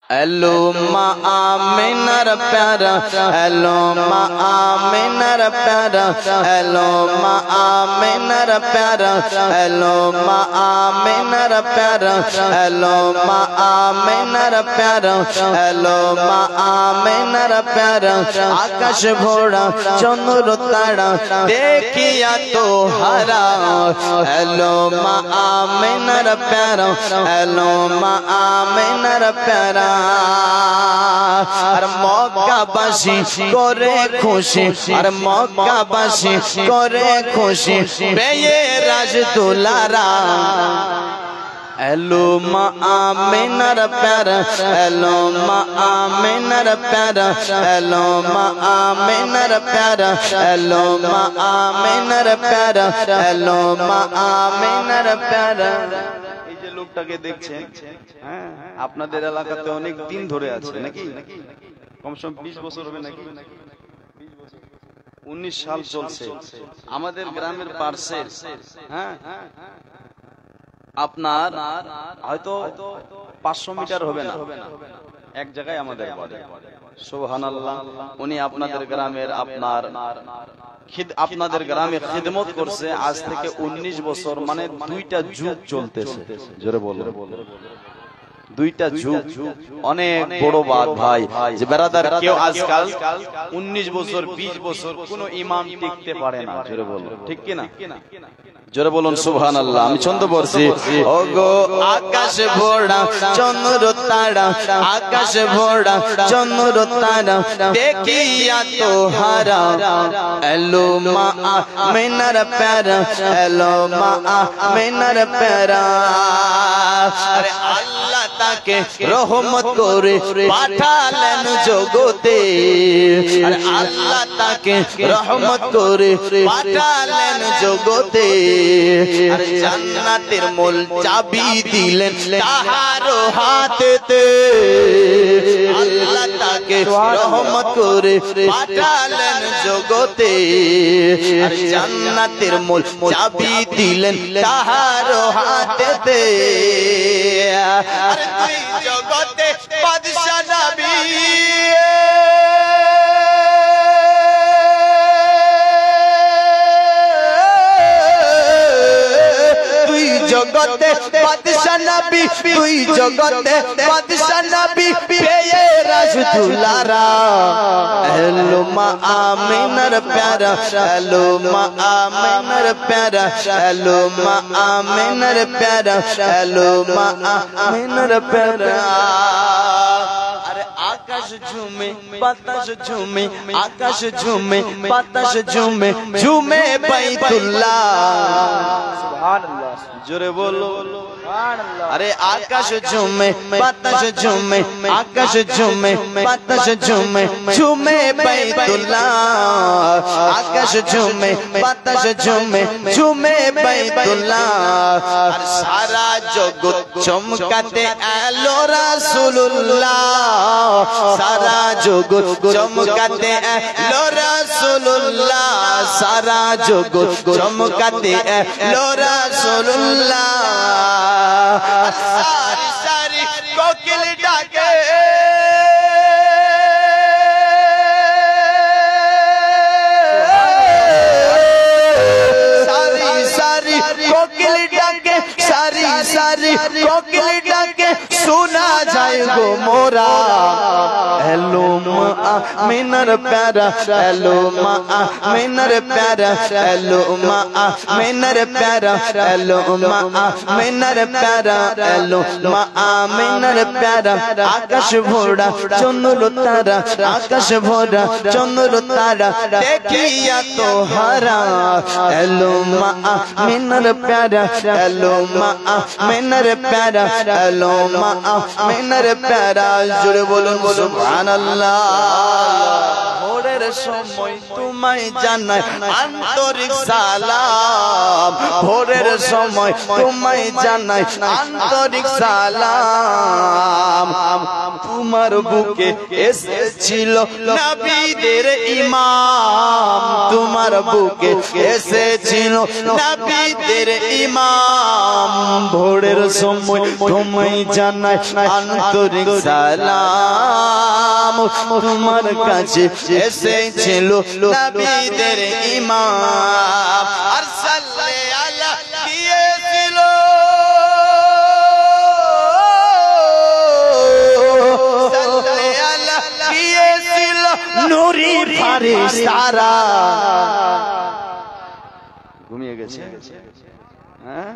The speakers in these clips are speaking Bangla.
हेलो माँ आमिनार प्यारा, हेलो माँ आमिनार प्यारा, हेलो माँ आमिनार प्यारा, हेलो माँ आमिनार प्यारा, हेलो माँ आमिनार प्यारा, हेलो माँ आमिनार प्यारा। आकाश भोरा चंद्र तारा देखिया तो हरा, हेलो माँ आमिनार प्यारा, हेलो माँ आमिनार प्यारा। আর মক্কাবাসী করে খুশি, আর মক্কাবাসী করে খুশি পেয়ে রাজদুলারা। हेलो माँ आमिनार प्यारा, हेलो माँ आमिनार प्यारा, हेलो माँ आमिनार प्यारा, हेलो माँ आमिनार प्यारा, हेलो माँ आमिनार प्यारा। লোকটাকে দেখছেন, হ্যাঁ আপনাদের এলাকাতে অনেক দিন ধরে আছে নাকি? কমসম 20 বছর হবে নাকি? 19 সাল চলছে আমাদের গ্রামের পাশে। হ্যাঁ আপনার হয়তো 500 মিটার হবে না, এক জায়গায় আমাদের বাড়ি। সুবহানাল্লাহ। উনি আপনাদের গ্রামের আপনাদের গ্রামে খিদমত করছে আজ থেকে 19 বছর, মানে 2টা যুগ চলতেছে। জোরে বলো, 2টা যুগ। অনেক বড় বাত ভাই যে বেরাদার কেউ আজকাল 19 বছর 20 বছর কোন ইমাম টিকতে পারে না। জোরে বলো, ঠিক কি না? জোরে বলুন সুবহানাল্লাহ। আমি ছন্দ পড়ছি, ওগো আকাশ ভোরা চন্দ্র তারা, আকাশ ভোরা চন্দ্র তারা দেখিয়া তো হারা। हेलो माँ आमिनार प्यारा, हेलो माँ आमिनार प्यारा। अरे আল্লাহ তাকে রহমত করে পাঠালেন জগতে, আরে আল্লাহ তাকে রহমত করে পাঠালেন জগতে। আরে জান্নাতের মূল চাবি দিলেন তাহার হাতেতে, আল্লাহ তাকে রহমত করে পাঠালেন জগতে। আরে জান্নাতের মূল চাবি দিলেন তাহার হাতেতে। আরে তুই জগতে বাদশা নবী, জগতে বাদশা নবী, তুই জগতে বাদশা নবী পেয়ে রাজদুলারা। हेलो माँ आमिनार प्यारा, हेलो माँ आमिनार प्यारा, हेलो माँ आमिनार प्यारा, हेलो माँ आमिनार प्यारा। आकाश झूमे बाताश झूमे, आकाश झूमे बाताश झूमे, झूमे बैतुल्लाह। सुभानअल्लाह, जोरे बोलो सुभानअल्लाह। अरे आकाश झूमे बाताश झूमे, आकाश झूमे बाताश झूमे, झूमे बैतुल्लाह। आकाश झूमे बाताश झूमे, झूमे बैतुल्लाह। আর সারা জগৎ চমকাতে এলো রাসূলুল্লাহ, সারা জগৎ চমকাতে এলো রাসূলুল্লাহ, সারা জগৎ চমকাতে এলো রাসূলুল্লাহ। সারি সারি কোকিল ডাকে, সারি সারি কোকিল ডাকে, সারি সারি কোকিল ডাকে শোনা যায় গো মোরা। हेलो माँ आमिनार प्यारा, हेलो माँ आमिनार प्यारा, हेलो माँ आमिनार प्यारा, हेलो माँ आमिनार प्यारा, हेलो माँ आमिनार प्यारा। आकाश भोरा चंद्र तारा, आकाश भोरा चंद्र तारा देखिया तो हरा। हेलो माँ आमिनार प्यारा, हेलो माँ आमिनार प्यारा, हेलो माँ आमिनार प्यारा। जुड़े बोलो सुभानअल्लाह। ভোরের সময় তোমায় জানাই আন্তরিক সালাম, ভোরের সময় তোমায় জানাই আন্তরিক সালাম। তোমার বুকে এসেছিল নবীদের ইমাম, তোমার বুকে এসেছিল নবীদের ইমাম, ভোরের সময় তোমায় জানাই আন্তরিক সালাম। তোমার কাছে এসেছিল নবীদের ইমাম, আর সাল্লে আলা দিয়েছিল সাল্লে আলা দিয়েছিল নূরি ফারিস্তারা। ঘুমিয়ে গেছে? হ্যাঁ,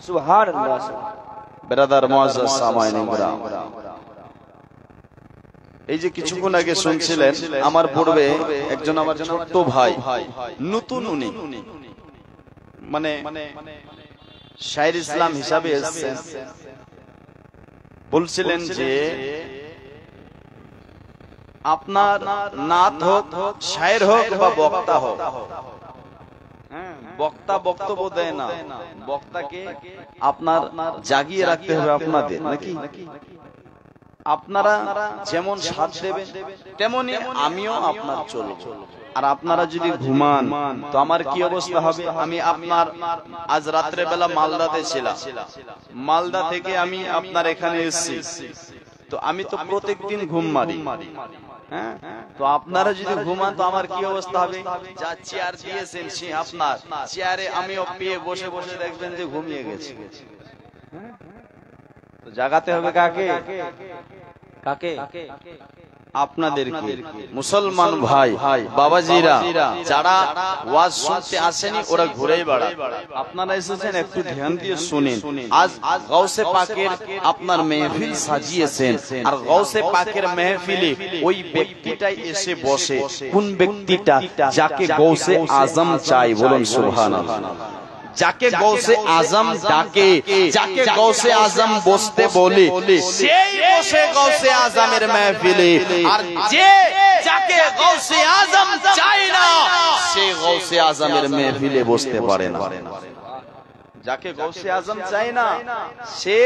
সুবহানাল্লাহ। ব্রাদার মুআজ্জাজ সামাইনে কিরাম, এই যে কিছুক্ষণ আগে শুনছিলেন, আমার পূর্বে একজন আমার ছোট্ট ভাই, নতুন উনি মানে শায়ের ইসলাম হিসাবে এসেছেন, বলছিলেন যে আপনার নাত হোক, শায়ের হোক বা বক্তা হোক, বক্তা বক্তব্য দেয় না, বক্তাকে আপনার জাগিয়ে রাখতে হবে আপনাদের, নাকি? আপনারা যেমন সাথ দেবেন তেমনি আমিও আপনার চলব। আর আপনারা যদি ঘুমান তো আমার কি অবস্থা হবে? আমি আপনার আজ রাত্রে বেলা মালদাতে ছিলাম, মালদা থেকে আমি আপনার এখানে এসেছি, তো আমি তো প্রত্যেকদিন ঘুম মারি। হ্যাঁ, তো আপনারা যদি ঘুমান তো আমার কি অবস্থা হবে? যা চেয়ার দিয়েছেন সে আপনার চেয়ারে আমিও পেয়ে বসে বসে দেখবেন যে ঘুমিয়ে গেছি। তো জাগাতে হবে কাকে? কাকে? আপনাদেরকে। মুসলমান ভাই বাবাজিরা যারা ওয়াজ শুনতে আসেনি ওরা ঘুরেই বেড়ায়, আপনারা এসেছেন একটু ধ্যান দিয়ে শুনেন। আজ গাউসে পাকের আপনার মেহফিল সাজিয়েছেন, আর গাউসে পাকের মেহফিলে ওই ব্যক্তিটাই এসে বসে। কোন ব্যক্তিটা? যাকে গাউসে আজম চাই, বলুন সুবহানাল্লাহ। যাকে গাউসে আজম ডাকে, যাকে গাউসে আজম বসতে বলে, সেই বসে গাউসে আজমের মেহফিলে। আর যে যাকে গাউসে আজম চায় না সে গাউসে আজমের মেহফিলে বসতে পারে না। যাকে গাউসে আজম চায় না সে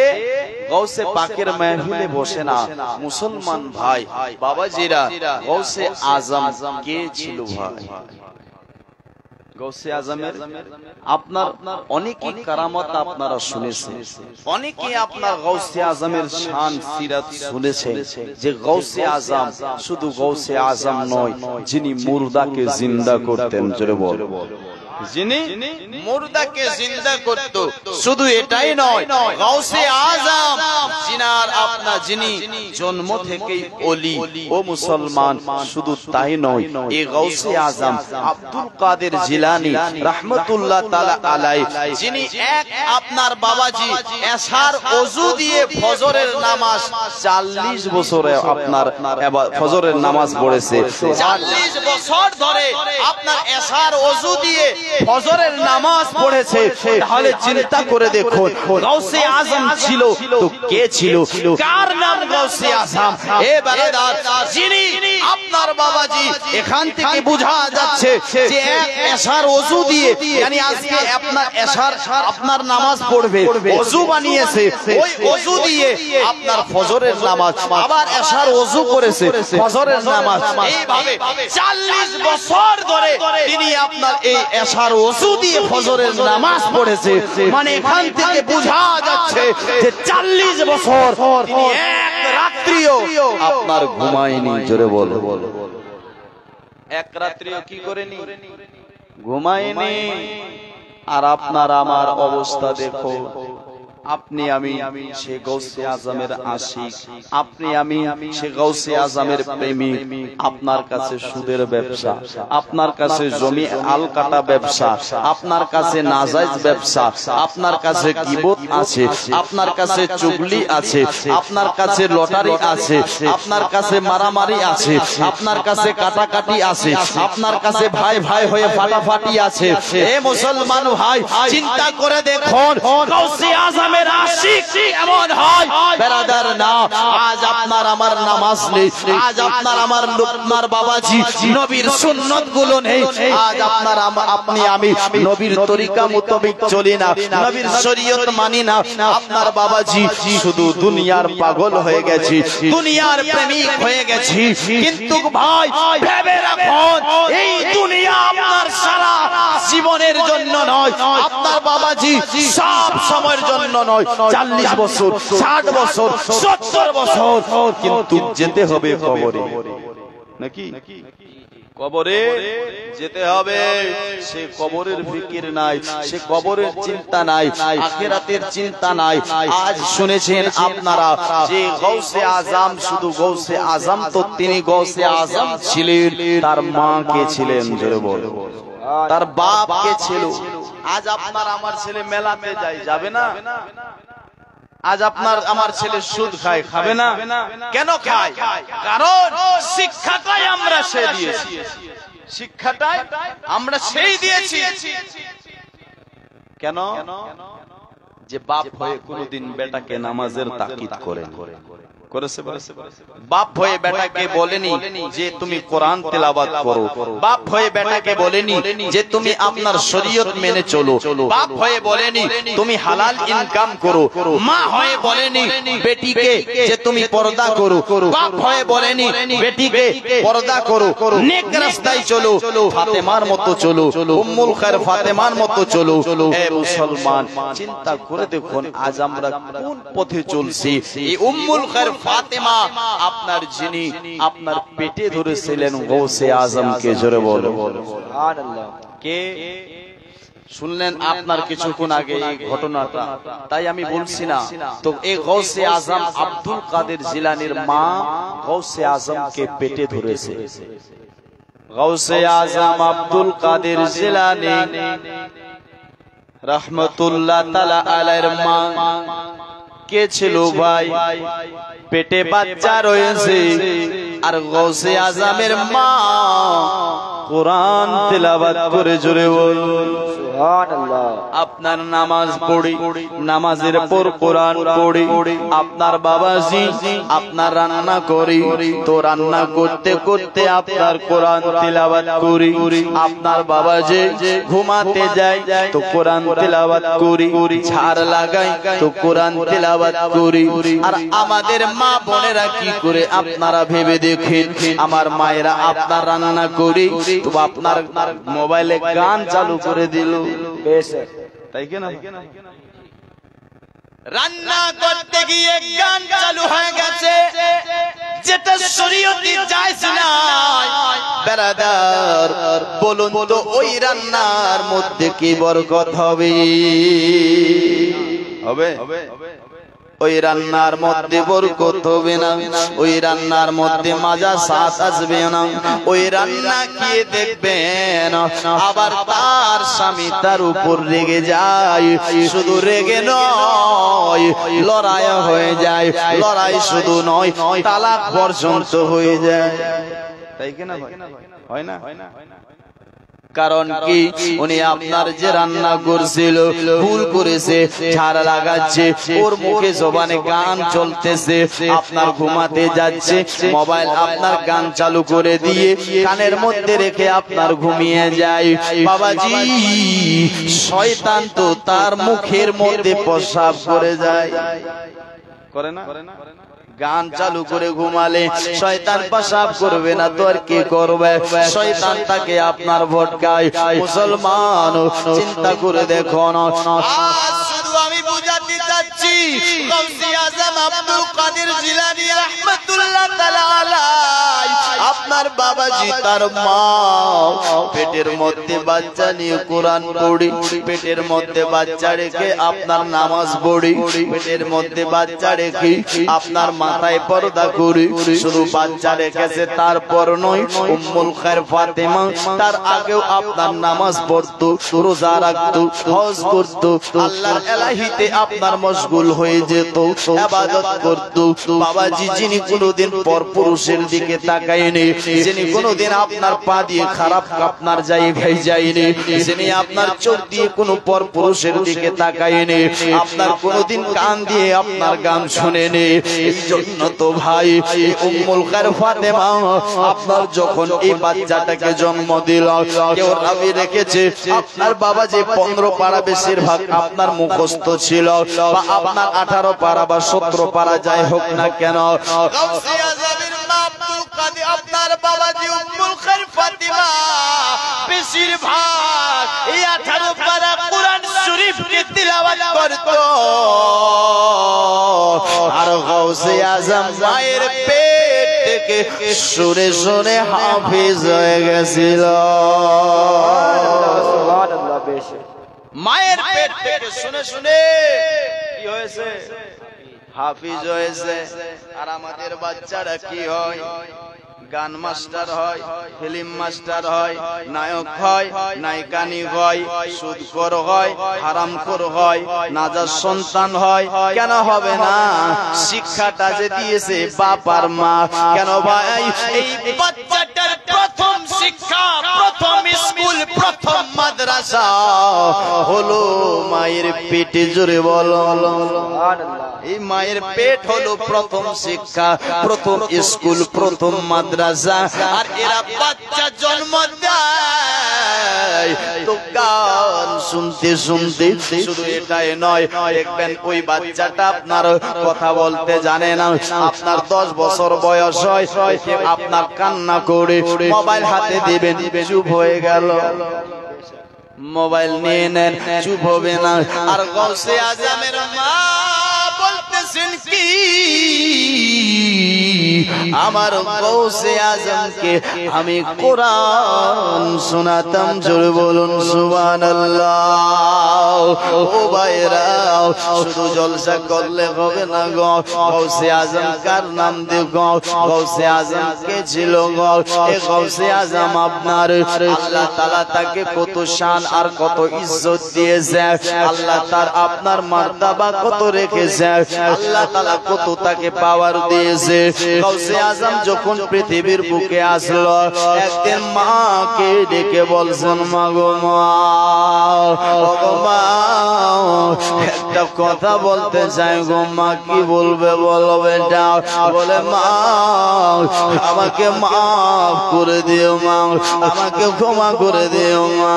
গাউসে পাকের মেহফিলে বসে না। মুসলমান ভাই বাবাজিরা, গাউসে আজম কে ছিল ভাই? গাউসে আজমের আপনার অনেকই কারামত আপনারা শুনেছেন, অনেকে আপনার গাউসে আজমের শান সিরাত শুনেছেন, যে গাউসে আজম শুধু গাউসে আজম নয়, যিনি মুর্দাকে জিন্দা করতেন। জোরে বল, যিনি মুর্দাকে জিন্দা করত। শুধু এটাই নয়, গাউসে আজম জিনার আপনার যিনি জন্ম থেকেই ওলি। ও মুসলমান, শুধু তাই নয়, এই গাউসে আজম আব্দুল কাদের জিলানী রাহমাতুল্লাহ তাআলা আলাইহি, যিনি এক আপনার বাবাজি এশার ওযু দিয়ে ফজরের নামাজ 40 বছরে আপনার ফজরের নামাজ পড়েছে, 40 বছর ধরে আপনার এশার ওযু দিয়ে ফজরের নামাজ পড়েছে। তাহলে চিন্তা করে দেখুন, গাউসে আজম ছিল তো কে ছিল? কার নাম গাউসে আজম? এ বারাদার, যিনি আপনার বাবাজি এখান থেকে বোঝা যাচ্ছে যে এক এশার ওযু দিয়ে, yani আজকে আপনার এশার আপনার নামাজ পড়বে, ওযু বানিয়েছে, ওই ওযু দিয়ে আপনার ফজরের নামাজ, আবার এশার ওযু করেছে, ফজরের নামাজ, এইভাবে 40 বছর ধরে তিনি আপনার এই এশার ওযু দিয়ে ফজরের নামাজ পড়েছে। মানে এখান থেকে বোঝা যাচ্ছে যে 40 বছর তিনি এক রাত্রিও আপনার ঘুমায়নি। জোরে বলো, এক রাত্রিও কি করেনি? ঘুমায়নি। আর আপনার আমার অবস্থা দেখো, আপনি আমি সে গাউসে আজমের আশিক, আপনি আমি সে গাউসে আজমের প্রেমিক। আপনার কাছে সুদের ব্যবসা, আপনার কাছে জমি আলকাটা ব্যবসা, আপনার কাছে নাজায়েজ ব্যবসা, আপনার কাছে গীবত আছে, আপনার কাছে চুগলি আছে, আপনার কাছে লটারি আছে, আপনার কাছে মারামারি আছে, আপনার কাছে কাটাকাটি আছে, আপনার কাছে ভাই ভাই হয়ে ফাটাফাটি আছে। এ মুসলমান ভাই, চিন্তা করে দেখুন, গাউসে আজম আশিক এমন হয় ব্রাদার না, আজ আপনার আমার নামাজ নেই, আজ আপনার আমার বাবাজি নবীর সুন্নত গুলো নেই, আজ আপনার আপনি আমি নবীর তরিকা মোতাবেক চলি না, নবীর শরীয়ত মানি না, আপনার বাবাজি শুধু দুনিয়ার পাগল হয়ে গেছি, দুনিয়ার প্রেমিক হয়ে গেছি। কিন্তু ভাই ভেবে রাখুন, এই দুনিয়া আপনার সারা জীবনের জন্য নয়, আপনার বাবাজি সব সময়ের জন্য নয়, 40 বছর 60 বছর 70 বছর, কিন্তু যেতে হবে কবরে, নাকি কবরে যেতে হবে। সে কবরের ফিকির নাই, সে কবরের চিন্তা নাই, আখিরাতের চিন্তা নাই। আজ শুনেছেন আপনারা যে গৌসে আজম, শুধু গৌসে আজম তো তিনি গৌসে আজম ছিলেন, তার মা কে ছিলেন জোরে বলো, তার বাপ কে ছিল। আজ আপনার আমার ছেলে মেলাতে যায়, যাবে না? আজ আপনার আমার ছেলে সুদ খায়, খাবে না? কেন খায়? কারণ শিক্ষাটাই আমরা সে দিয়েছি, শিক্ষাটাই আমরা সেই দিয়েছি। কেন? যে বাপ হয়ে কোনদিন বেটাকে নামাজের তাকিদ করেছে, বাপ হয়ে বেটাকে বলেনি যে তুমি কোরআন তেলাওয়াত করো, বাপ হয়ে বেটাকে বলেনি যে তুমি আপনার শরীয়ত মেনে চলো, বাপ হয়ে বলেনি তুমি হালাল ইনকাম করো, মা হয়ে বলেনি বেটিকে যে তুমি পর্দা করো, বাপ হয়ে বলেনি বেটিকে পর্দা করো, নেক রাস্তায় চলো, ফাতেমার মতো চলো, উম্মুল খায়র ফাতেমার মতো চলো। হে মুসলমান, চিন্তা করে দেখুন আজ আমরা কোন পথে চলছি। এই উম্মুল খায়র ফাতেমা আপনার যিনি আপনার পেটে ধরেছিলেন গৌসে আজমকে, জোরে বলো সুবহানাল্লাহ। কে শুনলেন আপনার কিছুক্ষণ আগে এই ঘটনাটা, তাই আমি বলছি না তো। এই গৌসে আজম আব্দুল কাদের জিলানীর মা গৌসে আজমকে পেটে ধরেছে। গৌসে আজম আব্দুল কাদের জিলানী রাহমাতুল্লাহ তাআলা আলাইহির মা কে ছিল ভাই? পেটে বাচ্চা রয়েছে, আর গৌসে আজমের মা কোরআন তেলাওয়াত করে জোরে বলুন সুবহানাল্লাহ। আপনার নামাজ পড়ি, নামাজের পর কোরআন পড়ি, আপনার বাবাজি আপনার রান্না করি, তো রান্না করতে করতে আপনার কোরআন তেলাওয়াত করি, আপনার বাবাজি ঘুমাতে যায় তো কোরআন তেলাওয়াত করি, ঝাড় লাগাই তো কোরআন তেলাওয়াত করি। আর আমাদের মা বোনেরা কি করে আপনারা ভেবে দেখেন, আমার মায়েরা আপনার রান্না করি তো আপনার মোবাইলে গান চালু করে দিল, তাই কেন? রান্না করতে গিয়ে গান চালু হয়ে গেছে, যেটা শরীয়তে জায়েজ না। বেরাদার বলুন তো ওই রান্নার মধ্যে কি বরকত হবে? হবে? ওই রান্নার মধ্যে বরকত হবে না, ওই রান্নার মধ্যে মজা স্বাদ আসবে না। ওই রান্না খেয়ে দেখবেন আবার তার স্বামী তার উপর রেগে যায়, শুধু রেগে নয় লড়াই হয়ে যায়, লড়াই শুধু নয় তালাক পর্যন্ত হয়ে যায়, তাই কিনা? হয় না? কারণ কি? উনি আপনার যে রান্না করছিল ভুল করেছে, ঝাড় লাগাচ্ছে, ওর মুখে জবানে গান চলতেছে, আপনার ঘুমাতে যাচ্ছে, মোবাইল আপনার গান চালু করে দিয়ে কানের মধ্যে রেখে আপনার ঘুমিয়ে যায়। বাবাজি শয়তান তো তার মুখের মধ্যে প্রসাব করে যায়, করে না? গান চালু করে ঘুমালে শয়তান পেশাব করবে না তো আর কি করবে? শয়তান তাকে আপনার ভটকায়। মুসলমান চিন্তা করে দেখো না, শুধু আমি বুঝাতে চাচ্ছি গৌসে আজম আব্দুল কাদের জিলানী রাহমাতুল্লাহ তাআলা আলাইহি, আপনার বাবাজি তার মা পেটের মধ্যে বাচ্চা নিয়ে কোরআন পড়ি, পেটের মধ্যে বাচ্চা রেখে আপনার নামাজ পড়ি, পেটের মধ্যে বাচ্চা রেখে আপনার মাথায় পর্দা করি। শুধু বাচ্চা রেখেছে তারপর নয়, উম্মুল খায়র ফাতেমা তার আগেও আপনার নামাজ পড়তো, রোজা রাখতো, হজ করতো, আল্লাহর এলাহিতে আপনার মশগুল হয়ে যেত, ইবাদত করতো। বাবাজি যিনি কোনদিন পর পুরুষের দিকে তাকায়নি, যিনি কোনোদিন আপনার পা দিয়ে খারাপ আপনার জায়গায় যায়নি, যিনি আপনার চোখ দিয়ে কোনো পর পুরুষের দিকে তাকায়নি, আপনার কোনোদিন কান দিয়ে আপনার গান শুনেনি। এই জন্য তো ভাই উম্মুল খায়র ফাতেমা আপনার যখন এই বাচ্চাটাকে জন্ম দিল, কেউ রাবি রেখেছে আপনার বাবা যে 15 পারা বেশিরভাগ আপনার মুখস্থ ছিল, বা আপনার 18 পারা বা 17 পারা যাই হোক না কেন, গাউসে আজমের মা আব্দুল কাদের আপনার বাবা যে উম্মুল খায়র ফাতেমা বেশিরভাগ এই 18 পারা কুরআন শরীফকে তিলাওয়াত করত। আর গাউসে আজম মায়ের পেট থেকে শুনে শুনে হাফেজ হয়ে গেছিল। সুবহানাল্লাহ। বেশি মায়ের পেট থেকে শুনে শুনে কি হয়েছে? হাফিজ হয়েছে। আর আমাদের বাচ্চারা কি হয়? গান মাস্টার হয়, ফিল্ম মাস্টার হয়, নায়ক হয়, নায়িকানি হয়, সুদখোর হয়, হারামখোর হয়, নাজার সন্তান হয়। কেন হবে না? শিক্ষাটা যে দিয়েছে বাপ আর মা। কেন ভাই? এই বাচ্চাটার প্রথম শিক্ষা, প্রথম স্কুল, প্রথম মাদ্রাসা হলো মায়ের পেটে। জোরে বলো সুবহানাল্লাহ। এই মায়ের পেট হলো প্রথম শিক্ষা, প্রথম স্কুল, প্রথম মাদ্রাসা। আর এরা বাচ্চা জন্ম দেয় তো গান শুনতে শুনতে। শুধু এটাই নয়, দেখবেন ওই বাচ্চাটা আপনার কথা বলতে জানে না। আপনার 10 বছর বয়স হয়, আপনার কান্না করে মোবাইল হাতে দিবেন, চুপ হয়ে গেল। মোবাইল নিয়ে নেন, চুপ হবে না। আর গাউসে আজমের মা বলতেছেন কি, আমার গাউসে আজমকে আমি কোরআন শোনাতাম। জোরে বলুন সুবহানাল্লাহ। ও ভাইরা, শুধু জলসা করলে হবে না গো। গাউসে আজম কার নাম দিয়ে গো? গাউসে আজম কে ছিল গো? এই গাউসে আজম আপনার আল্লাহ তাআলা তাকে কত শান আর কত ইজ্জত দিয়েছে। আল্লাহ তার আপনার মার্তাবা কত রেখেছে। আল্লাহ তাআলা কত তাকে পাওয়ার দিয়েছে। গাউসে আজম যখন পৃথিবীর বুকে আসলো, একদিন মাকে ডেকে বলছেন, মা গো মা, একটা কথা বলতে চাই গো মা। কি বলবে বলো বেটা? বলে, মা আমাকে মাফ করে দিও মা, আমাকে ক্ষমা করে দিও মা।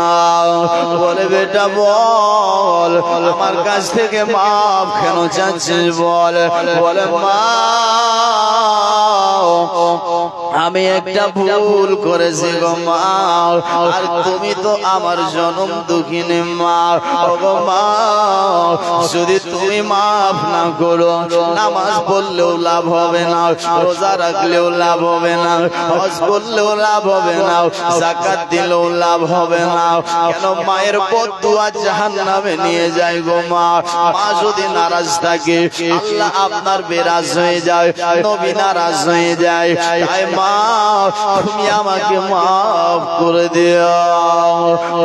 বলে, বেটা বল আমার কাছ থেকে মাফ কেন চাচ্ছিস বল? বলে, মা আমি একটা ভুল করেছি গো মা, আর তুমি তো আমার জনম দুঃখিনী মা। গো মা, যদি তুমি মাফ না করো, নামাজ পড়লেও লাভ হবে না, রোজা রাখলেও লাভ হবে না, হজ করলেও লাভ হবে না, যাকাত দিলেও লাভ হবে না। কেন? মায়ের বদদুয়া জাহান্নামে নিয়ে যায় গো মা। মা যদি নারাজ থাকে, আল্লাহ আপনার বেরাজ হয়ে যায়, নবী নারাজ হয়ে যায়। তাই মা তুমি আমাকে মাফ করে দিও।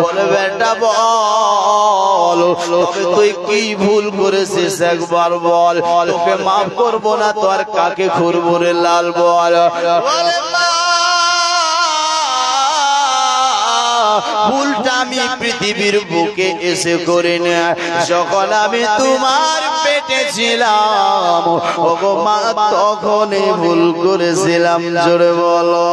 বলে, বেটা বল তবে তুই কি ভুল করেছিস একবার বল, তোকে মাফ করবো না তো আর কাকে করবো রে লাল বল। বলে, ভুলটা আমি পৃথিবীর বুকে এসে করে না, যখন আমি তোমার পেটে ছিলাম ওগো মা, তখনই ভুল করেছিলাম। জোরে বলো।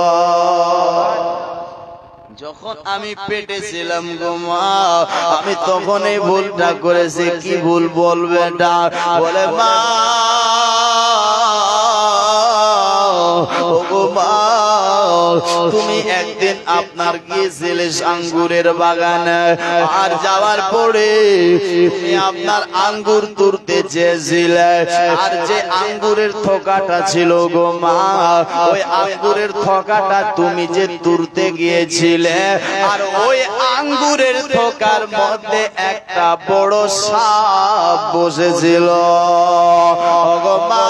যখন আমি পেটে ছিলাম গো মা, আমি তখনই ভুলটা করেছি। কি ভুল বলবে না? বলে, মা ওগো মা, তুমি একদিন আপনার গিয়েছিলে আঙ্গুরের বাগানে, আর যাওয়ার পরে তুমি আপনার আঙ্গুর তুলতে চেয়েছিলে, আর যে আঙ্গুরের থোকাটা ছিল গো মা, ওই আঙ্গুরের থোকাটা তুমি যে তুলতে গিয়েছিলে, আর ওই আঙ্গুরের থোকার মধ্যে একটা বড় সাপ বসেছিল। গো মা,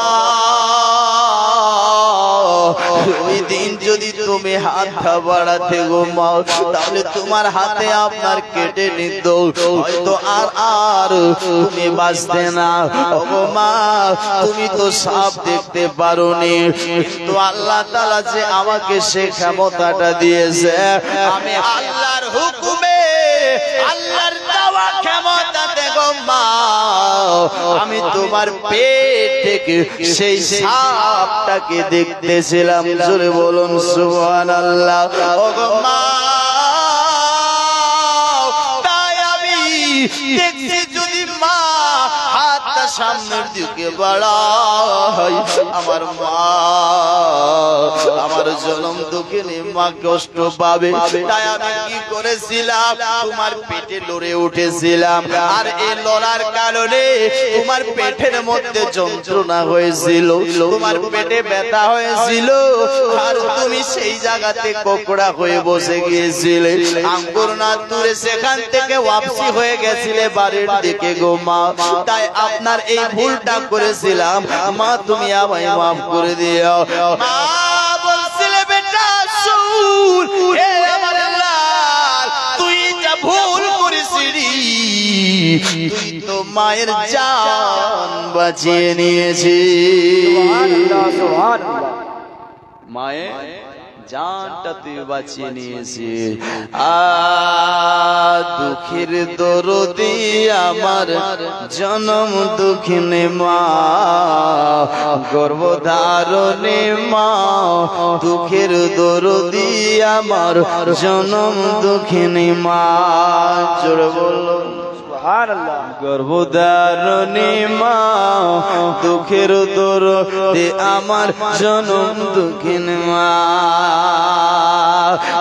ওই দিন যদি তুমি হাতটা বাড়াতে গো মা, তাহলে তোমার হাতে আপনার কেটে নিত, হয়তো আর তুমি বাঁচতে না। ও মা, তুমি তো সাপ দেখতে পারোনি, কিন্তু আল্লাহ তাআলা যে আমাকে সে ক্ষমতাটা দিয়েছে, আমি আল্লাহর হুকুমে, আল্লাহর দেওয়া ক্ষমতাতে গো মা, আমি তোমার পেট থেকে সেই সাপটাকে দেখতেছিলাম। জোরে বলুন সুবহানাল্লাহ। ও গো মা, তাই আমি দেখছি যদি মা হাতটা সামনের দিকে বাড়াই, আমার মা, আমার জনম দুঃখিনী মা কষ্ট পাবে। তাই আমি কি করেছিলাম, তোমার পেটে লড়ে উঠেছিলাম, আর এই লড়ার কারণে তোমার পেটের মধ্যে যন্ত্রণা হয়েছিল, তোমার পেটে ব্যথা হয়েছিল, আর তুমি সেই জায়গাতে কোকড়া হয়ে বসে গিয়েছিলে। আঙ্গুর না তুলে সেখান থেকে ওয়াপসি হয়ে গেছিলে বাড়ির দিকে গো মা। তাই আপনার এই ভুলটা করেছিলাম মা, তুমি আমায় মাফ করে দিও। মা বলছিলে, বেটা শুন, হে আমার লাল, তুই যা ভুল করেছিলি, তুই তো মায়ের জান বাঁচিয়ে নিয়েছিস। সুবহানাল্লাহ, সুবহানাল্লাহ। মায়ের জানটা তুই বাঁচিয়ে নিয়েছিস। দুঃখের দরদি আমার জনম দুঃখিনী মা, গর্ভধারণী মা, দুঃখের দরদি আমার জনম দুঃখিনী মা। জোরে বলো সুবহানাল্লাহ। গর্ভধারণী মা, দুঃখের দরদি আমার জনম দুঃখিনী মা।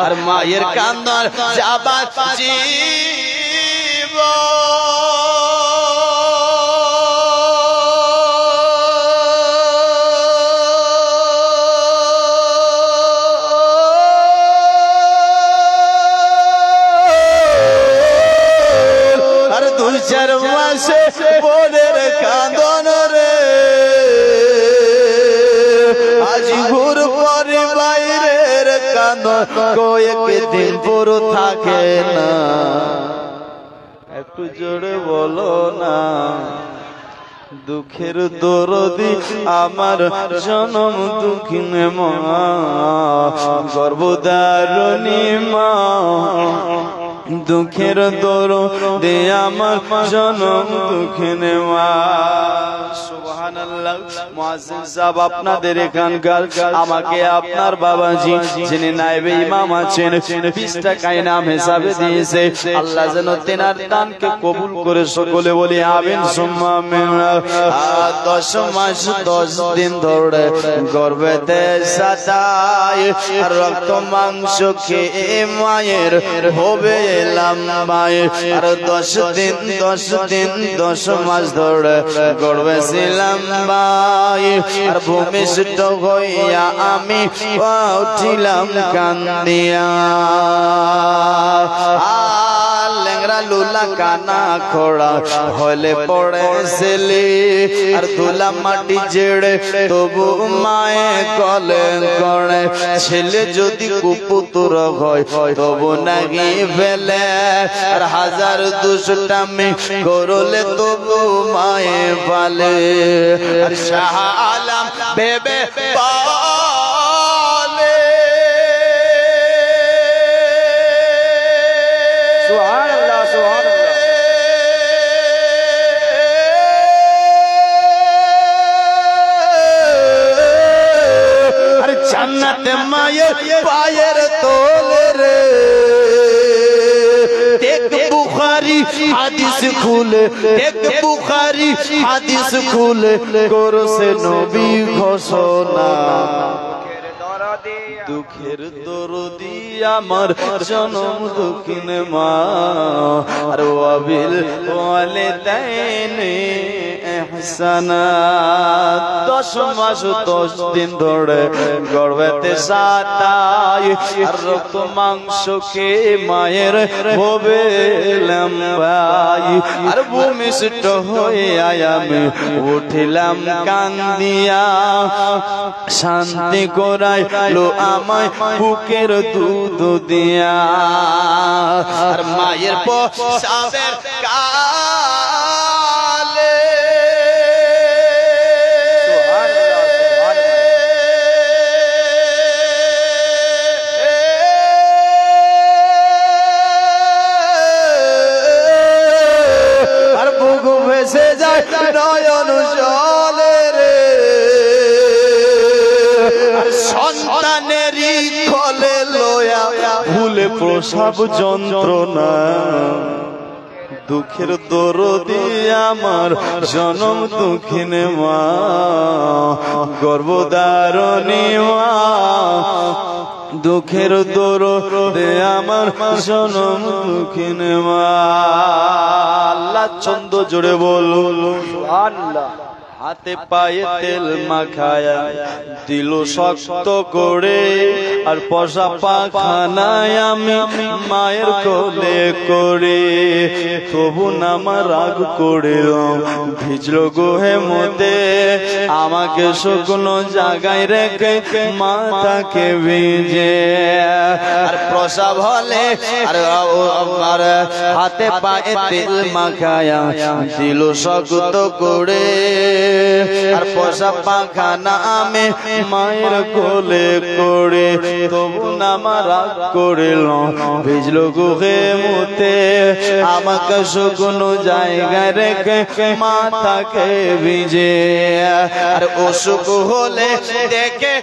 আর মায়ের কান্দন যাবার জীব, আর 2-4 মাসে বোনের কান্দন রে, আজ ঘুর পরে বাইরের কান্দন কয়েকদিন পুরো থাকে না। একটু জোরে বলো না। দুঃখের দরদি আমার জনম দুঃখিনী মা, গর্ভধারণী মা, দুঃখের দরদি আমার জনম দুঃখিনী মা। সুবহানাল্লাহ। মুয়াজ্জিন সাহেব, আপনাদের এখানকার আমাকে আপনার বাবাজি যিনি নায়েবে ইমাম আছেন 20 টাকা ইনাম হিসাবে দিয়েছে, আল্লাহ যেন তেনার দানকে কবুল করে সকলে বলি আমিন সুম্মা আমিন। 10 মাস 10 দিন ধরে গর্ভেতে সাতায় রক্ত মাংস খেয়ে মায়ের হবে লম্বায়, আর 10 দিন 10 মাস ধরে গর্ভে ছিলাম ভাই, আর ভূমিষ্ঠ হইয়া আমি উঠিলাম কান্দিয়া। ল্যাংরা লুলা কানা খোড়া হলে পড়েছিলি, আর ধুলা মাটি জেড়ে তবু মায়ে কলে করে। ছেলে যদি কুপুত্র হয় তবু নাগি ফেলে, আর 1000 দুষ্টামি করলে তবু মায়ে পালে। আর শাহ আলম ভেবে বলে, সুবহানাল্লাহ, সুবহানাল্লাহ। আর জান্নাতে মায়ের পায়ের তোলে রে, দেখ বুখারী হাদিস খুলে, দেখ বুখারী হাদিস খুলে করছে নবী ঘোষণা। দুঃখের দরদি আমার জনম দুঃখিনী মা, আর ওয়াবিল ওয়ালিদাইনি ইহসানাত 10 মাস 10 দিন ধরে গর্ভেতে সাতাই আর রক্ত মাংসকে মায়ের ভবেলাম ভাই আর ভূমিষ্ঠ হয়ে আমি উঠিলাম কান্দিয়া শান্তি করাইলো আমায় বুকের দুধ দিয়া আর মায়ের প্রসাবের কালে আর বুক ভেসে যায় নয়ন জলে রে সন্তানেরই কোলে লয়া ভুলে প্রসব যন্ত্রণা দুঃখের দরদি আমার জনম দুঃখিনী মা গর্ভধারিণী মা দুঃখের দরদি আমার জনম দুঃখিনী মা আল্লাহ ছন্দ জোরে বলো সুবহানাল্লাহ হাতে পায়ে তেল মাখায়া দিল শক্ত করে আর পশা পাখানায় আমি মায়ের কোলে করে তবু নামা রাগ করে ভিজলো গোহে মতে আমাকে শুকনো জায়গায় রেখে মাথাকে ভিজে আর প্রসাব হলে আর হাতে পায়ে তেল মাখায়া দিল শক্ত করে আর পশা পাখানা আমি মায়ের কোলে করে তবু নামা রাগ করিল ভিজলো গুহে মুতে আমাকে শুকনো জায়গায় রেখে মাথাকে ভিজে আর অসুখ হলে দেখে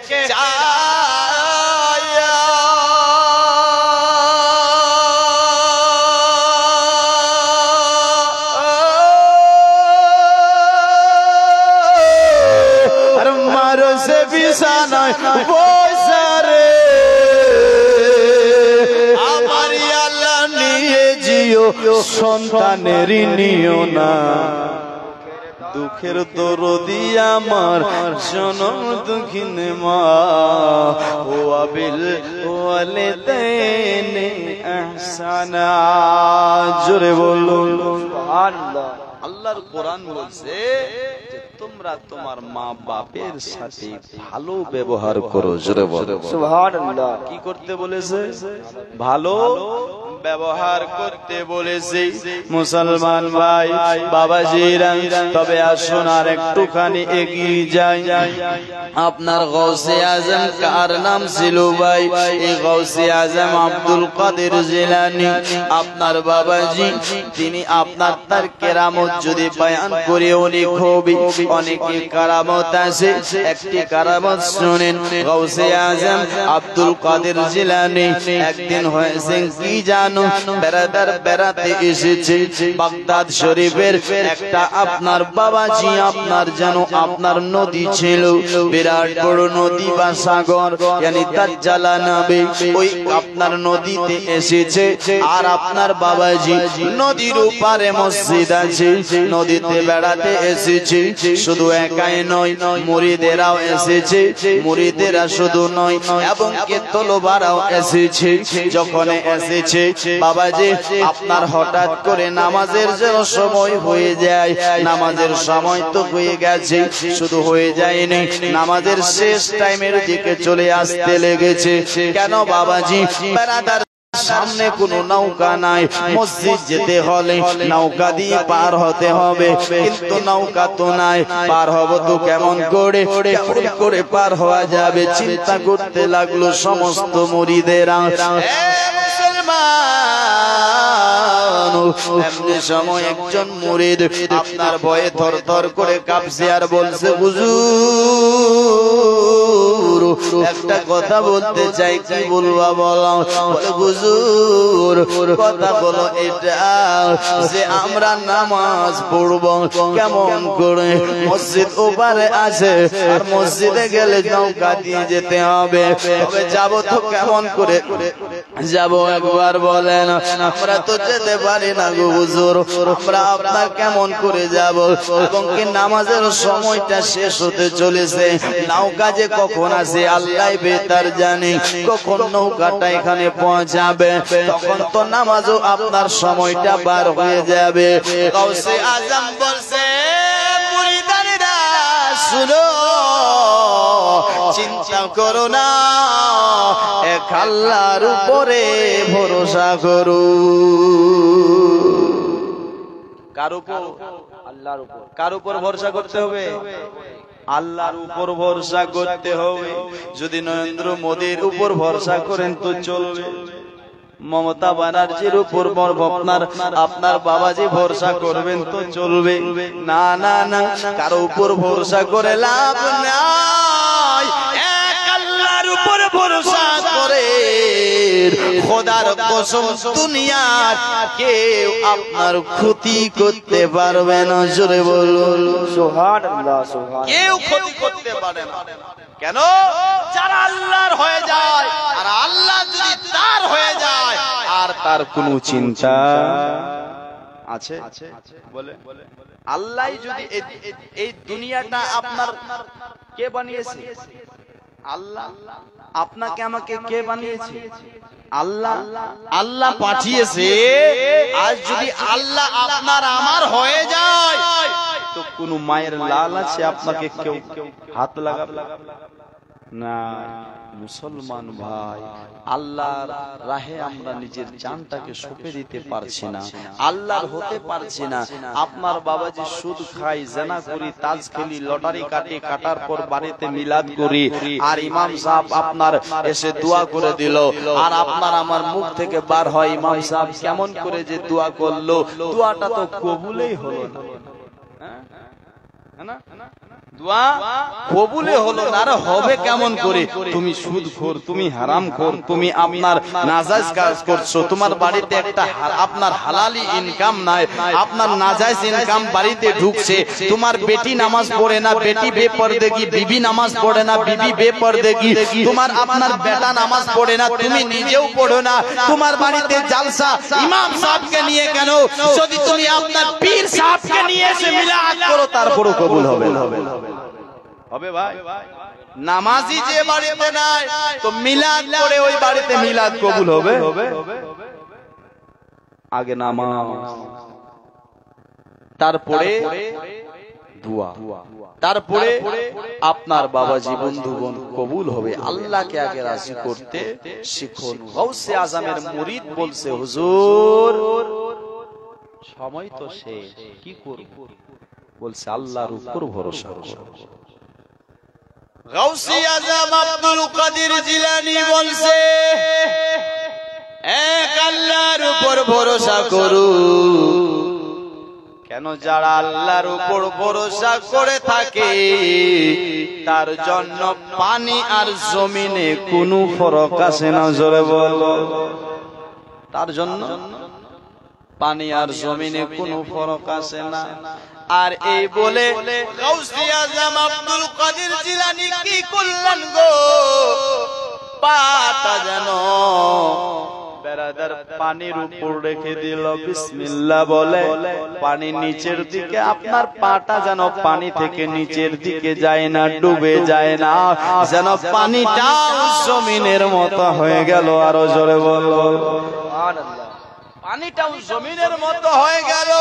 সে বিছানায় বসারে আমার আল্লাহ নিয়ে জিও সন্তানেরই নিও না দুঃখের দরদি আমার জনম দুঃখিনী মা ও আবিল ওয়ালিদাইনি ইহসানা জোরে বলো সুবহানাল্লাহ আল্লাহর কোরআন বলছে যে তোমরা তোমার মা বাপের সাথে ভালো ব্যবহার করো জোরে বলো সুবহানাল্লাহ কি করতে বলেছে ভালো ব্যবহার করতে বলেছে মুসলমান ভাই বাবাজিরা তবে আসুন আর একটুখানি এগিয়ে যাই আপনার গৌসে আজম কার নাম ছিল ভাই এই গৌসে আজম আব্দুল কাদের জিলানী আপনার বাবাজি তিনি আপনার তার কেরামত যদি বয়ান করে উনি খুবই অনেক কারামত আছে একটি কারামত শুনেন গৌসে আজম আব্দুল কাদের জিলানী একদিন হয়েছে কি জানো বেড়াদার বেড়াতে এসেছে বাগদাদ শরীফের একটা আপনার বাবাজি আপনার জানো আপনার নদী ছিল বিরাট বড় নদী বা সাগর yani তাজ্জালা নবী ওই আপনার নদীতে এসেছে আর আপনার বাবাজি নদীর উপরে মসজিদ আছে নদীতে বেড়াতে এসেছে শুধু একাই নয় মুরিদেরাও এসেছে মুরিদেরা শুধু নয় এবং কে তলোবারাও এসেছে যখন এসেছে বাবাজি আপনার হঠাৎ করে নামাজের যে সময় হয়ে যায় নামাজের সময় তো হয়ে গেছে শুধু হয়ে যায়নি নামাজের শেষ টাইমের দিকে চলে আসতে লেগেছে কেন বাবাজি বেড়াদার সামনে কোনো নৌকা নাই মসজিদ যেতে হলে নৌকা দিয়ে পার হতে হবে কিন্তু নৌকা তো নাই পার হব তো কেমন করে পার হওয়া যাবে চিন্তা করতে লাগলো সমস্ত মুরিদেরা এমনি সময় একজন মুরিদ আপনার ভয়ে থরথর করে কাঁপছে আর বলছে হুজুর হুজুর একটা কথা বলতে চাই, কি বলবা বলো? বলে হুজুর কথা বলো এটা যে আমরা নামাজ পড়ব কেমন করে? মসজিদ ওপারে আছে আর মসজিদে গেলে নৌকা দিয়ে যেতে হবে, তবে যাব তো কেমন করে যাব একবার বলেন? আমরা তো যেতে পারি না গো হুজুর, আমরা আপনার কেমন করে যাব? এবং কি নামাজের সময়টা শেষ হতে চলেছে, নৌকা যে কখন আসে আল্লাহ বেতার জানে, কখন নৌকাটা এখানে পৌঁছাবে, তখন তো নামাজও আপনার সময়টা পার হয়ে যাবে। গাউসে আজম বলছে মুরিদানেরা শুনো, চিন্তা করো না, এক আল্লাহর উপরে ভরসা করো। কার উপর? আল্লাহর উপর। কার উপর ভরসা করতে হবে? আল্লাহর উপর ভরসা করতে হবে। যদি নরেন্দ্র মোদীর উপর ভরসা করেন তো চলবে, মমতা ব্যানার্জির উপর আপনার বাবাজি ভরসা করবেন তো চলবে না। না না, কারো উপর ভরসা করে লাভ নাই, এক আল্লাহর উপর ভরসা করে। খোদার কসম দুনিয়ার কেউ আপনার ক্ষতি করতে পারবে না। জোরে বলুন সুবহানাল্লাহ। কেউ ক্ষতি করতে পারে না। কেন? যারা আল্লাহর হয়ে যায়, আর আল্লাহ যদি তার হয়ে যায়, আর তার কোনো চিন্তা আছে? বলে আল্লাহ যদি এই দুনিয়াটা আপনার কে বানিয়েছে? আল্লাহ। আপনাকে আমাকে কে বানিয়েছে? আল্লাহ। আল্লাহ পাঠিয়েছে। আজ যদি আল্লাহ আপনার আমার হয়ে যায়, তো কোন মায়ের লাল আছে আপনাকে কেউ হাত লাগাবে না? মুসলমান ভাই, আল্লাহর রাহে আমরা নিজের জানটাকে সঁপে দিতে পারছি না, আল্লাহর হতে পারছি না। আপনার বাবাজি সুদ খাই, জেনা করি, তাজ খেলি, লটারি কাটি, কাটার পর বাড়িতে মিলাদ করি, আর ইমাম সাহেব আপনার এসে দোয়া করে দিল, আর আপনার আমার মুখ থেকে বার হয় ইমাম সাহেব কেমন করে যে দোয়া করলো, দোয়াটা তো কবুলই হলো না। দোয়া কবুলে হলো না, আর হবে কেমন করে? তুমি সুদখোর, তুমি হারামখোর, তুমি আপনার নাজায়েজ কাজ করছো, তোমার বাড়িতে একটা আপনার হালালি ইনকাম নাই, আপনার নাজায়েজ ইনকাম বাড়িতে ঢুকছে, তোমার বেটি নামাজ পড়ে না, বেটি বেপরদেগি, বিবি নামাজ পড়ে না, বিবি বেপরদেগি, তোমার আপনার বেটা নামাজ পড়ে না, তুমি নিজেও পড়ো না, তোমার বাড়িতে জালসা ইমাম সাহেবকে নিয়ে কেন? যদি তুমি আপনার পীর সাহেবকে নিয়ে এসে মিলাদ করো, তারপরও কবুল হবে হবে ভাই। নামাজি যে বাড়িতে নাই, তো মিলাদ করে ওই বাড়িতে মিলাদ কবুল হবে? আগে নামাজ, তারপরে দোয়া, তারপরে আপনার বাবাজি বন্ধুগণ কবুল হবে। আল্লাহকে আগে রাজি করতে শিখুন। গাউসে আজমের মুরিদ বলছে, হুজুর সময় তো শেষ, কি করব? বলছে আল্লাহর উপর ভরসা করো। গাউসে আজম আব্দুল কাদের জিলানী বলছে, এক আল্লাহর উপর ভরসা করো। কেন? যারা আল্লাহর উপর ভরসা করে থাকে, তার জন্য পানি আর জমিনে কোনো ফরক আসে না। জোরে বলো। তার জন্য পানি আর জমিনে কোনো ফরক আসে না। আর এই বলে গাউসে আজম আব্দুল কাদের জিলানী কি করলেন গো? পাটা যেন বেরাদার পানির উপর রেখে দিল, বিসমিল্লাহ বলে পানি নিচের দিকে, আপনার পাটা যেন পানি থেকে নিচের দিকে যায় না, ডুবে যায় না, যেন পানিটা জমিনের মতো হয়ে গেল। আরো জোরে বলো সুবহানাল্লাহ। পানিটাও জমিনের মতো হয়ে গেল।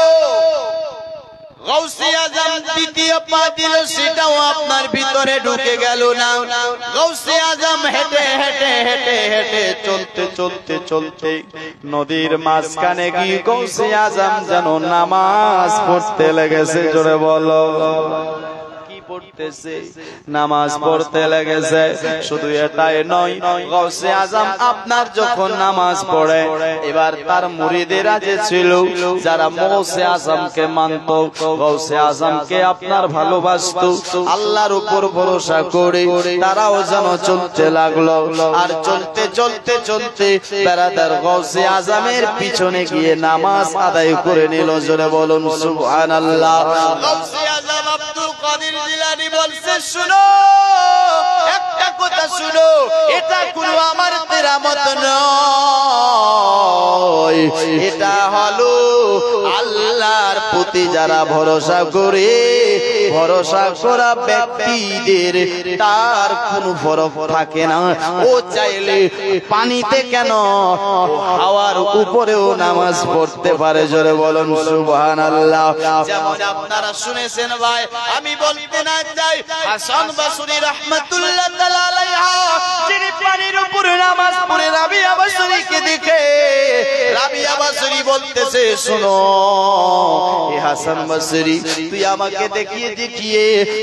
গাউসে আজম দ্বিতীয় পা দিল, সেটাও আপনার ভিতরে ঢুকে গেল না। গাউসে আজম হেঁটে হেঁটে হেঁটে হেঁটে চলতে চলতে চলতে নদীর মাঝখানে গিয়ে গাউসে আজম যেন নামাজ পড়তে লেগেছে। জোরে বলো। কি পড়তেছে? নামাজ পড়তে লেগেছে। শুধু এটাই নয়, গাউসে আজম আপনার যখন নামাজ পড়ে, এবার তার মুরিদেরা যে ছিল, যারা গাউসে আজমকে মানত, গাউসে আজমকে আপনার ভালোবাসতো, আল্লাহর উপর ভরসা করে তারাও যেন চলতে লাগলো। আর চলতে চলতে চলতে বেরাদার গাউসে আজমের পিছনে গিয়ে নামাজ আদায় করে নিল। জোরে বলুন সুবহানাল্লাহ। গাউসে আজম আব্দুল কাদের জিলানী বলছে, শুনো, একটা কথা শুনো, এটা কোনো আমার তেরামত নয়, এটা হলো আল্লাহর প্রতি যারা ভরসা করে, ভরসা করা ব্যক্তিদের তার কোনো ফরক থাকে না। ও চাইলে পানিতে কেন, হাওয়ার উপরেও নামাজ পড়তে পারে। জোরে বলুন সুবহানাল্লাহ। যেমন আপনারা শুনেছেন ভাই, আমি বলতে না চাই, হাসান বসরি রাহমাতুল্লাহ তাআলা আলাইহা যিনি পানির উপরে নামাজ পড়ে রাবিয়া বসরিকে দেখে, রাবিয়া বসরি বলতেছে, শোনো এ হাসান বসরি, তুই আমাকে দেখিয়ে দেখিয়ে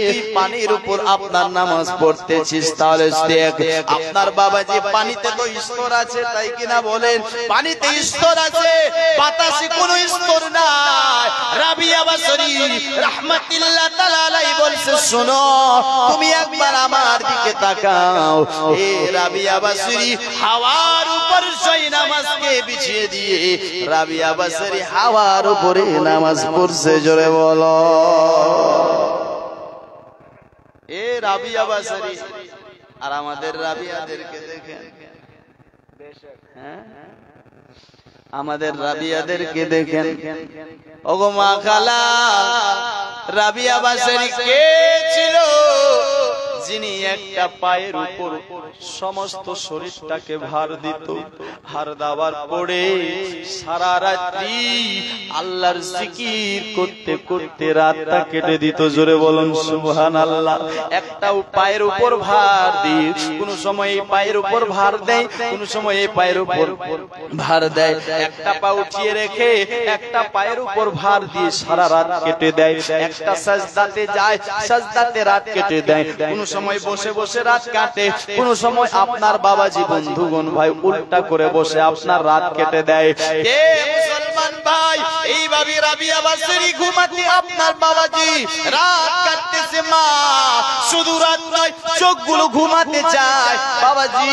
তুই পানির উপর আপনার নামাজ পড়তেছিস, তাহলে দেখ আপনার বাবা যে পানিতে তো স্তর আছে, তাই কিনা বলেন? পানিতে স্তর আছে, বাতাসে কোনো স্তর নাই। রাবিয়া বসরি রাহমাতুল্লাহ তাআলা আলাইহি বলছে, শোনো তুমি একবার আমার দিকে তাকাও। এ রাবিয়া বসরি হাওয়ার উপর সেই নামাজকে বিছিয়ে দিয়ে রাবিয়া বসরি হাওয়ার উপরে নামাজ পড়ছে। জোরে বলো। এ রাবিয়া বসরি আর আমাদের রাবিয়াদেরকে দেখেন, আমাদের রাবিয়াদেরকে দেখেন। ওগো মা খালা, রাবিয়া বসরি কে ছিল যিনি একটা পায়ের উপর সমস্ত শরীরটাকে ভার দিত, ভার দেওয়ার পরে সারা রাত্রি আল্লাহর জিকির করতে করতে রাতটা কেটে দিত। জোরে বলুন সুবহানাল্লাহ। একটা পায়ের উপর ভার দিয়ে, কোন সময় এই পায়ের উপর ভার দেয়, কোন সময় এই পায়ের উপর ভার দেয়, একটা পা উঠিয়ে রেখে একটা পায়ের উপর ভার দিয়ে সারা রাত কেটে দেয়। একটা সাজদাতে যায়, সাজদাতে রাত কেটে দেয়। কোন সময় বসে বসে রাত কাটে, কোন সময় আপনার বাবাজি বন্ধুগণ ভাই উল্টা করে বসে আপনার রাত কেটে দেয়। কে মুসলমান ভাই, এইভাবে রাবিয়া বসরি ঘুমাতে আপনার বাবাজি রাত কাটতেছে। মা শুধু রাত নয়, চোখগুলো ঘুমাতে চায়। বাবাজি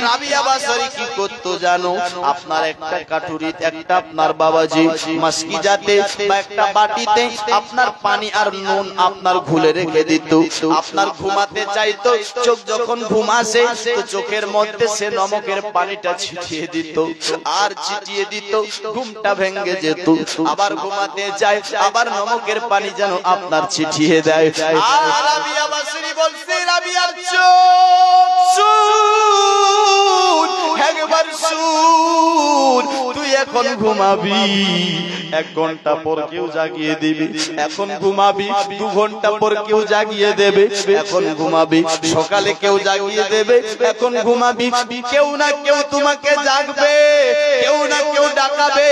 রাবিয়া বসরি কি করতো জানো? আপনার একটা কাটুরিতে, একটা আপনার বাবাজি মাসকি যাতে বা একটা বাটিতে আপনার পানি আর নুন আপনার ঘুলে রেখে দিত। আপনার ঘুমাতে চাইতো, চোখ যখন ঘুম আসে তো চোখের মধ্যে সে নমকের পানিটা ছিটিয়ে দিত, আর ছিটিয়ে দিত, ঘুমটা ভেঙে যেত। আবার ঘুমাতে যায়, আবার নমকের পানি যেন আপনার ছিটিয়ে দেয়। আর রাবিয়া বসরি বলছে, রাবিয়ার চোখ একবার শুন, তুই এখন ঘুমাবি, 1 ঘন্টা পর কেউ জাগিয়ে দিবি। এখন ঘুমাবি, 2 ঘন্টা পর কেউ জাগিয়ে দেবে। এখন ঘুমাবি, সকালে কেউ জাগিয়ে দেবে। এখন ঘুমাবি, কেউ না কেউ তোমাকে জাগবে, কেউ না কেউ ডাকাবে।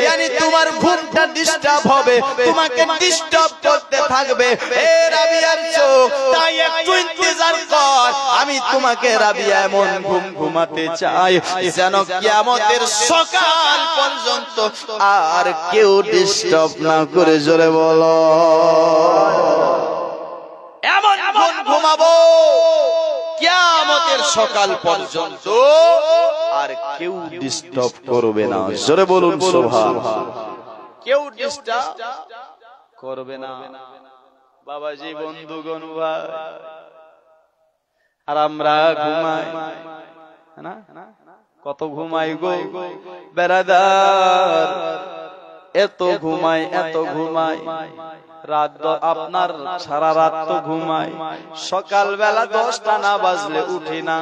yani তোমার ঘুমটা ডিস্টার্ব হবে, তোমাকে ডিস্টার্ব করতে থাকবে। এ রাবিয়ার চোখ, তাই একটু ইন্তজার কর, আমি তোমাকে রাবিয়া এমন ঘুম ঘুমাতে চাই যেন কিয়ামতের সকাল পর্যন্ত আর কেউ ডিস্টার্ব না করে। জোরে বলো। এমন ঘুম ঘুমাবো কিয়ামতের সকাল পর্যন্ত আর কেউ ডিস্টার্ব করবে না। জোরে বলুন সুবহানাল্লাহ। কেউ ডিস্টার্ব করবে না। বাবাজি বন্ধুগণ ভাই, আর আমরা ঘুমাই না, কত ঘুমাই গো বেরাদার, এত ঘুমাই, এত ঘুমাই। রাত আপনার সারা রাত তো ঘুমাই, সকালবেলা 10টা না বাজলে উঠি না।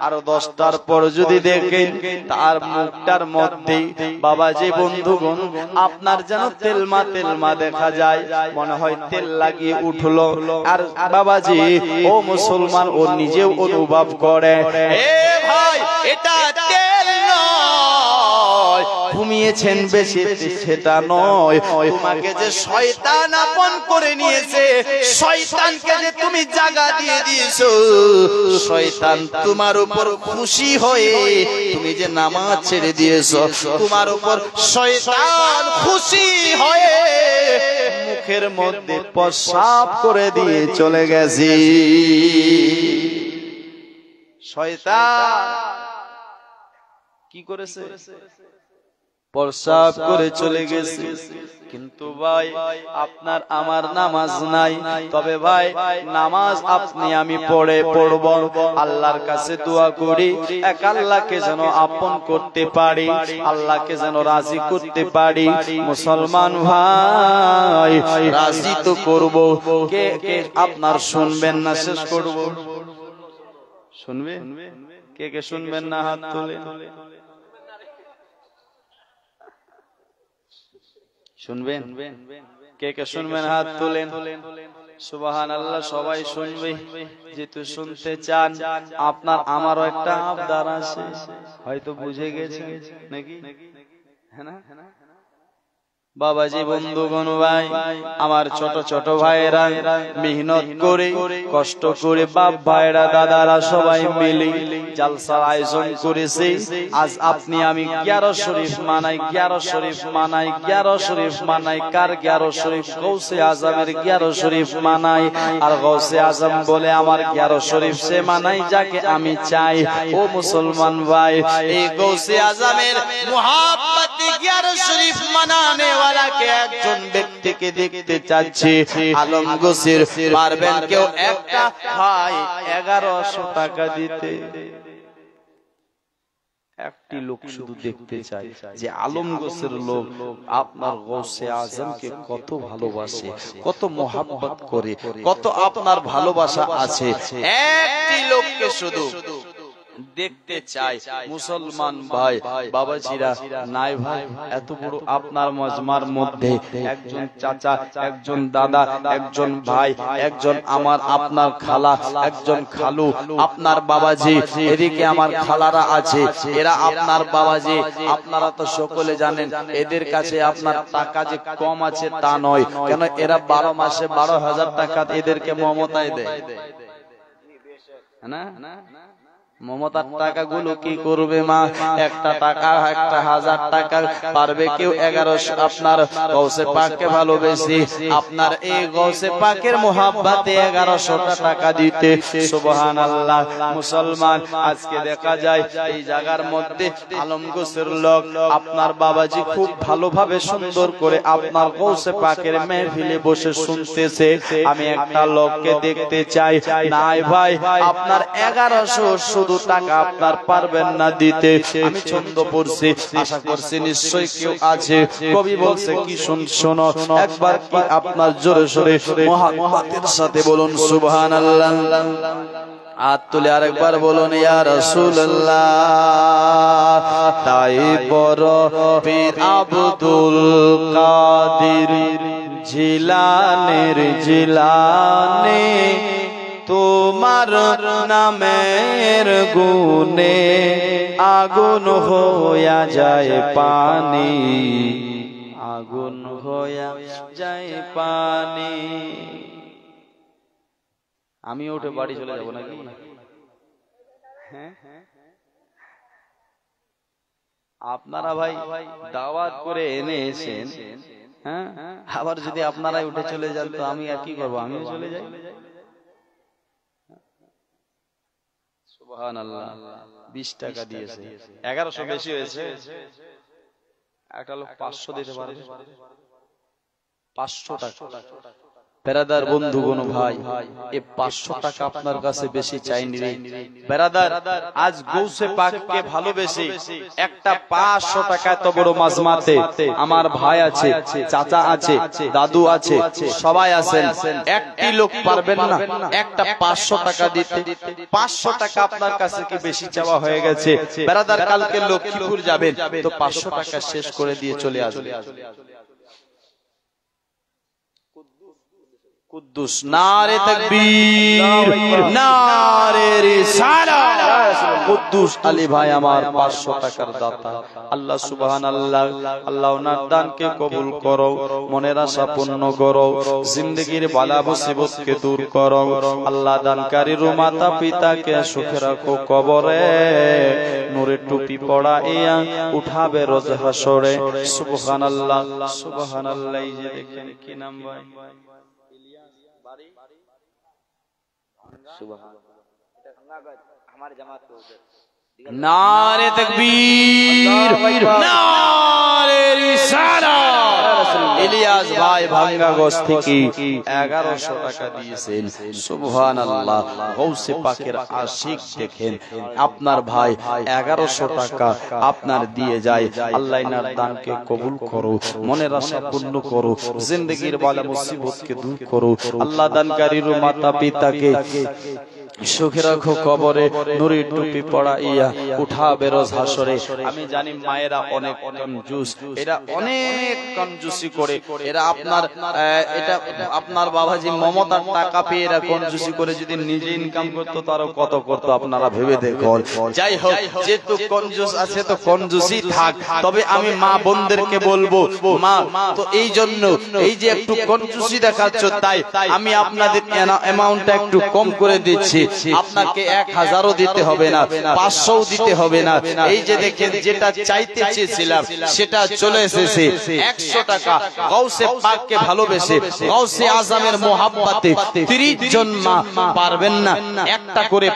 আর 10টার পর যদি দেখেন তার মুখটার মধ্যে বাবাজি বন্ধুগণ আপনার যেন তেলমা তেলমা দেখা যায়, মনে হয় তেল লাগিয়ে উঠলো। আর বাবাজি ও মুসলমান ও নিজেও অনুভব করে, এ ভাই এটা তেল নয়, ঘুমিয়েছেন বেশি সেটা নয়, তোমাকে যে শয়তান আপন করে নিয়েছে, শয়তানকে যে তুমি জায়গা দিয়ে দিয়েছো, শয়তান তোমার উপর খুশি হয়ে তুমি যে নামাজ ছেড়ে দিয়েছো, তোমার উপর শয়তান খুশি হয়ে মুখের মধ্যে প্রস্রাব করে দিয়ে চলে গেছে। শয়তান কি করেছে? প্রস্রাব করে চলে গেছে। কিন্তু ভাই আপনার আমার নামাজ নাই, তবে ভাই নামাজ আপনি আমি পড়ব, আল্লাহর কাছে দোয়া করি এক আল্লাহকে যেন আপন করতে পারি, আল্লাহকে যেন রাজি করতে পারি। মুসলমান ভাই রাজি তো করব, কে কে আপনার শুনবেন না? শেষ করব, শুনবে কে কে শুনবেন না? হাত তুলে। শুনবেন কে কে শুনবেন? হাত তোলেন। সুবহানাল্লাহ, সবাই শুনবে। যেহেতু শুনতে চান, আপনার আমারও একটা আবদার আছে, হয়তো বুঝে গেছেন নাকি? হ্যাঁ না বাবাজি, বন্ধুগণ, ভাই আমার ছোট ছোট ভাইয়েরা মেহনত করে কষ্ট করে, বাপ ভাইরা দাদারা সবাই মিলে জালসার আয়োজন করেছে। আজ আপনি আমি 11 শরীফ মানাই, 11 শরীফ মানাই, 11 শরীফ মানাই। কার 11 শরীফ? গৌসে আজমের 11 শরীফ মানাই। আর গৌসে আজম বলে আমার 11 শরীফ সে মানাই যাকে আমি চাই। ও মুসলমান ভাই, এই গৌসে আজমের মুহাব্বতে 11 শরীফ মানানে ওয়ালাকে একজন ব্যক্তিকে দেখতে চাচ্ছি। আলম গোসের পারবেন কেউ একটা ভাই 1100 টাকা দিতে? একটি লোক শুধু দেখতে চাই যে আলম গোসের লোক আপনার গৌসে আজমকে কত ভালোবাসে, কত মোহাব্বত করে, কত আপনার ভালোবাসা আছে। একটি লোককে শুধু দেখতে চাই। মুসলমান ভাই বাবাজিরা নাই ভাই, এত বড় আপনার মজমার মধ্যে একজন চাচা, একজন দাদা, একজন ভাই, একজন আমার আপনার খালা, একজন খালু, আপনার বাবাজি, এদিকে আমার খালারা আছে, এরা আপনার বাবাজি। আপনারা তো সকলে জানেন এদের কাছে আপনার টাকা যে কম আছে তা নয়, কেন এরা 12 মাসে 12,000 টাকা এদেরকে মমতায় দেয় না? মমতার টাকাগুলো কি করবে মা? একটা টাকা, একটা 1000 টাকা পারবে কেউ 1100 আপনার গৌসে পাককে ভালোবেসে, আপনার এই গৌসে পাকের মোহাব্বতে 1100 টাকা দিতে। সুবহানাল্লাহ। মুসলমান আজকে দেখা যায় এই জায়গার মধ্যে আলম গোসের লোক আপনার বাবাজি খুব ভালোভাবে সুন্দর করে আপনার গৌসে পাকের মেহফিলে বসে শুনতেছে। আমি একটা লোককে দেখতে চাই। নাই ভাই, আপনার 1100 শুধু টাকা আপনার পারবেন না দিতে। আমি ছন্দ পড়ছি, আশা করছি নিশ্চয়ই কেউ আছে। কবি বলছে কি শোনো একবার কি আপনার জোরে সোরে মুহাব্বতের সাথে বলুন সুবহানাল্লাহ। হাত তুলে আরেকবার বলুন ইয়া রাসূলুল্লাহ। তাই বড় পীর আব্দুল কাদের জিলানের জিলানে তোমার নামের গুণে আগুন হইয়া যায় পানি, আগুন হইয়া যায় পানি। আমি উঠে বাড়ি চলে যাব নাকি? হ্যাঁ, আপনারা ভাই দাওয়াত করে এনেছেন, হ্যাঁ, আবার যদি আপনারাই উঠে চলে যান তো আমি আর কি করবো? আমিও চলে যাই। সুবহানাল্লাহ। 20 টাকা দিয়েছে, 1100 বেশি হয়েছে। একটা লোক 500 দিতে পারবে? 500 টাকা। বেরাদার বন্ধুগণ ভাই, এই 500 টাকা আপনার কাছে বেশি চাইনি রে বেরাদার। আজ গৌসে পাককে ভালোবেসে একটা 500 টাকা এত বড় মাজমাতে আমার ভাই আছে, চাচা আছে, দাদু আছে, সবাই আছেন। একটি লোক পারবেন না একটা 500 টাকা দিতে? 500 টাকা আপনার কাছে কি বেশি চাওয়া হয়ে গেছে? বেরাদার কালকে লক্ষ্মীপুর যাবেন তো 500 টাকা শেষ করে দিয়ে চলে আসবেন। কুদ্দুস নারে তাকবীর নারে রিসালাত কুদ্দুস আলী ভাই আমার 500 টাকার দাতা আল্লাহ সুবহানাল্লাহ আল্লাহ ওনার দানকে কবুল করো মনের আশা পূর্ণ করো জিন্দেগীর বালা মুসিবতকে দূর করো আল্লাহ দানকারীর মাতা পিতাকে সুখে রাখো কবরে নূরের টুপি পড়াইয়া উঠাবে রোজ হাসরে সুবহানাল্লাহ সুবহানাল্লাহ। এই যে দেখেন কি নাম ভাই नारे तकबीर नारे रिसालात ইলিয়াস ভাই ভাঙ্গাগঞ্জ থেকে 1100 টাকা দিয়েছেন সুবহানাল্লাহ। গৌসে পাকের আশিক দেখেন আপনার ভাই 1100 টাকা আপনার দিয়ে যায় আল্লাহ ইনার দানকে কবুল করো মনের আশা পূর্ণ করো জিন্দেগীর বালা মুসিবতকে দূর করো আল্লাহ দানকারীর মাতা পিতাকে সুখে রাখো কবরে নূরের টুপি পড়াইয়া উঠাবে রোজ হাসরে। আমি জানি মায়েরা অনেক কনজুস এরা অনেক কনজুসি করে এরা আপনার বাবাজি মমতার টাকা পেয়ে এরা কনজুসি করে যদি নিজে ইনকাম করতো তারও কত করতো আপনারা ভেবে দেখুন। যাই হোক যেহেতু কনজুস আছে তো কনজুসই থাক তবে আমি মা বোনদেরকে বলবো মা তো এই জন্য এই যে একটু কনজুসি দেখাচ্ছ তাই আমি আপনাদের অ্যামাউন্টটা একটু কম করে দিচ্ছি আপনাকে 1000ও দিতে হবে না 500ও দিতে হবে না। এই যে দেখেন যেটা চাইতে চেয়েছিলাম সেটা চলে এসেছে 100 টাকা গাউসে পাককে ভালোবেসে গাউসে আজমের মোহাব্বতে 30 জন মা পারবেন না একটা করে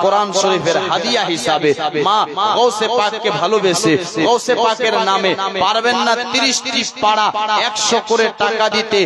কোরআন শরীফের হাদিয়া হিসাবে মা গাউসে পাককে ভালোবেসে গাউসে পাকের নামে পারবেন না 30টি পাড়া 100 করে টাকা দিতে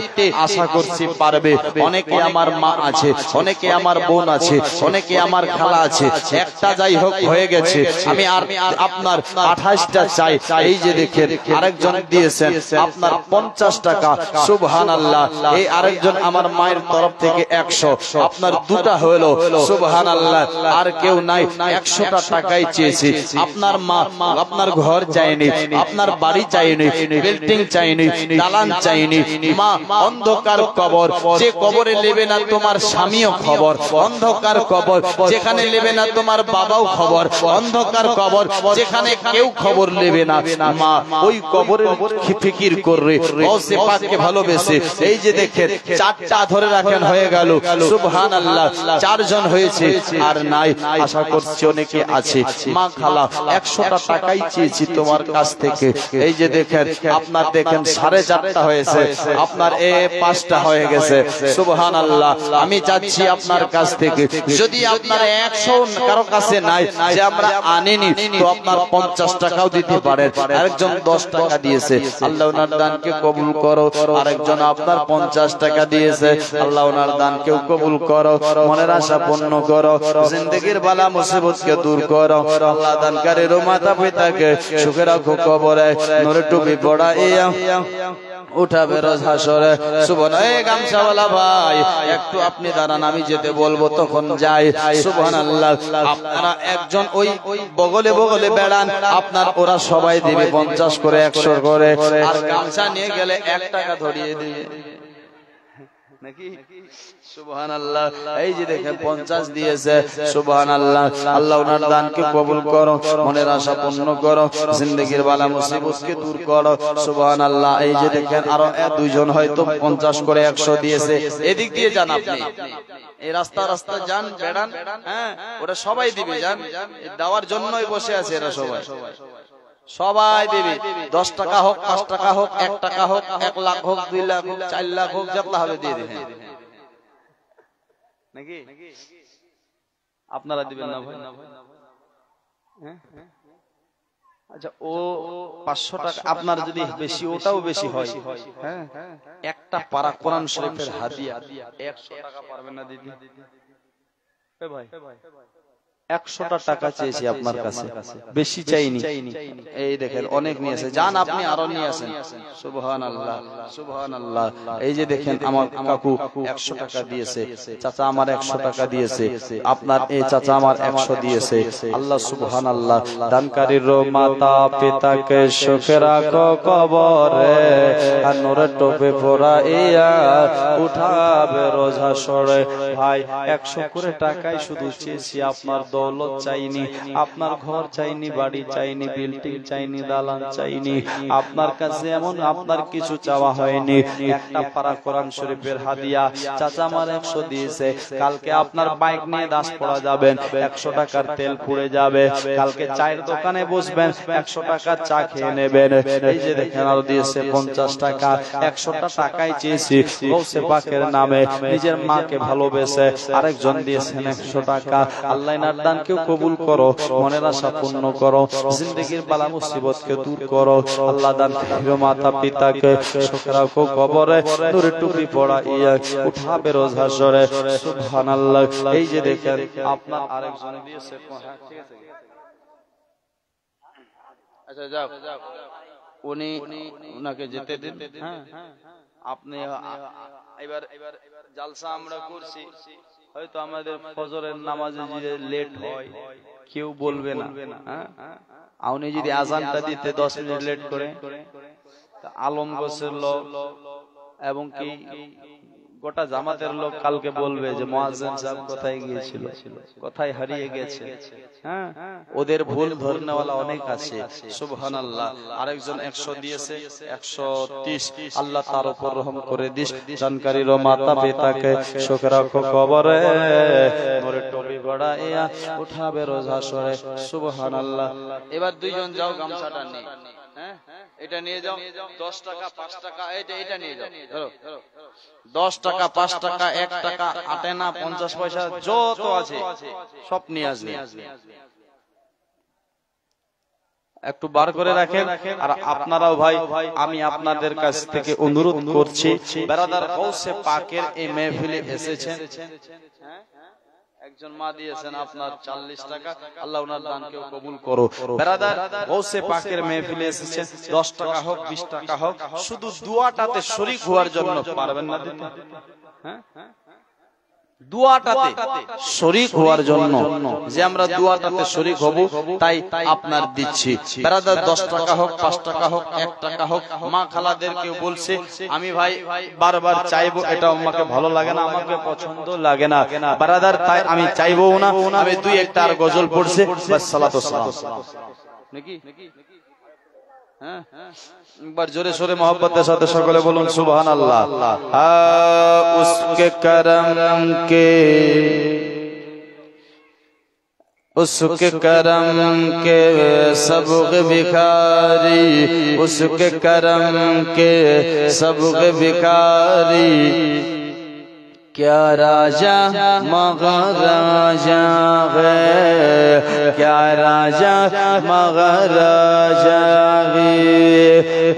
আশা করছি পারবে। অনেকে আমার মা আছে অনেকে আমার বোন আছে অনেকে আমার খালা আছে একটা যাই হোক হয়ে গেছে আমি আর আপনার 28টা চাই। এই যে দেখেন আরেকজন দিয়েছেন আপনার 50 টাকা সুবহানাল্লাহ। এই আরেকজন আমার মায়ের তরফ থেকে 100 আপনার দুটা হলো সুবহানাল্লাহ। আর কেউ নাই 100টা টাকাই চেয়েছি আপনার মা আপনার ঘর চাইনি আপনার বাড়ি চাইনি বিল্ডিং চাইনি দালান চাইনি মা অন্ধকার কবর যে কবরে নেবে না তোমার স্বামীও খবর অন্ধকার কবর যেখানে নেবে না তোমার বাবাও খবর অন্ধকার কবর যেখানে কেউ খবর নেবে না মা ওই কবরের ফিকির করবে গাউসে পাককে ভালোবেসে। এই যে দেখেন 4টা ধরে রাখেন হয়ে গেল সুবহানাল্লাহ 4 জন হয়েছে আর নাই আশা করছি অনেকে আছে মা খালা 100টা টাকাই চেয়েছি তোমার কাছ থেকে। এই যে দেখেন আপনার দেখেন 4.5টা হয়েছে আপনার 5টা হয়ে গেছে সুবহানাল্লাহ। আমি চাচ্ছি আপনার কাছ থেকে যদি আপনার 100 কারো কাছে নাই যে আমরা আনিনি তো আপনার 50 টাকাও দিতে পারেন। আরেকজন 10 টাকা দিয়েছে আল্লাহ ওনার দানকে কবুল করো। আরেকজন আপনার 50 টাকা দিয়েছে আল্লাহ ওনার দানকেও কবুল করো মনের আশা পূর্ণ করো জিন্দেগীর বালা মুসিবতকে দূর করো আল্লাহ দানকারীর মাতা পিতাকে সুখে রাখো কবরে নূরের টুপি পড়াইয়া উঠাবে রোজ হাসরে সুবহানাল্লাহ। এই গামছাওয়ালা ভাই একটু আপনি দাঁড়ান আমি যেতে বলবো তখন যাই সুবহানাল্লাহ। আপনারা একজন ওই বগলে বগলে বেড়ান আপনার ওরা সবাই দিবে 50 করে 100 করে আর গামছা নিয়ে গেলে 1 টাকা ধরিয়ে দিবে নাকি সুবহানাল্লাহ। এই যে দেখেন 50 দিয়েছে সুবহানাল্লাহ। আল্লাহ ওনার দানকে কবুল করো মনের আশা পূর্ণ করো জিন্দেগীর বালা মুসিবতকে দূর করো সুবহানাল্লাহ। এই যে দেখেন আরো 2 জন হয়তো 50 করে 100 দিয়েছে এদিক দিয়ে যান আপনি এই রাস্তা রাস্তা যান বেড়ান হ্যাঁ ওরা সবাই দিবে যান দেওয়ার জন্যই বসে আছে এরা সবাই দেবে 10 টাকা হোক 5 টাকা হোক 1 টাকা হোক 1 লাখ হোক 2 লাখ হোক 4 লাখ হোক যতলা হবে দিয়ে দেবেন নাকি আপনারা দিবেন না ভাই হ্যাঁ আচ্ছা ও 500 টাকা আপনার যদি বেশি ওটাও বেশি হয় হ্যাঁ একটা পারা কোরআন শরীফের হাদিয়া 100 টাকা পারবেন না দিদি এ ভাই 100টা টাকা চেয়েছি আপনার কাছে, বেশি চাইনি। এই দেখেন অনেক নিয়েছে, যান আপনি আরো নিয়ে আসেন। সুবহানাল্লাহ সুবহানাল্লাহ। এই যে দেখেন আমার কাকু 100 টাকা দিয়েছে, চাচা আমার 100 টাকা দিয়েছে, আপনার এই চাচা আমার 100 দিয়েছে। আল্লাহ সুবহানাল্লাহ। দানকারীর মাতা পিতাকে সুখে রাখো কবরে, আর নূরের টোপে পরাইয়া উঠাবে রোজ হাশরে। ভাই 100 করে টাকাই শুধু চেয়েছি, আপনার দৌলত চাইনি, আপনার ঘর চাইনি, বাড়ি চাইনি, বিল্ডিং চাইনি, দালান চাইনি, আপনার কাছে এমন আপনার কিছু চাওয়া হয়নি। একটা পারা কোরআন শরীফের হাদিয়া চাচা আমার 100 দিয়েছে, কালকে আপনার বাইক নিয়ে দাস পড়া যাবেন, 100 টাকার তেল পুড়ে যাবে, কালকে চায়ের দোকানে বসবেন, 100 টাকার চা খেয়ে নেবেন। এই যে দেখেন আরো দিয়েছে 50 টাকা। 100টা টাকাই চেয়েছি গৌসে পাকের নামে, নিজের মাকে ভালোবেসে আরেকজন দিয়েছেন 100 টাকা। আল্লাহ নার দানকেও কবুল করো, মনের আশা পূর্ণ করো, জিন্দেগির বালা মুসিবতকে দূর করো। আল্লাহ দান মাতা পিতাকে সুখে রাখো কবরে, নূরের টুপি পরাইয়া উঠাবে রোজ হাশরে। সুবহানাল্লাহ। এই যে দেখেন আপনার আরেকজন দিয়েছে। আচ্ছা যাও, উনি উনাকে যেতে দিন। হ্যাঁ, আপনি এবার জালসা আমরা করছি, হয়তো আমাদের ফজরের নামাজে যে লেট হয় কেউ বলবে না। উনি যদি আজানটা দিতে 10 মিনিট লেট করে, আলম গোছের লোক এবং কি গোটা জামাতের লোক কালকে বলবে যে মুয়াজ্জিন সাহেব কোথায় গিয়েছিল, কোথায় হারিয়ে গেছে। হ্যাঁ, ওদের ভুল ধরনেওয়ালা অনেক আছে। সুবহানাল্লাহ। আরেকজন 100 দিয়েছে, 130। আল্লাহ তার উপর রহম করে দিস। জানকারীর মাতা পিতাকে সুখে রাখো কবরে, নূরের টুপি পরাইয়া উঠাবে রোজ হাশরে। সুবহানাল্লাহ। এবার দুইজন যাও গামছাটা নিয়ে, হ্যাঁ এটা নিয়ে যাও। 10 টাকা 5 টাকা এটা নিয়ে যাও। ধরো 10 টাকা 5 টাকা 1 টাকা, 8 আনা 50 পয়সা যত আছে সব নিয়ে আসবে। একটু বার করে রাখেন। আর আপনারাও ভাই, আমি আপনাদের কাছ থেকে অনুরোধ করছি, বেরাদার গৌসে পাকের এই মেহফিলে এসেছেন, একজন মা দিয়েছেন আপনার 40 টাকা, আল্লাহ ওনার দানকেও কবুল করো। বেরাদার গৌসে পাকের মেহফিলে এসেছেন, 10 টাকা হোক 20 টাকা হোক, শুধু দুয়াটাতে শরীক হওয়ার জন্য পারবেন না দিতে? হ্যাঁ, দুয়াটাতে শরীক হওয়ার জন্য, যে আমরা দুয়াটাতে শরীক হব, তাই আপনার দিচ্ছি। বেরাদার 10 টাকা হোক 5 টাকা হোক 1 টাকা হোক, মা খালাদেরকেও বলছে, আমি ভাই বারবার চাইবো, এটা আমাকে ভালো লাগে না, আমাকে পছন্দ লাগে না বেরাদার, তাই আমি চাইবো না। আমি 2-1টা আর গজল পড়ছে, বাস সালাতু সালাম নাকি। হ্যাঁ, একবার জোরে সোরে मोहब्बतेर साथे सकले बोलुन सुबहानाल्लाह। उसके करम के, उसके करम के सब भिखारी, उसके करम के सब भिखारी, क्या राजा महाराजा है, क्या राजा महाराजा है।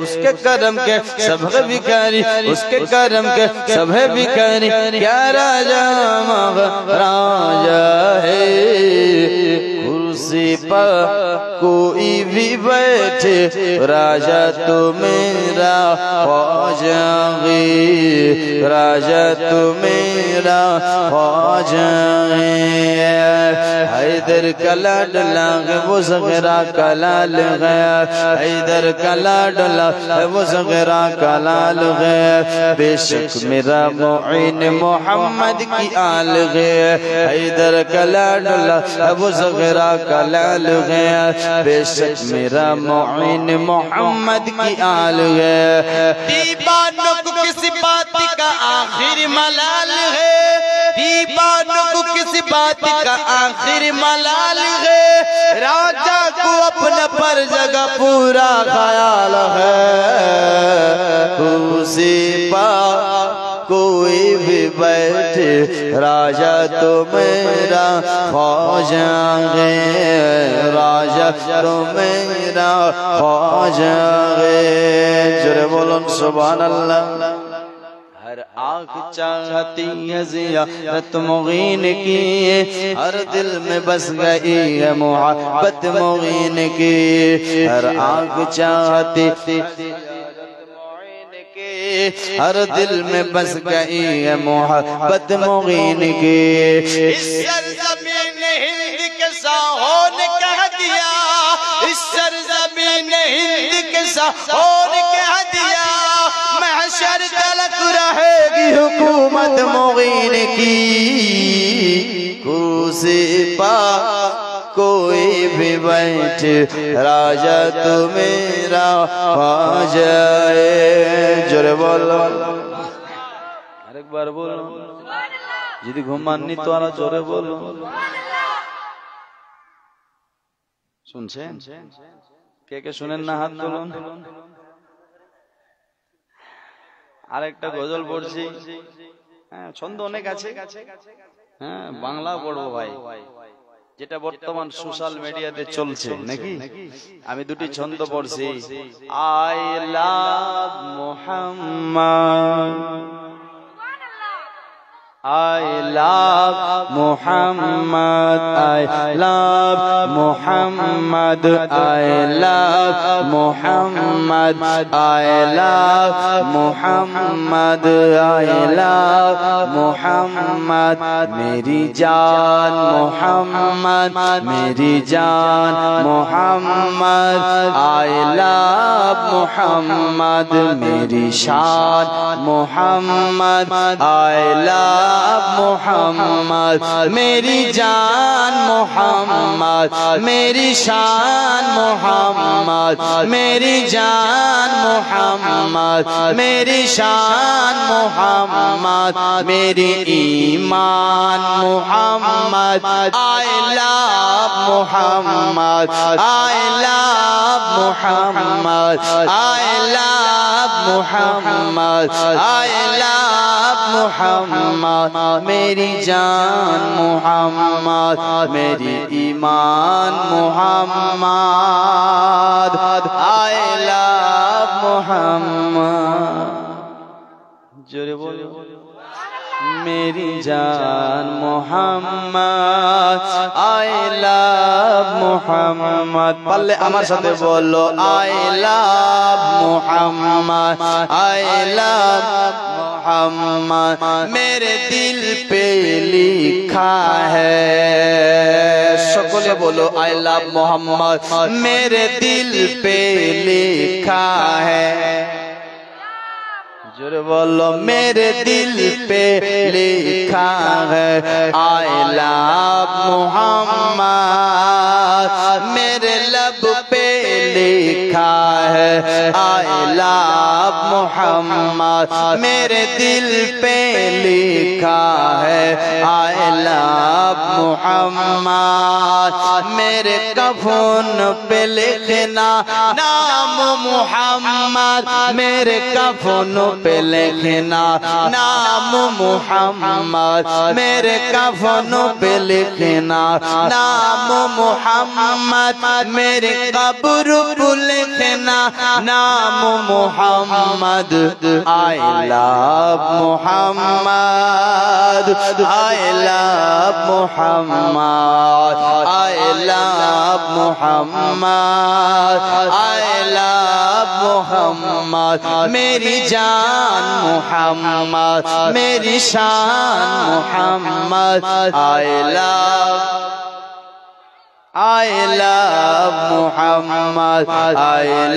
उसके करम के सब भिखारी, उसके करम के सब भिखारी, क्या राजा महाराजा है। कुर्सी पर कोई भी बैठे, राजा तो मेरा ख्वाजा है, राजा तो मेरा ख्वाजा है। हैदर का लाडला है वो ज़ग़रा का लाल है, हैदर का लाडला है वो ज़ग़रा का लाल है। बेशक मेरा मुईन मोहम्मद की आल है, हैदर का लाडला है वो ज़ग़रा का लाल है। बेशक मेरा मुईन मोहम्मद की आल है। दीवानों को किसी बात का आखिर मलाल है, दीवानों को किसी बात का आखिर मलाल है। राजा को अपने पर जगह पूरा ख्याल है, कुर्सी पर कोई भी बैठे, राजा तो मेरा ख्वाजा है, राजा तो मेरा ख्वाजा है। जोरे बोलो सुभान अल्लाह। हर آنکھ چاہتی ہے زیارت مغین کی ہر دل میں بس گئی ہے محبت مغین کی ہر آنکھ چاہتی ہر دل میں بس گئی ہے محبت مغین کی اس سرزمین ہند کے ساحوں نے کہہ دیا اس سرزمین ہند کے ساحوں نے کہہ دیا محشر تلک رہے گی حکومت مغین کی کرسی پا کوئی بھی بیٹھ راجہ تو میرا پا جائے جورے بولو ہر ایک بار بولو جدی گھمانی تو آنا جورے بولو শুনছেন কে কে শুনেন না হাত তুলুন আরেকটা গজল পড়ছি হ্যাঁ ছন্দ অনেক আছে হ্যাঁ বাংলা পড়বো ভাই যেটা বর্তমান সোশ্যাল মিডিয়াতে চলছে নাকি আমি দুটি ছন্দ পড়ছি I love Muhammad I love Muhammad I love Muhammad I love Muhammad I love Muhammad I love Muhammad मेरी जान Muhammad मेरी जान Muhammad I love Muhammad मेरी शान Muhammad I love محمد میری جان محمد میری شان محمد میری جان محمد میری شان محمد میری ایمان محمد I love محمد I love محمد I love محمد I love محمد میری جان محمد میری ایمان محمد I love محمد جورے بولو میری جان محمد I love محمد پلے امر ساتھے بولو I love محمد I love محمد میرے دل پہ لکھا ہے سکولے بولو I love محمد میرے دل پہ لکھا ہے جورے بولو میرے دل پہ لکھا ہے I love محمد میرے لب پہ لکھا ہے I love محمد میرے دل پہ لکھا ہے I love محمد میرے کفن پہ لکھنا نام محمد میرے کفن پہ لکھنا نام محمد میرے کفن پہ لکھنا نام محمد میرے قبر پہ لکھنا نام محمد I love محمد I love محمد I love محمد I love محمد میری جان محمد میری شان محمد I love محمد I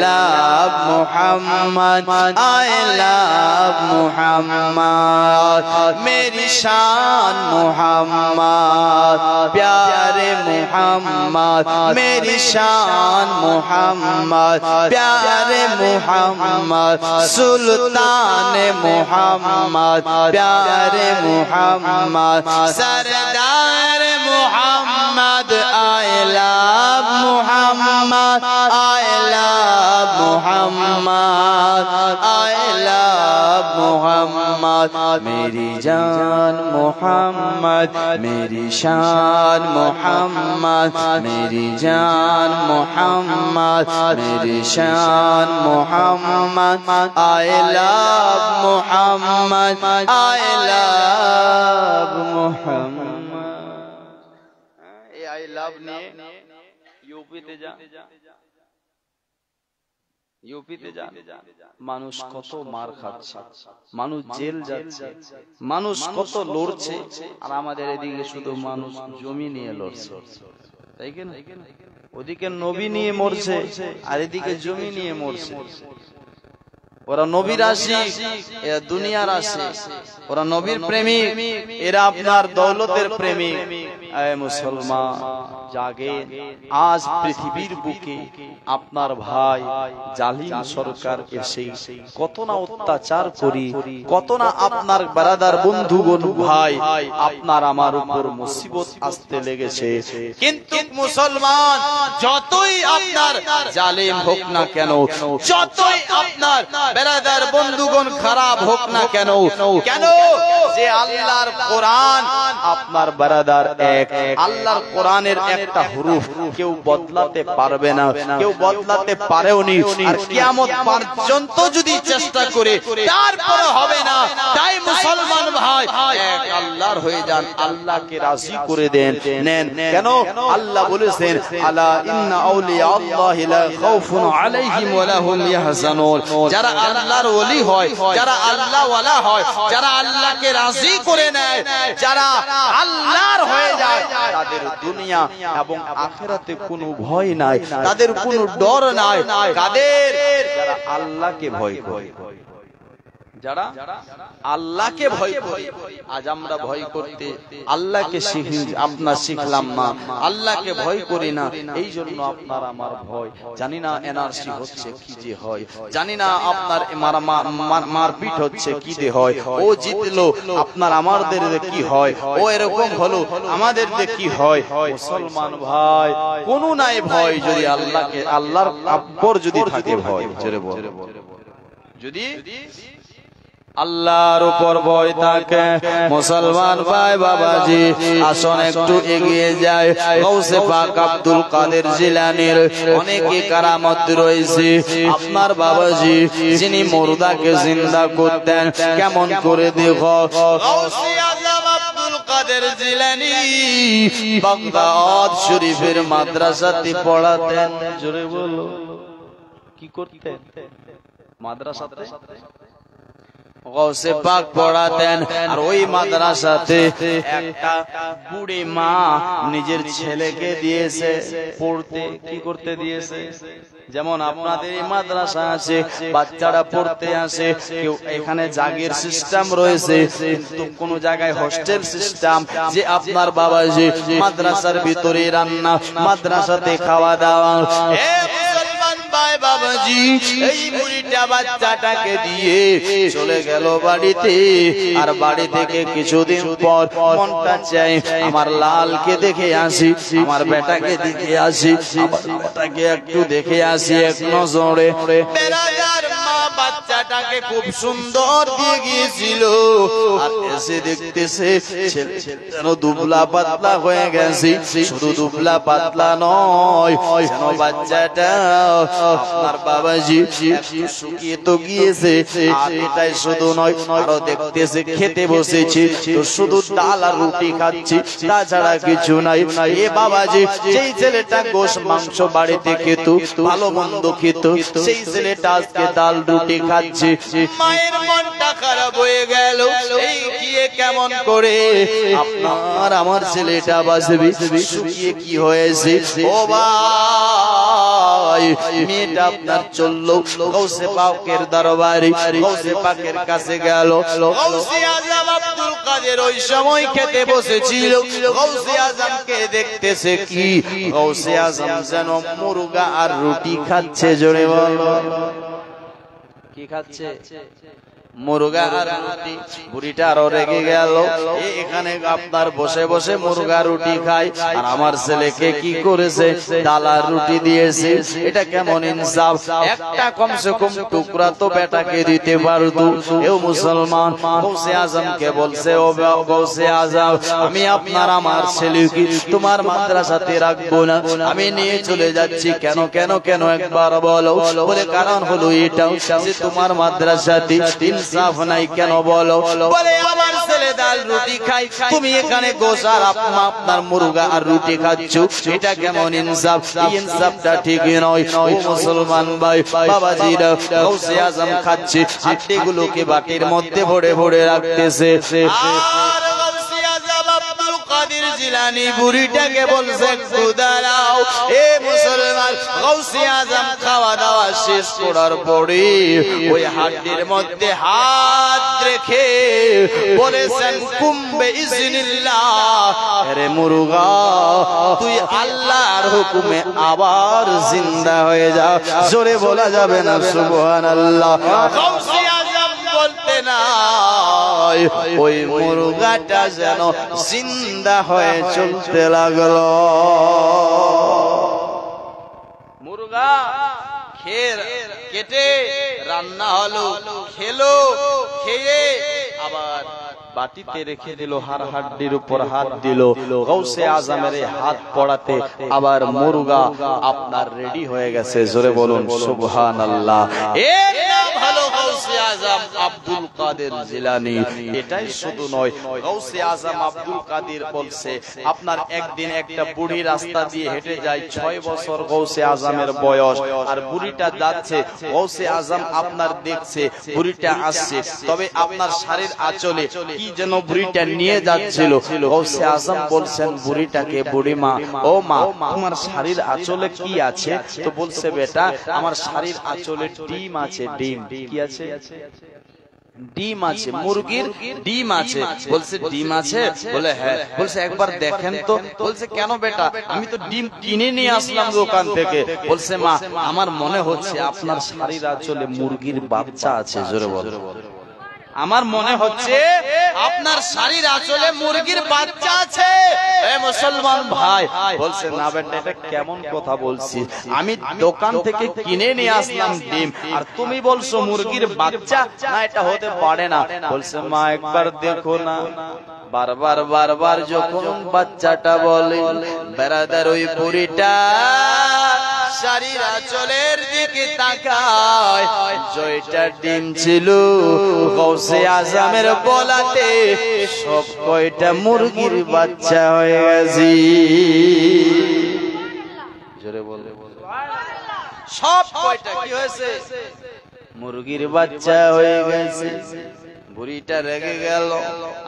love محمد I love محمد میری شان محمد پیارے محمد میری شان محمد پیارے محمد سلطان محمد پیارے محمد سردار محمد I love محمد I love Mohammad I love Mohammad मेरी जान मोहम्मद मेरी शान मोहम्मद मेरी जान मोहम्मद मेरी शान Mohammad I love Mohammad I love Mohammad. ये I love নিয়ে यूपीতে যা, यूपीতে যা, মানুষ কত মার খাচ্ছে, মানুষ জেল যাচ্ছে, মানুষ কত লড়ছে, আর আমাদের এদিকে শুধু মানুষ জমি নিয়ে লড়ছে, তাই কি না? ওদিকে নবী নিয়ে মরছে আর এদিকে জমি নিয়ে মরছে। ওরা নবীর আশিক, এরা দুনিয়ার আশিক, ওরা নবীর প্রেমিক, এরা আপনার দৌলতের প্রেমিক। এ মুসলমান জাগেন, আজ পৃথিবীর বুকে আপনার ভাই জালিম সরকার এসে কত না অত্যাচার করি, কত না আপনার ব্রাদার বন্ধুগণ ভাই আপনার আমার উপর মুসিবত আসতে লেগেছে। কিন্তু মুসলমান যতই আপনার জালিম হোক না কেন, যতই আপনার ব্রাদার বন্ধুগণ খারাপ হোক না কেন, কেন যে আল্লাহর কোরআন আপনার ব্রাদার এক, আল্লাহর কোরআনের একটা হুরুফ কেউ বদলাতে পারবে না, কেউ বদলাতে পারেওনি, আর কিয়ামত পর্যন্ত যদি চেষ্টা করে তারপরে হবে না। তাই মুসলমান ভাই এক আল্লাহর হয়ে যান, আল্লাহকে রাজি করে দেন, নেন। কেন আল্লাহ বলেছেন আলা ইন্না আউলিয়া আল্লাহি লা খাউফুন আলাইহিম ওয়া লা হুম ইয়াহজানুন। যারা আল্লাহর ওলি হয়, যারা আল্লাহ ওয়ালা হয়, যারা আল্লাহকে রাজি করে নেয়, যারা আল্লাহর হয়ে যায়, তাদের দুনিয়া এবং আখিরাতে কোনো ভয় নাই, তাদের কোনো ডর নাই। কাদের? যারা আল্লাহকে ভয় করে, যারা আল্লাহকে ভয় করে। আজ আমরা ভয় করতে আল্লাহকে আপনার শিখলাম না, আল্লাহকে ভয় করি না, এই জন্য আপনার আমার ভয়। জানি না এনআরসি হচ্ছে কি যে হয়, জানি না আপনার মারপিট হচ্ছে কি যে হয়, ও জিতলো আপনার আমাদের কি হয়, ও এরকম হলো আমাদের কি হয়। মুসলমান ভাই কোনো নাই ভয় যদি আল্লাহকে, আল্লাহর উপর যদি থাকে ভয়, জোরে বল, যদি আল্লাহর উপর ভয় থাকে। মুসলমান ভাই বাবাজি আসুন একটু এগিয়ে যায়। গৌসে পাক আব্দুল কাদের জিলানীর অনেক কারামত রয়েছে। আপনার বাবাজি যিনি মুর্দাকে জিন্দা করতেন কেমন করে দেখো, গৌসে আজম আব্দুল কাদের জিলানী বাগদাদ শরীফের মাদ্রাসাতে পড়াতেন। জোরে বলো, কি করতেন? মাদ্রাসাতে গৌসে পাক পড়াতেন। আর ওই মাদ্রাসাতে একটা বুড়ি মা নিজের ছেলেকে দিয়েছে পড়তে। কি করতে দিয়েছে? যেমন আপনাদের এই মাদ্রাসা আছে, বাচ্চারা পড়তে আসে, কেউ এখানে জাগের সিস্টেম রয়েছে, কিন্তু কোন জায়গায় হোস্টেল সিস্টেম, যে আপনার বাবাজি মাদ্রাসার ভিতরে রান্না, মাদ্রাসাতে খাওয়া দাওয়া। ভাই বাবাজি এই বুড়িটা বাচ্চাটাকে দিয়ে চলে গেল বাড়িতে। আর বাড়ি থেকে কিছুদিন পর মনটা চাই আমার লালকে দেখে আসি, আমার বেটাকে দেখে আসি, আমার বেটাকে একটু দেখে আসি এক নজরে। বেড়াদার মা বাচ্চাটাকে খুব সুন্দর দিয়ে গিয়েছিল, আর এসে দেখতেছে ছেলে যেন দুবলা পাতলা হয়ে গেছে। শুধু দুবলা পাতলা নয়, যেন বাচ্চাটা আপনার বাবাজি শুকিয়ে তো গিয়েছে। আর এটাই শুধু নয়, আরো দেখতেছে খেতে বসেছি তো শুধু ডাল আর রুটি খাচ্ছি, তাছাড়া কিছু নাই। এ বাবাজি যেই ছেলেটা গোশ মাংস বাড়িতে খেত, ভালো মন্দ খেত, সেই ছেলেটা আজকে ডাল রুটি খাচ্ছে। মায়ের মনটা খারাপ হয়ে গেল, এই গিয়ে কেমন করে আপনার আমার ছেলেটা বাঁচবে, শুকিয়ে কি হয়েছে। ও ভাই মেয়েটা আপনার চললো গৌসে পাকের দরবারে, গৌসে পাকের কাছে গেল। গৌসে আজম আব্দুল কাদের ওই সময় খেতে বসেছিল। গৌসে আজমকে দেখতেছে কি, গৌসে আজম যেন মুরগা আর রুটি খাচ্ছে। জোরে বলো, কি খাচ্ছে? মুরগা আর রুটি। বুড়িটা আরো রেগে গেল, এখানে আপনার বসে বসে মুরগা রুটি খায়, আর আমার ছেলেকে কি করেছে, ডাল আর রুটি দিয়েছে। এটা কেমন ইনসাফ? একটা কমসে কম টুকরা তো বেটাকে দিতে পারতো। এও মুসলমান গৌসে আজমকে বলছে, ও গৌসে আজম, আমি আপনার আমার ছেলেকে তোমার মাদ্রাসাতে রাখবো না, আমি নিয়ে চলে যাচ্ছি। কেন কেন কেন একবার বলো। বলে কারণ হলো এটাও যে তোমার মাদ্রাসাতে ইনসাফ নাই। কেন বলো? বলে আমার ছেলে ডাল রুটি খাই, তুমি এখানে গোশ আর আপনার মুরগা আর রুটি খাচ্ছ, এটা কেমন ইনসাফ? এই ইনসাফটা ঠিক নয়। ও মুসলমান ভাই বাবাজিরা, গৌসে আজম খাচ্ছে, হাড্ডিগুলোকে বাটির মধ্যে ভরে ভরে রাখতেছে। আর গৌসে আজম আব্দুল কাদের জিলানী বুড়িটাকে বলছে, খুদারাও এ মুসলমান। গৌসে আজম খাওয়া দাওয়া শেষ করার পরে ওই হাড্ডির মধ্যে হাত রেখে বলেছেন, কুম্বে ইজনিল্লাহ, আরে মুরগা তুই আল্লাহর হুকুমে আবার জিন্দা হয়ে যা। জোরে বলা যাবে না সুবহানাল্লাহ? গৌসে আজম বলতে নাই, ওই মুরগাটা যেন জিন্দা হয়ে চলতে লাগলো। মুরগা কেটে রান্না হলো, খেলো, খেয়ে আবার বাটিতে রেখে দিল, হাড় হাড্ডির উপর হাত দিল। গৌসে আজমের হাত পড়াতে আবার মুরগা আপনার রেডি হয়ে গেছে। জোরে বলুন সুবহানাল্লাহ। এর নাম হলো গৌসে আজম আব্দুল কাদের জিলানী। এটাই শুধু নয়, গৌসে আজম আব্দুল কাদের বলছে, আপনার একদিন একটা বুড়ি রাস্তা দিয়ে হেঁটে যায়, 6 বছর গৌসে আজমের বয়স, আর বুড়িটা যাচ্ছে, গৌসে আজম আপনার দেখছে বুড়িটা আসছে, তবে আপনার শাড়ির আঁচলে কি যেন বুড়িটা নিয়ে যাচ্ছিল। গৌসে আজম বলছেন বুড়িটাকে, বুড়ি মা, ও মা, তোমার শাড়ির আঁচলে কি আছে? তো বলছে, বেটা আমার শাড়ির আঁচলে ডিম আছে। ডিম কি আছে? ডিম আছে, মুরগির ডিম আছে। বলছে ডিম আছে? বলে হ্যাঁ। বলছে একবার দেখেন তো। বলছে কেন বেটা? আমি তো ডিম কিনে নিয়ে আসলাম দোকান থেকে। বলছে মা, আমার মনে হচ্ছে আপনার শাড়ির আঁচলে মুরগির বাচ্চা আছে। জোরে বলো। আমার মনে হচ্ছে আপনার শাড়ির আঁচলে মুরগির বাচ্চা আছে। এ মুসলমান ভাই বলছে, না বেটা এটা কেমন কথা বলছিস? আমি দোকান থেকে কিনে নিয়ে আসলাম ডিম, আর তুমি বলছো মুরগির বাচ্চা? না, এটা হতে পারে না। বলছে মা একবার দেখো না। বারবার বারবার যখন বাচ্চাটা বলে, বেরাদার ওই বুড়িটা শাড়ির আঁচলের দিকে তাকায়, জয়টা ডিম ছিল গৌসে আজমের বলাতে সব কয়টা মুরগির বাচ্চা হয়ে গেছে। জোরে বল। সব কয়টা কি হয়েছে? মুরগির বাচ্চা হয়ে গেছে। বুড়িটা রেগে গেল,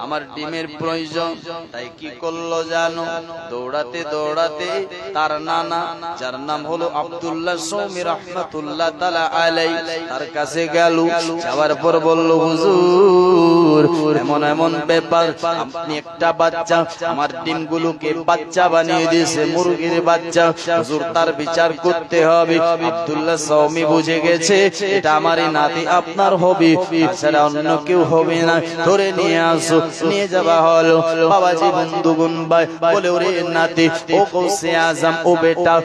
আমার ডিমের প্রয়োজন, তাই কি করলো জানো? দৌড়াতে দৌড়াতে তার নানা, যার নাম হলো আব্দুল্লাহ সৌমি রাহমাতুল্লাহ তাআলা আলাইহি, তার কাছে গেল। যাওয়ার পর বলল, হুজুর এমন এমন ব্যাপার, আপনি একটা বাচ্চা আমার ডিমগুলোকে বাচ্চা বানিয়ে দিয়েছে, মুরগির বাচ্চা। হুজুর তার বিচার করতে হবে। আব্দুল্লাহ সৌমি বুঝে গেছে এটা আমারই নাতি, আপনার হবে, এছাড়া অন্য কেউ হবে না। ধরে নিয়ে আসো। নিয়ে যাওয়া হলো। বাবাজি বন্ধুগণ ভাই বলে, ওরে নাতি, ও গৌসে আজম, ও বেটা,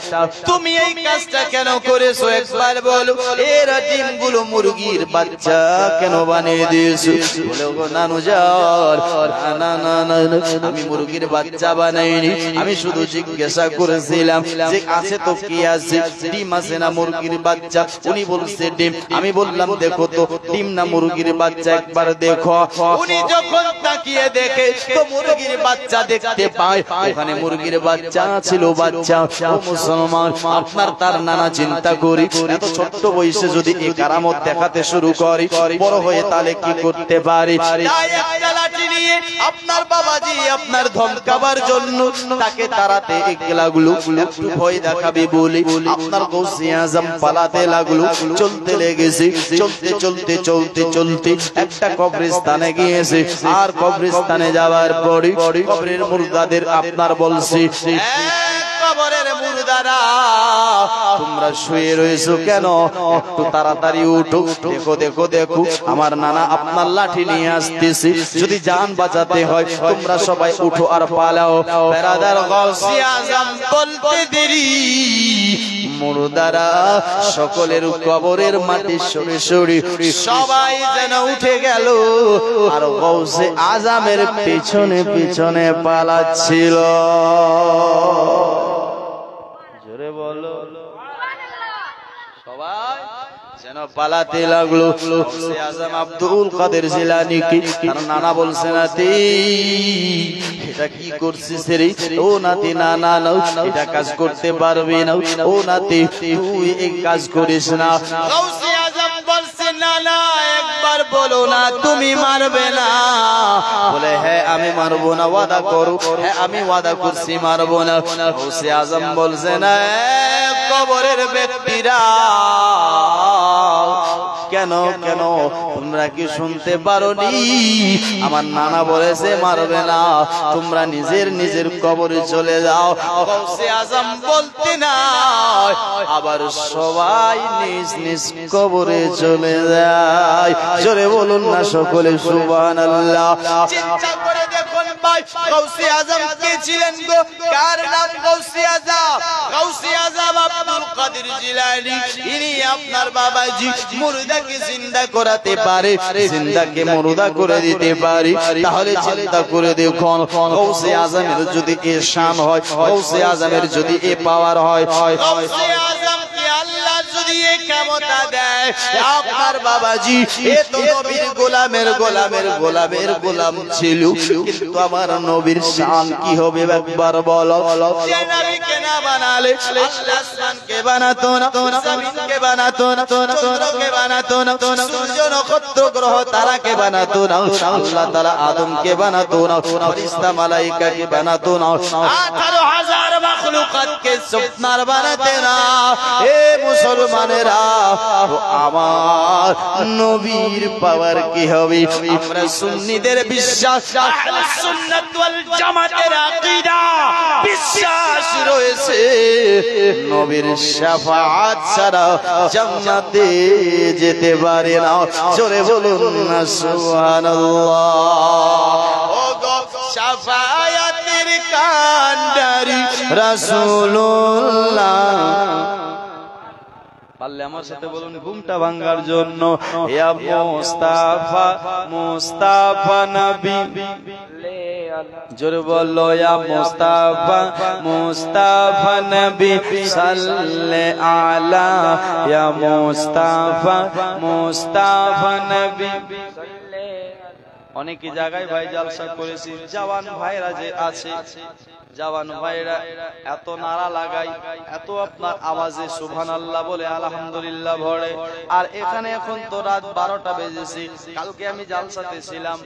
তুমি এই কাজটা কেন করেছো? একবার বলো। এর ডিমগুলো মুরগির বাচ্চা কেন বানিয়ে দিয়েছো? বলে, ও নানু জান, না না না, আমি মুরগির বাচ্চা বানাইনি, আমি শুধু জিজ্ঞাসা করেছিলাম যে আছে তো কি আছে, ডিম আছে না মুরগির বাচ্চা? উনি বলছে ডিম। আমি বললাম দেখো তো ডিম না মুরগির বাচ্চা, একবার দেখো। উনি যখন তাকিয়ে দেখে তো মুরগির বাচ্চা দেখতে পায়, ওখানে মুরগির বাচ্চা ছিল। বাচ্চা ও মুসলমান, আপনার তার নানা চিন্তা করি, এত ছোট্ট বয়সে যদি এই কারামত দেখাতে শুরু করি, বড় হয়ে তাহলে কি করতে পারি? তাই একটা লাঠি নিয়ে আপনার বাবাজি আপনার ধমকাবার জন্য তাকে তাড়াতে গেলাগুলো, একটু ভয় দেখাবে বলে আপনার গৌসে আজম পালাতে লাগলো। চলতে লেগেছে, চলতে চলতে চলতে চলতে একটা কবরস্থানে গিয়েছে। আর কবরস্থানে যাওয়ার পরে কবরের মুর্দাদের আপনার বলছে, কবরের মুর্দারা তোমরা শুয়ে রয়েছো কেন? একটু তাড়াতাড়ি উঠো, দেখো দেখো দেখো আমার নানা আপনার লাঠি নিয়ে আসতেছে, যদি জান বাঁচাতে হয় তোমরা সবাই উঠো আর পালাও। বেরাদার গাউসে আজম বলতে দেরি মুর্দারা সকলের কবরের মাটি সরে সরে সবাই যেন উঠে গেল, আর গাউসে আজমের পিছনে পিছনে পালাচ্ছিল। জোরে বলো, সবাই যেন পালাতে লাগলো। গাউসে আজম আব্দুল কাদের জিলানী কি তার নানা বলছে, নাতি এটা কি করছিস রে? ও নাতি, না না না এটা কাজ করতে পারবি না, ও নাতি তুই এই কাজ করিস না। গাউসে আজম বলছে, না না একবার বলো না তুমি মারবে না। বলে হ্যাঁ আমি মারবো না, ওয়াদা করো। হ্যাঁ আমি ওয়াদা করছি মারবো না। গাউসে আজম বলছে, না কবরের ব্যক্তিরা কেন কেন তোমরা কি শুনতে পারোনি? আমার নানা বলেছে মারবে না, তোমরা নিজের নিজের কবরে চলে যাও। গাউসে আজম বলতে না, আবার সবাই নিজ নিজ কবরে চলে যায়। জোরে বলুন না সকলে সুবহানাল্লাহ। চিন্তা করে দেখুন ভাই, গাউসে আজম কে ছিলেন গো? কার নাম গাউসে আজম? গাউসে আজম আব্দুল কাদের জিলানী। ইনি আপনার বাবাজি মুর্দাকে জিন্দা করাতে পারে, জিন্দাকে মুর্দা করে দিতে পারে। তাহলে চিন্তা করে দেখুন, গাউসে আজমের যদি এ শান হয়, গাউসে আজমের যদি এ পাওয়ার হয়, গাউসে আজমকে আল্লাহ যদি এ ক্ষমতা দেয়, আপনার বাবাজি এ তো নবীর গোলামের গোলামের গোলামের গোলাম ছিল, কিন্তু আমার নবীর শান কি হবে একবার বলো। যে নবীকে না বানালে আল্লাহ আসমানকে বানাতো না, জমিনকে বানাতো না, চন্দ্রকে বানাতো না, সূর্য নক্ষত্র গ্রহ তারাকে বানাতো না, আল্লাহ তাআলা আদমকে বানাতো না, ফেরেশতা মালায়েকাকে বানাতো না, 18,000 মাখলুকাতকে সুবহানার বানাতে না। এ মুসলমানেরা, আমার নবীর পাওয়ার কি হবে? আমরা সুন্নিদের বিশ্বাস, আহলুস সুন্নাত ওয়াল জামাতের আকীদা বিশ্বাস রয়েছে নবীর শাফাআত ছাড়া জান্নাতে যেতে পারে না। জোরে বলুন না সুবহানাল্লাহ। ও গো শাফায়াতের কান্ডারি রাসূলুল্লাহ, পারলে আমার সাথে বলুন ঘুমটা ভাঙার জন্য, ইয়া মুস্তাফা মুস্তাফা নবী। জোরে বলো, ইয়া মুস্তাফা মুস্তাফা নবী সাল্লে আলা, ইয়া মুস্তাফা মুস্তাফা নবী। অনেক জায়গায় ভাই জালসা করেছি, জওয়ান ভাইরা যে আছে, জওয়ান ভাইরা এত নারা লাগাই, এত আপনার আওয়াজে সুবহানাল্লাহ বলে আলহামদুলিল্লাহ ভরে। আর এখানে এখন তো রাত 12টা বেজেছে। কালকে আমি জালসাতে ছিলাম,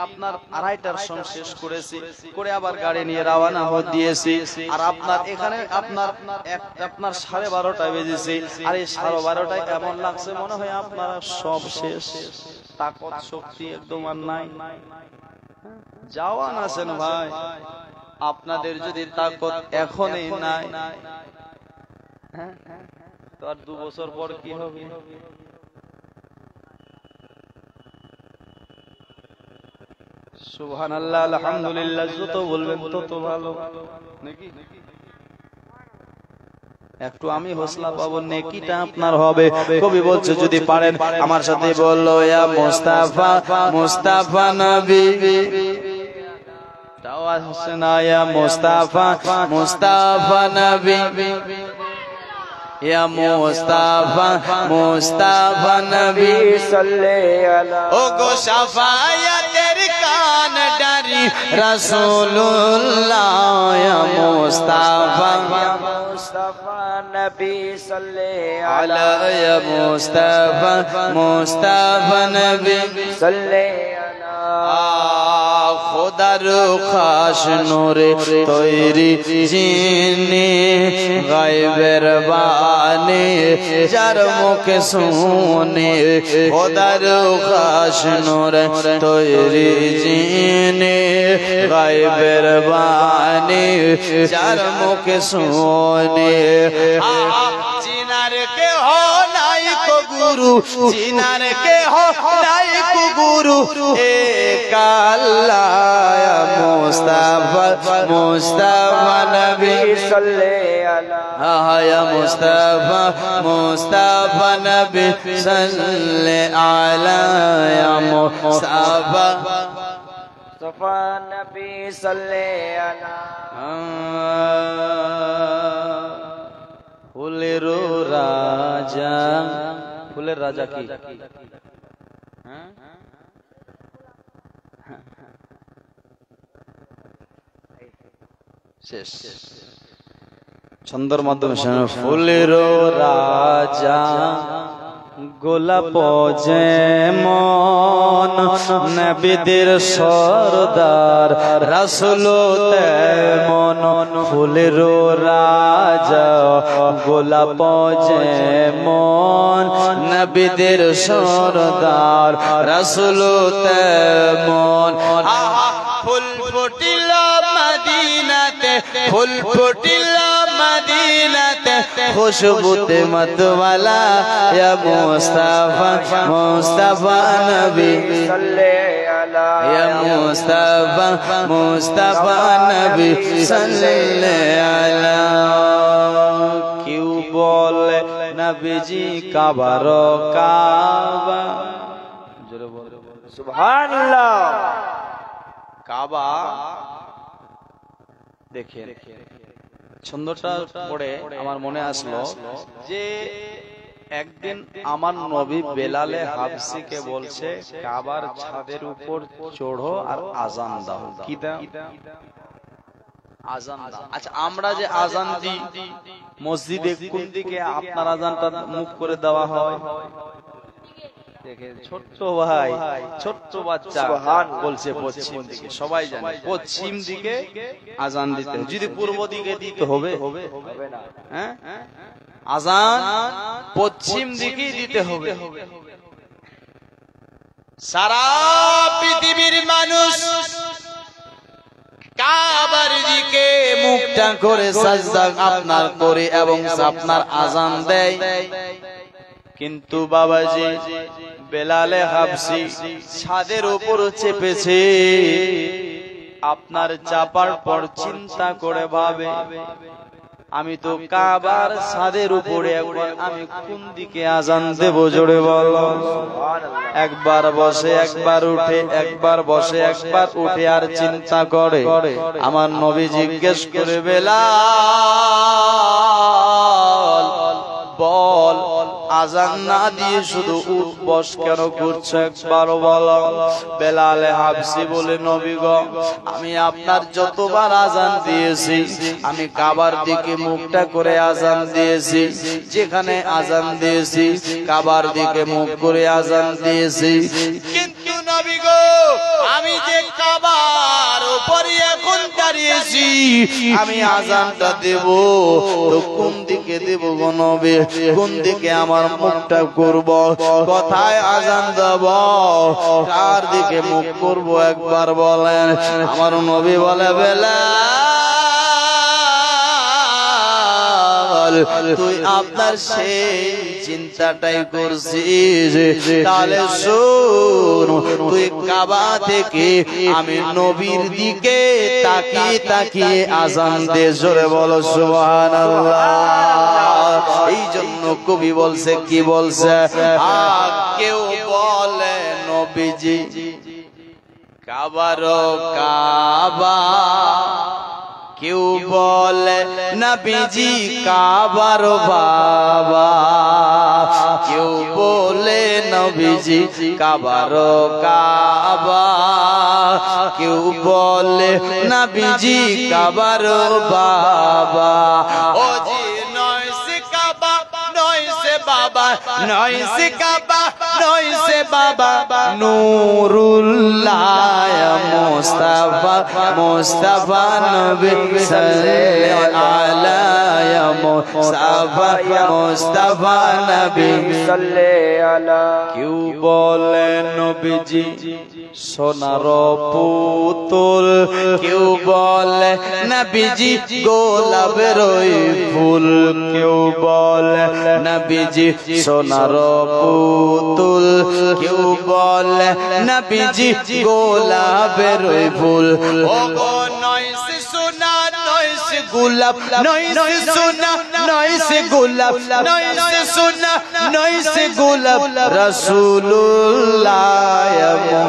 আপনার 2:30টার সময় শেষ করেছি, করে আবার গাড়ি নিয়ে রওনা হয়ে দিয়েছি। আর আপনার এখানে আপনার 12:30টা বেজেছে। আর এই 12:30টায় এমন লাগছে মনে হয় আপনারা সব শেষ, তাকত শক্তি একদম আর নাই। জওয়ান আছেন ভাই, আপনাদের যদি তাকত এখনই নাই, তো আর 2 বছর পর কি হবে? সুবহানাল্লাহ, আলহামদুলিল্লাহ, যত বলবেন তত ভালো নাকি? একটু আমি হোসলা পাবো, নেকিটা আপনার হবে। কবি বলছে যদি পারেন আমার সাথে বললো, ইয়া মুস্তাফা মুস্তাফা নবী। আওয়াজ হচ্ছে না, ইয়া মুস্তাফা মুস্তাফা নবী, ইয়া মুস্তাফা মুস্তাফা নবী সাল্লাল্লাহু আলাইহি। ও গো শাফায়াতের কান্ডারি রাসূলুল্লাহ, ইয়া মুস্তাফা মুস্তাফা নবী সাল্লাল্লাহু আলাইহি, ইয়া মুস্তাফা মুস্তাফা নবী সাল্লাল্লাহু আলাইহি। খোদা খোদারো খাস নূরে তৈরি যিনি গায়বের বাণী যার মুখে শুনে খোদারো খাস নূরে তৈরি যিনি গায়বের বাণী যার মুখে শুনে চিনার কে হো নাই কো গুরু চিনার কে হো নাই কো গুরু এক আল্লাহ মুস্তাফা মুস্তাফা নবী সাল্লাল্লাহু আলাইহি মুস্তাফা মুস্তাফা নবী সাল্লাল্লাহু আলাইহি মুস্তাফা মুস্তাফা নবী সাল্লাল্লাহু আলাইহি ফুলের রাজা ফুলের রাজা কি শেষ ছন্দর মাধ্যমে ফুলের রাজা গোলাপ যেমন নবীদের সরদার রাসূল তেমন ফুলের রাজা গোলাপ যেমন নবীদের সরদার রাসূল তেমন ফুল ফুটিল মদিনাতে ফুল ফুটিল মদিনাতে খুশবুতে মতওয়ালা ইয়া মুস্তাফা মুস্তাফা নবী সাল্লাল্লাহু ইয়া মুস্তাফা মুস্তাফা নবী সাল্লাল্লাহু কিউ বলে নবীজি কাবার কাবা জোরে বলো সুবহানাল্লাহ কাবা দেখেন ছন্দটা পড়ে আমার মনে আসলো যে একদিন আমার নবী বেলালে হাবসিকে বলছে কাবার ছাদের উপর চড়ো আর আজান দাও কি দাও আজান দাও আচ্ছা আমরা যে আজান দিই মসজিদে কোন দিকে আপনার আজানটা মুখ করে দেওয়া হয় দেখেন ছোট্ট ভাই ছোট্ট বাচ্চা বলছে পশ্চিম দিকে সবাই জানে পশ্চিম দিকে আজান দিতে যদি পূর্ব দিকে দিতে হবে না হ্যাঁ আজান পশ্চিম দিকে দিতে হবে সারা পৃথিবীর মানুষ কাবার দিকে মুখটা করে সাজদা আপনার করে এবং আপনার আজান দেয় কিন্তু বাবাজি বেলালে হাবসি ছাদের উপর চেপেছে আপনার চাপার পর চিন্তা করে ভাবে আমি তো কাবার ছাদের উপরে এখন আমি কোন দিকে আজান দেব জোরে বলো একবার বসে একবার উঠে একবার বসে একবার উঠে আর চিন্তা করে আমার নবী জিজ্ঞেস করে বেলাল বল আজান না দিয়ে শুধু উঠ বস কেন করছে একবার বলো বেলালে হাবসি বলে নবী গো আমি আপনার যতবার আজান দিয়েছি আমি কাবার দিকে মুখটা করে আজান দিয়েছি যেখানে আজান দিয়েছি কাবার দিকে মুখ করে আজান দিয়েছি কিন্তু নবী গো আমি যে কাবার উপরে এখন দাঁড়িয়েছি আমি আজানটা দেব তো কোন দিকে দেব গো নবী কোন দিকে আমার মুখটা করব কোথায় আজান দেব কার দিকে মুখ করব একবার বলেন আমার নবী বলে বেলাল তুই আপনার সেই চিন্তাটাই করছিস তাহলে শোন তুই কাবা থেকে আমি নবীর দিকে তাকিয়ে তাকিয়ে আজান দে জোরে বলো সুবহানাল্লাহ এই জন্য কবি বলছে কি বলছে কেউ বলে নবীজি কাবার কাবা কেউ বলে নবীজি কাবার বাবা কেউ বলে নবীজি কাবার কাবা কেউ বলে নবীজি কাবার বাবা ও জি নয় সে কাবা নয় সে বাবা নয় সে কাবা নয় সে বাবা নূরুল্লাহ মুস্তাফা মুস্তাফা নবী সাল্লাল্লাহু আলাইহি মুস্তাফা মুস্তাফা নবী সাল্লাল্লাহু কেউ বলে নবীজি সোনার পুতুল কেউ বলে নবীজি গোলাপের ফুল কেউ বলে নবীজি সোনার পুতুল কেউ বলে নবীজি গোলাপের ফুল ও গো নয় সে সোনা নয় সে গোলাপ নয় সে সোনা নয় সে গোলাপ নয় সে সোনা নয় সে গোলাপ রাসূলুল্লাহ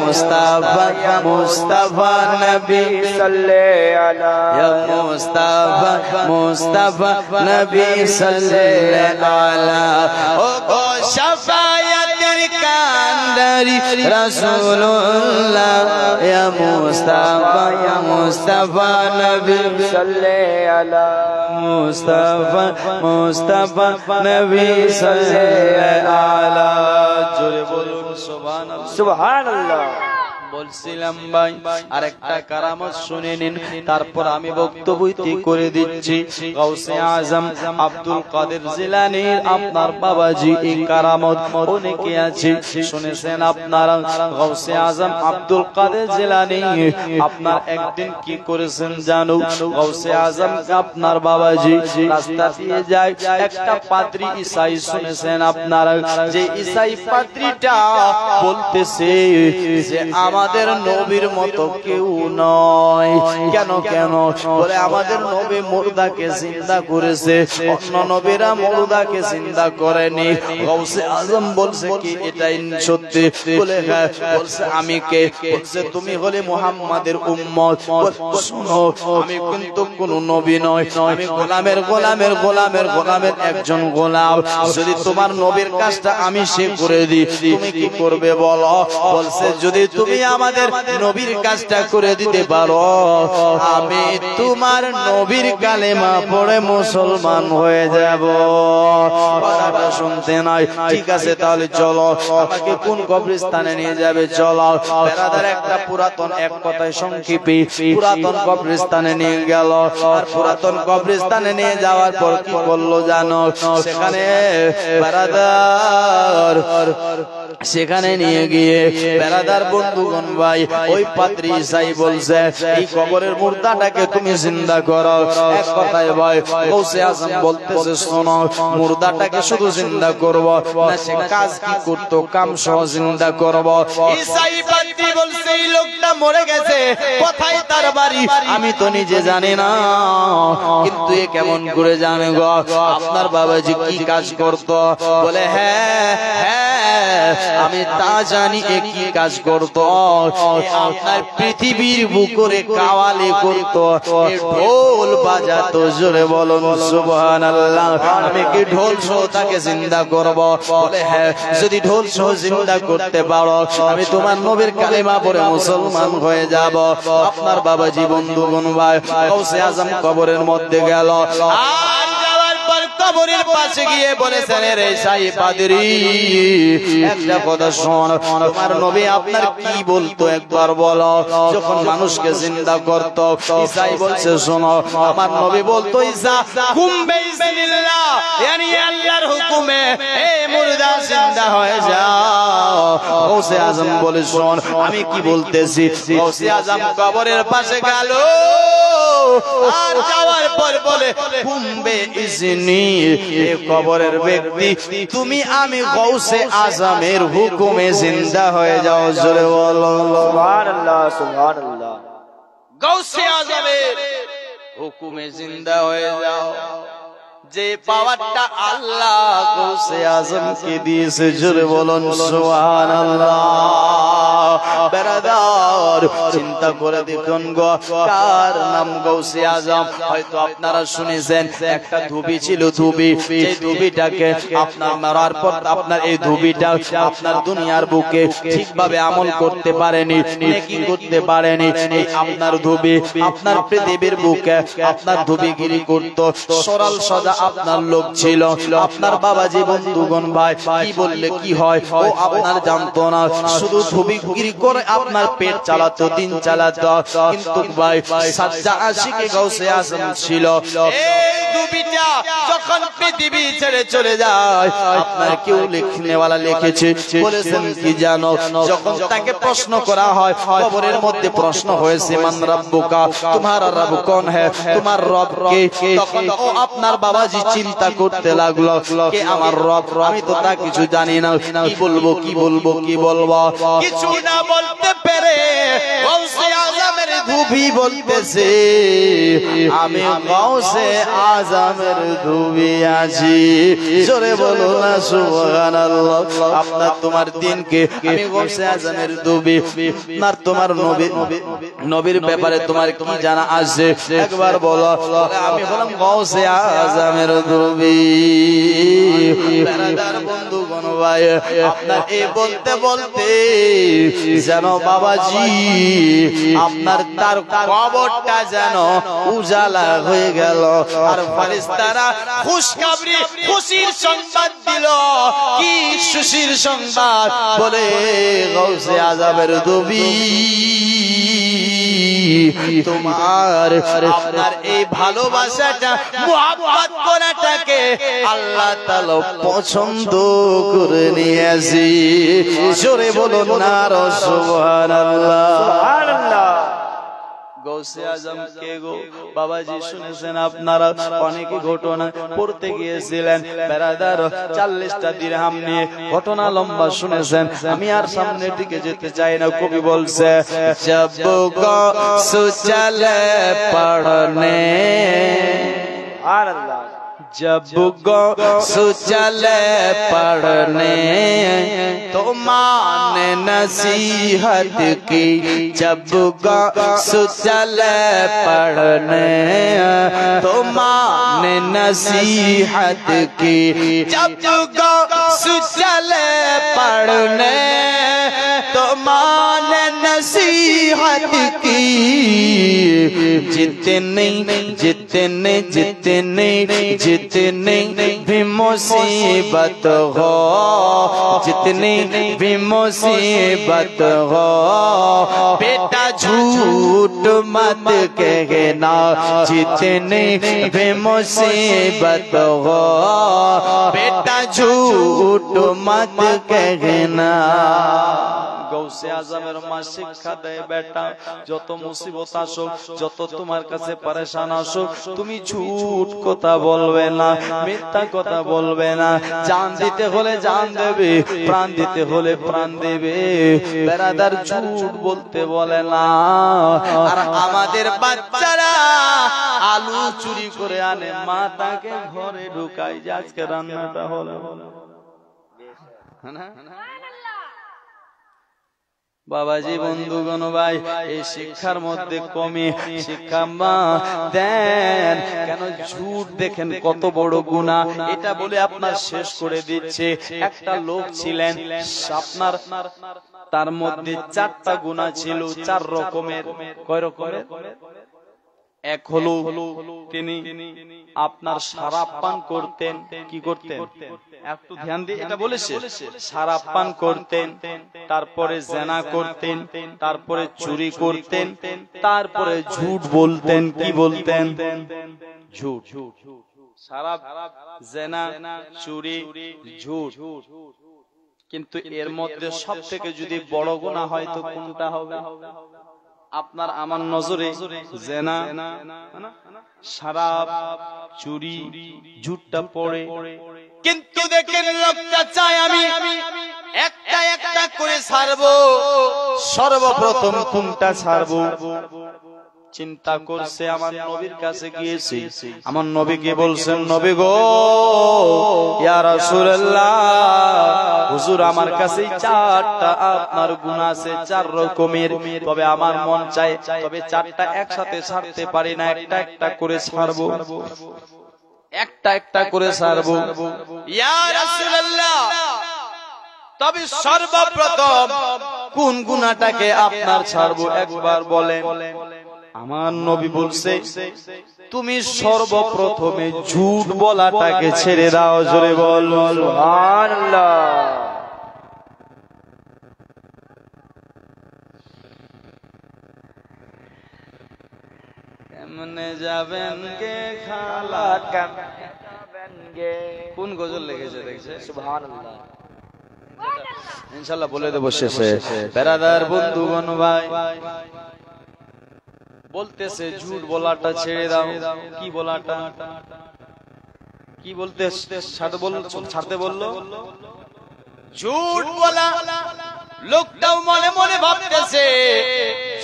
মুস্তাফা মুস্তাফা নবী সাল্লাল্লাহু মুস্তাফা মুস্তাফা নবী সাল্লাল্লাহু আলাইহি ও গো শাফায়াতের কান্ডারি রাসূলুল্লাহ ইয়া মুস্তাফা মুস্তাফা নবী সাল্লাল্লাহু মুস্তাফা মুস্তাফা নবী সাল্লাল্লাহু আলাইহি জোরে বলুন সুবহানাল্লাহ সুবহানাল্লাহ বলছিলাম ভাই আরেকটা কারামত শুনে নিন তারপর আমি বক্তব্য করে দিচ্ছি গাউসে আজম আব্দুল কাদের জিলানীর আপনার বাবাজি এই কারামত অনেকে আছে শুনেছেন আপনারা গাউসে আজম আব্দুল কাদের জিলানী আপনার একদিন কি করেছেন জানো গাউসে আজম আপনার বাবাজি রাস্তা দিয়ে যায় একটা পাদ্রী ঈসাই শুনেছেন আপনারা যে ঈসাই পাদ্রীটা বলতেছে যে আমাদের নবীর মতো কেউ নয় কেন কেন বলে আমাদের নবী মুর্দাকে জিন্দা করেছে অন্য নবীরা মুর্দাকে জিন্দা করেনি গাউসে আজম বলছে কি এটাই সত্যি বলে হ্যাঁ বলছে আমি কে বলছে তুমি হলে মুহাম্মাদের উম্মত শুনো আমি কিন্তু কোন নবী নয় আমি গোলামের গোলামের গোলামের গোলামের একজন গোলাম যদি তোমার নবীর কাজটা আমি সে করে দিই তুমি কি করবে বলো বলছে যদি তুমি আমাদের নবীর কাজটা করে দিতে পারো আমি তোমার নবীর কালেমা পড়ে মুসলমান হয়ে যাব কথাটা শুনতে নাই ঠিক আছে তাহলে চলো আমাকে কোন কবরস্থানে নিয়ে যাবে চলো বেরাদার একটা পুরাতন এক কথায় সংক্ষেপে পুরাতন কবরস্থানে নিয়ে গেল আর পুরাতন কবরস্থানে নিয়ে যাওয়ার পর কি করলো জানো সেখানে বেরাদার সেখানে নিয়ে গিয়ে বেরাদার বন্ধুগণ ভাই ওই পাদ্রী ঈসাই বলছে এই কবরের মুর্দাটাকে তুমি জিন্দা করো এক কথায় ভাই গাউসে আজম বলতেছে শোনো মুর্দাটাকে শুধু জিন্দা করব না সে কাজ কি করতো কাম সহ জিন্দা করব ঈসাই পাদ্রী বলছে এই লোকটা মরে গেছে কোথায় তার বাড়ি আমি তো নিজে জানি না কিন্তু এ কেমন করে জানে গো আপনার বাবাজি কি কাজ করতো বলে হ্যাঁ হ্যাঁ আমি তা জানি এ কি কাজ করত আপনার পৃথিবীর বুকে কাওয়ালি করত ঢোল বাজাতো জোরে বলুন সুবহানাল্লাহ আমি কি ঢোল সহ তাকে জিন্দা করব বলে হ্যাঁ যদি ঢোল সহ জিন্দা করতে পারো আমি তোমার নবীর কালেমা পড়ে মুসলমান হয়ে যাব আপনার বাবাজি বন্ধুগণ ভাই গাউসে আজম কবরের মধ্যে গেল আর যাওয়ার পর কবরের পাশে গিয়ে বলেছেন রে সাই পাদ্রী একটা কথা শোন তোমার নবী আপনার কি বলতো একবার বলো যখন মানুষকে জিন্দা করত ঈসাই বলছে শোনো আমার নবী বলতো ঈসা কুম বিইজনিল্লাহ yani আল্লাহর হুকুমে এই মুর্দা জিন্দা হয়ে যাও গাউসে আজম বলে শোন আমি কি বলতেছি গাউসে আজম কবরের পাশে গেল আর যাওয়ার পর বলে কুম বিইজনি এই কবরের ব্যক্তি তুমি আমি গাউসে আজমের হুকুমে জিন্দা হয়ে যাও জোরে বলো সুবহানাল্লাহ সুবহানাল্লাহ গাউসে আজমের হুকুমে জিন্দা হয়ে যাও যে পাওয়ারটা আল্লাহ গাউসে আজমকে দিয়েছে জোরে বলুন সুবহানাল্লাহ বেরাদার চিন্তা করে দেখুন গো, কার নাম গৌসে আজম। হয়তো আপনারা শুনেছেন একটা ধুবি ছিল, ধুবি, এই ধুবিটাকে আপনার মারার পর আপনার এই ধুবিটা আপনার দুনিয়ার বুকে ঠিকভাবে আমল করতে পারেনি, নেকি করতে পারেনি। এই আপনার ধুবি আপনার পৃথিবীর বুকে আপনার ধুবিগিরি করত, সরল সদা আপনার লোক ছিল। আপনার বাবাজি বন্ধুগণ ভাই কি বললে কি হয় ও আপনার জানতো না, শুধু ধুবিগিরি করে আপনার পেট চালাতো, দিন চালাতো। কিন্তু ভাই সাজ্জা আশিকে গৌসে আজম ছিল। এই ধুবিটা যখন পৃথিবী ছেড়ে চলে যায়, আপনার কেউ লিখনেওয়ালা লিখেছে, বলেছেন কি জানো, যখন তাকে প্রশ্ন করা হয়, কবরের মধ্যে প্রশ্ন হয়েছে মান রব্বুকা, তোমার রব কোন হ্যায়, তোমার রব কে? তখন ও আপনার বাবাজি চিন্তা করতে লাগলো, কে আমার রব? আমি তো তা কিছু জানি না, কি বলবো কি বলবো কি বলবো। কিছু না বলতে পেরে গৌসে আজমের ধুবি বলতেছে, আমি গৌসে আজমের ধুবি আছি। জোরে বলো না সুবহানাল্লাহ। আপনার তোমার দিনকে আমি গৌসে আজমের ধুবি, আর তোমার নবীর ব্যাপারে তোমার কি জানা আছে একবার বলো। আমি বললাম গৌসে আজমের ধুবি। বন্ধুগণ ভাই আপনার এই বলতে বলতে যেন বাবাজি আপনার তার কবরটা যেন উজালা হয়ে গেল। আর ফেরেশতারা খুশখবরি, খুশির সংবাদ দিল। কি খুশির সংবাদ? বলে গৌসে আজমের ধুবি তোমার আপনার এই ভালোবাসাটা, মুহাব্বত করাটাকে আল্লাহ তাআলা পছন্দ করে নিয়েছে। জোরে বলুন না সুবহানাল্লাহ। সুবহানাল্লাহ। গৌসে আজম কে গো বাবাজি শুনেছেন আপনারা, অনেকে ঘটনা পড়তে গিয়েছিলেন বেরাদার 40টা দিরহাম নিয়ে, ঘটনা লম্বা শুনেছেন। আমি আর সামনের দিকে যেতে চাই না। কবি বলছে, জব গৌসে চলে পড়নে, সুবহানাল্লাহ, जब गौसु चले पढ़ने तो माने नसीहत की, जब गौसु चले पढ़ने तो माने नसीहत की, जब गौसु चले पढ़ने तो माने नसीहत की। जितने जितने जितने जितने भी मुसीबत हो, जितनी भी मुसीबत हो, बेटा झूठ मत कहना, जितनी भी मुसीबत हो, बेटा झूठ मत कहना। গৌসে আজমের মা শিক্ষা দেয়, বেটা যত মুসিবত আসুক, যত তোমার কাছে পরেশান আসুক, তুমি ঝুট কথা বলবে না, মিথ্যা কথা বলবে না। জান দিতে হলে জান দেবে, প্রাণ দিতে হলে প্রাণ দেবে। বেরাদার ঝুট বলতে বলে না। আর আমাদের বাচ্চারা আলু চুরি করে আনে, মা তাকে ঘরে ঢুকায় যে আজকে রান্নাটা হলো না। বাবাজি বন্ধুগণ ভাই এই শিক্ষার মধ্যে কমে শিক্ষা মা দেন কেন? ঝুট দেখেন কত বড় গুনাহ। এটা বলে আপনার শেষ করে দিচ্ছে। একটা লোক ছিলেন আপনার, তার মধ্যে 4টা গুনাহ ছিল, 4 রকমের। কয় রকমের? এক হলো তিনি আপনার শরাব পান করতেন। কি করতেন? একটু ধ্যান দিয়ে এটা বলেছে, শরাব পান করতেন, তারপরে জিনা করতেন, তারপরে চুরি করতেন, তারপরে ঝুট বলতেন। কি বলতেন? ঝুট। শরাব, জিনা, চুরি, ঝুট। কিন্তু এর মধ্যে সবথেকে যদি বড় গুনাহ হয় তো কোনটা হবে? আপনার আমার নজরে জিনা, শরাব, চুরি, ঝুটটা পড়ে। কিন্তু দেখেন লোকটা চায় আমি একটা একটা করে ছাড়বো। সর্বপ্রথম কোনটা ছাড়বো? চিন্তা করছে, আমার নবীর কাছে গিয়েছি, আমার নবীকে বলছেন, নবী গো ইয়া রাসূলুল্লাহ, হুজুর আমার কাছে চারটা আপনার গুনাহ আছে, 4 রকমের, তবে আমার মন চায়, তবে চারটা একসাথে ছাড়তে পারি না, একটা একটা করে ছাড়বো, একটা একটা করে ছাড়বো। ইয়া রাসূলুল্লাহ, তবে সর্বপ্রথম কোন গুনাহটাকে আপনার ছাড়বো একবার বলেন। আমার নবী বলছে, তুমি সর্বপ্রথমে ঝুট বলাটাকে ছেড়ে দাও, জোরে বল সুবহানাল্লাহ। কেমনে যাবেন গে খালা, কেমনে যাবেন গে, কোন গজল লেগেছে দেখছে, সুবহানাল্লাহ। ইনশাআল্লাহ বলে দেব শেষে। বেরাদার বন্ধুগণ ভাই, বলতেছে ঝুট বলাটা ছেড়ে দাও। কি বলাটা, কি বলতে ছাড়তে বললো? ঝুট বলা। লোকটাও মনে মনে ভাবতেছে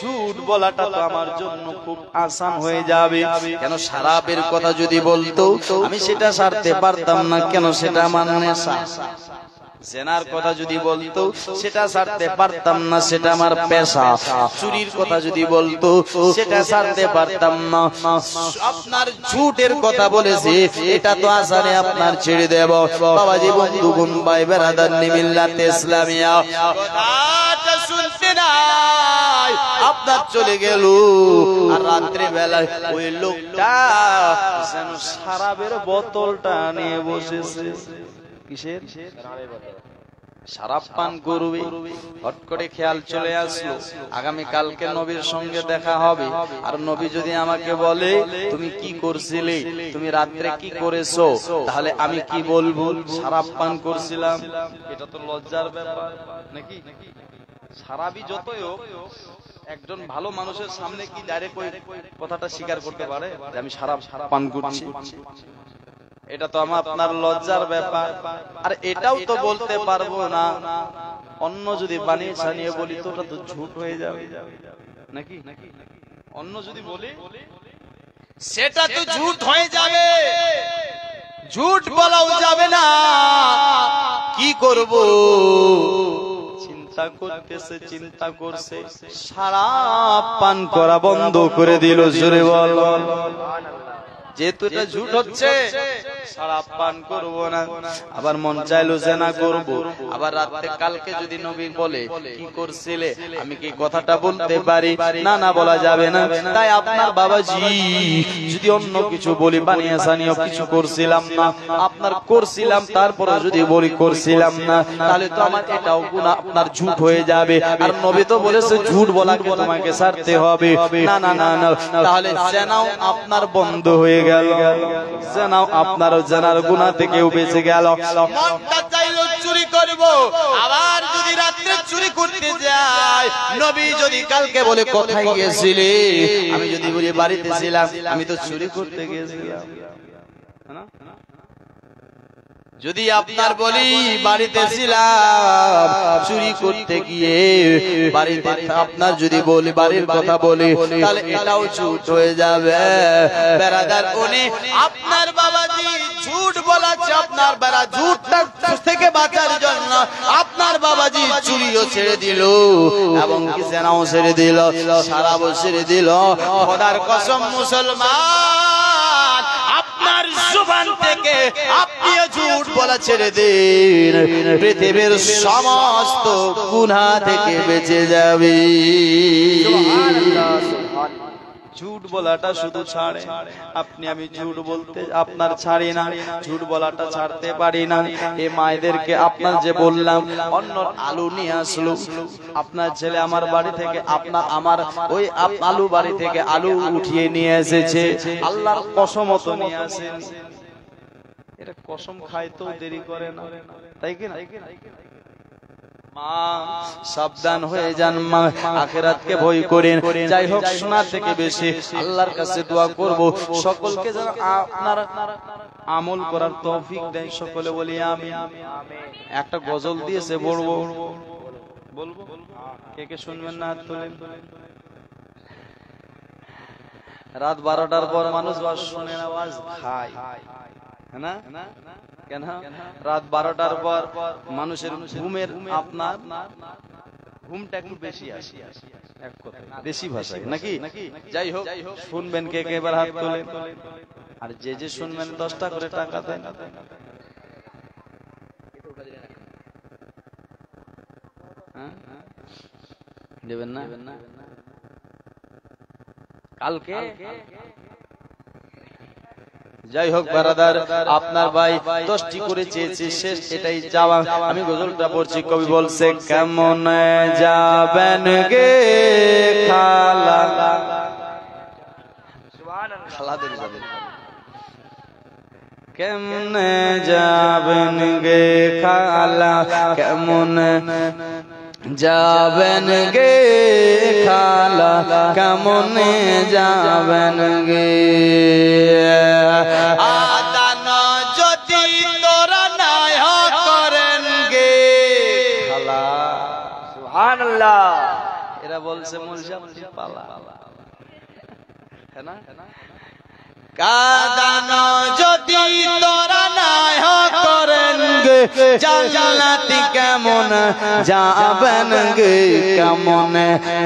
ঝুট বলাটা তো আমার জন্য খুব আসান হয়ে যাবে, কেন শরাবের কথা যদি বলতো আমি সেটা ছাড়তে পারতাম না, কেন সেটা আমার নেশা। জেনার কথা যদি বলতো সেটা ছাড়তে পারতাম না, সেটা আমার পেশা। চুরির কথা যদি বলতো সেটা ছাড়তে পারতাম না। আপনার ঝুটের কথা বলেছে, এটা তো আসানে আপনার ছেড়ে দেব। বাবাজি বন্ধুগণ ভাই বেরাদার মিল্লাতে ইসলামিয়া, কথাটা শুনতে নাই, আপনার চলে গেল। আর রাত্রে বেলায় ওই লোকটা যেন শরাবের বোতলটা নিয়ে বসেছে। কিসের? শরাব পান করবে। হট করে খেয়াল চলে আসলো আগামী কালকে নবীর সঙ্গে দেখা হবে, আর নবী যদি আমাকে বলে তুমি কি করছিলে, তুমি রাত্রে কি করেছো, তাহলে আমি কি বলবো? শরাব পান করছিলাম। এটা তো লজ্জার ব্যাপার নাকি? শরাবী যতই হোক, একজন ভালো মানুষের সামনে কি ডাইরেক্ট ওই কথাটা স্বীকার করতে পারে যে আমি শরাব পান করছি? এটা তো আমার আপনার লজ্জার ব্যাপার। আর এটাও তো বলতে পারবো না, অন্য যদি বানিয়ে ছানিয়ে বলি তো ওটা তো ঝুট হয়ে যাবে নাকি? অন্য যদি বলি সেটা তো ঝুট হয়ে যাবে, ঝুট বলাও যাবে না। কি করব? চিন্তা করতেছে, চিন্তা করছে, শরাব পান করা বন্ধ করে দিল। জোরে বল। যেহেতু এটা ঝুট হচ্ছে, শরাব পান করব না। আবার মন চাইলো জেনা করব। আবার রাতে কালকে যদি নবী বলে কি করছিলে, আমি কি কথাটা বলতে পারি? না, না বলা যাবে না। তাই আপনার বাবাজি যদি অন্য কিছু বলি, বানিয়ে সানিয়ে কিছু করছিলাম না, আপনার করছিলাম, তারপরে যদি বলি করছিলাম না, তাহলে তো আমার এটাও গুনাহ, আপনার ঝুট হয়ে যাবে। আর নবী তো বলেছে ঝুট বলাকে তোমাকে ছাড়তে হবে। না না না না, তাহলে জেনাও আপনার বন্ধ হয়ে গেল, জেনাও আপনার জেনার গুনাহ থেকেও বেঁচে গেল। মনটা চাইলো চুরি করব, আবার যদি রাত্রে চুরি করতে যাই, নবী যদি কালকে বলে কোথায় গিয়েছিলে, আমি যদি বলি বাড়িতে ছিলাম, আমি তো চুরি করতে গিয়েছিলাম। যদি আপনার বলি বাড়িতে ছিলাম চুরি করতে গিয়ে, বাড়িতে আপনার যদি বলি বাড়ির কথা বলি, তাহলে এটাও ঝুট হয়ে যাবে। বেরাদার উনি আপনার বাবাজি ঝুট বলাচ্ছে, আপনার বেড়া ঝুটটা থেকে বাঁচার জন্য আপনার বাবাজি চুরিও ছেড়ে দিল এবং কি জেনাও ছেড়ে দিল, শরাবও ছেড়ে দিল। খোদার কসম মুসলমান, আপনার জুবান থেকে আপনিও ঝুট বলা ছেড়ে দিন, পৃথিবীর সমস্ত গুনাহ থেকে বেঁচে যাবে। ঝুট বলাটা শুধু ছাড়ে, আপনি আমি ঝুট বলতে আপনার ছাড়ি না, ঝুট বলাটা ছাড়তে পারি না। এই মায়েদেরকে আপনার যে বললাম অন্য আলু নিয়ে আসলো, আপনার ছেলে আমার বাড়ি থেকে আমার ওই আলু বাড়ি থেকে আলু উঠিয়ে নিয়ে এসেছে, আল্লাহর কসম তো নিয়ে আসেন। এটা কসম খাইতেও দেরি করে না, তাই কি না? মা সাবধান হয়ে যান, মা আখিরাতকে ভয় করেন। যাই হোক, শোনা থেকে বেশি আল্লাহর কাছে দোয়া করব সকলকে যেন আপনার আমল করার তৌফিক দেয়। সকলে বলি আমিন। একটা গজল দিয়েছে বলবো, কে কে শুনবেন না হাত তুলেন। রাত 12টার পর মানুষ ওয়াজ শুনে না, ওয়াজ খায় না কেন? রাত 12টার পর মানুষের ঘুমের আপনার ঘুমটা একটু বেশি আসে, এক কথা দেশি ভাষায় নাকি? যাই হোক, শুনবেন কে কে এবার হাত তোলেন। আর যে যে শুনবেন 10টা করে টাকা দেন। দেবেন না? কালকে যাই হোক বারাদার, আপনার ভাই 10টি করে চেয়েছে, শেষ এটাই চাওয়া। আমি গজলটা পড়ছি, কবি বলছে কেমন যাবেন গে খালা, খালাদের যাবেন, কেমন যাবেন গে খালা, কেমন যাবেন গে খালা, কেমন যাবেন গে আদান যদি তোরা নাই করেন গে খালা। সুবহানাল্লাহ। এরা বলছে মুলজাম পালা, না কাদান যদি তোরা নাই করেন গে, জান্নাতি কেমন যাবেন গে, কেমন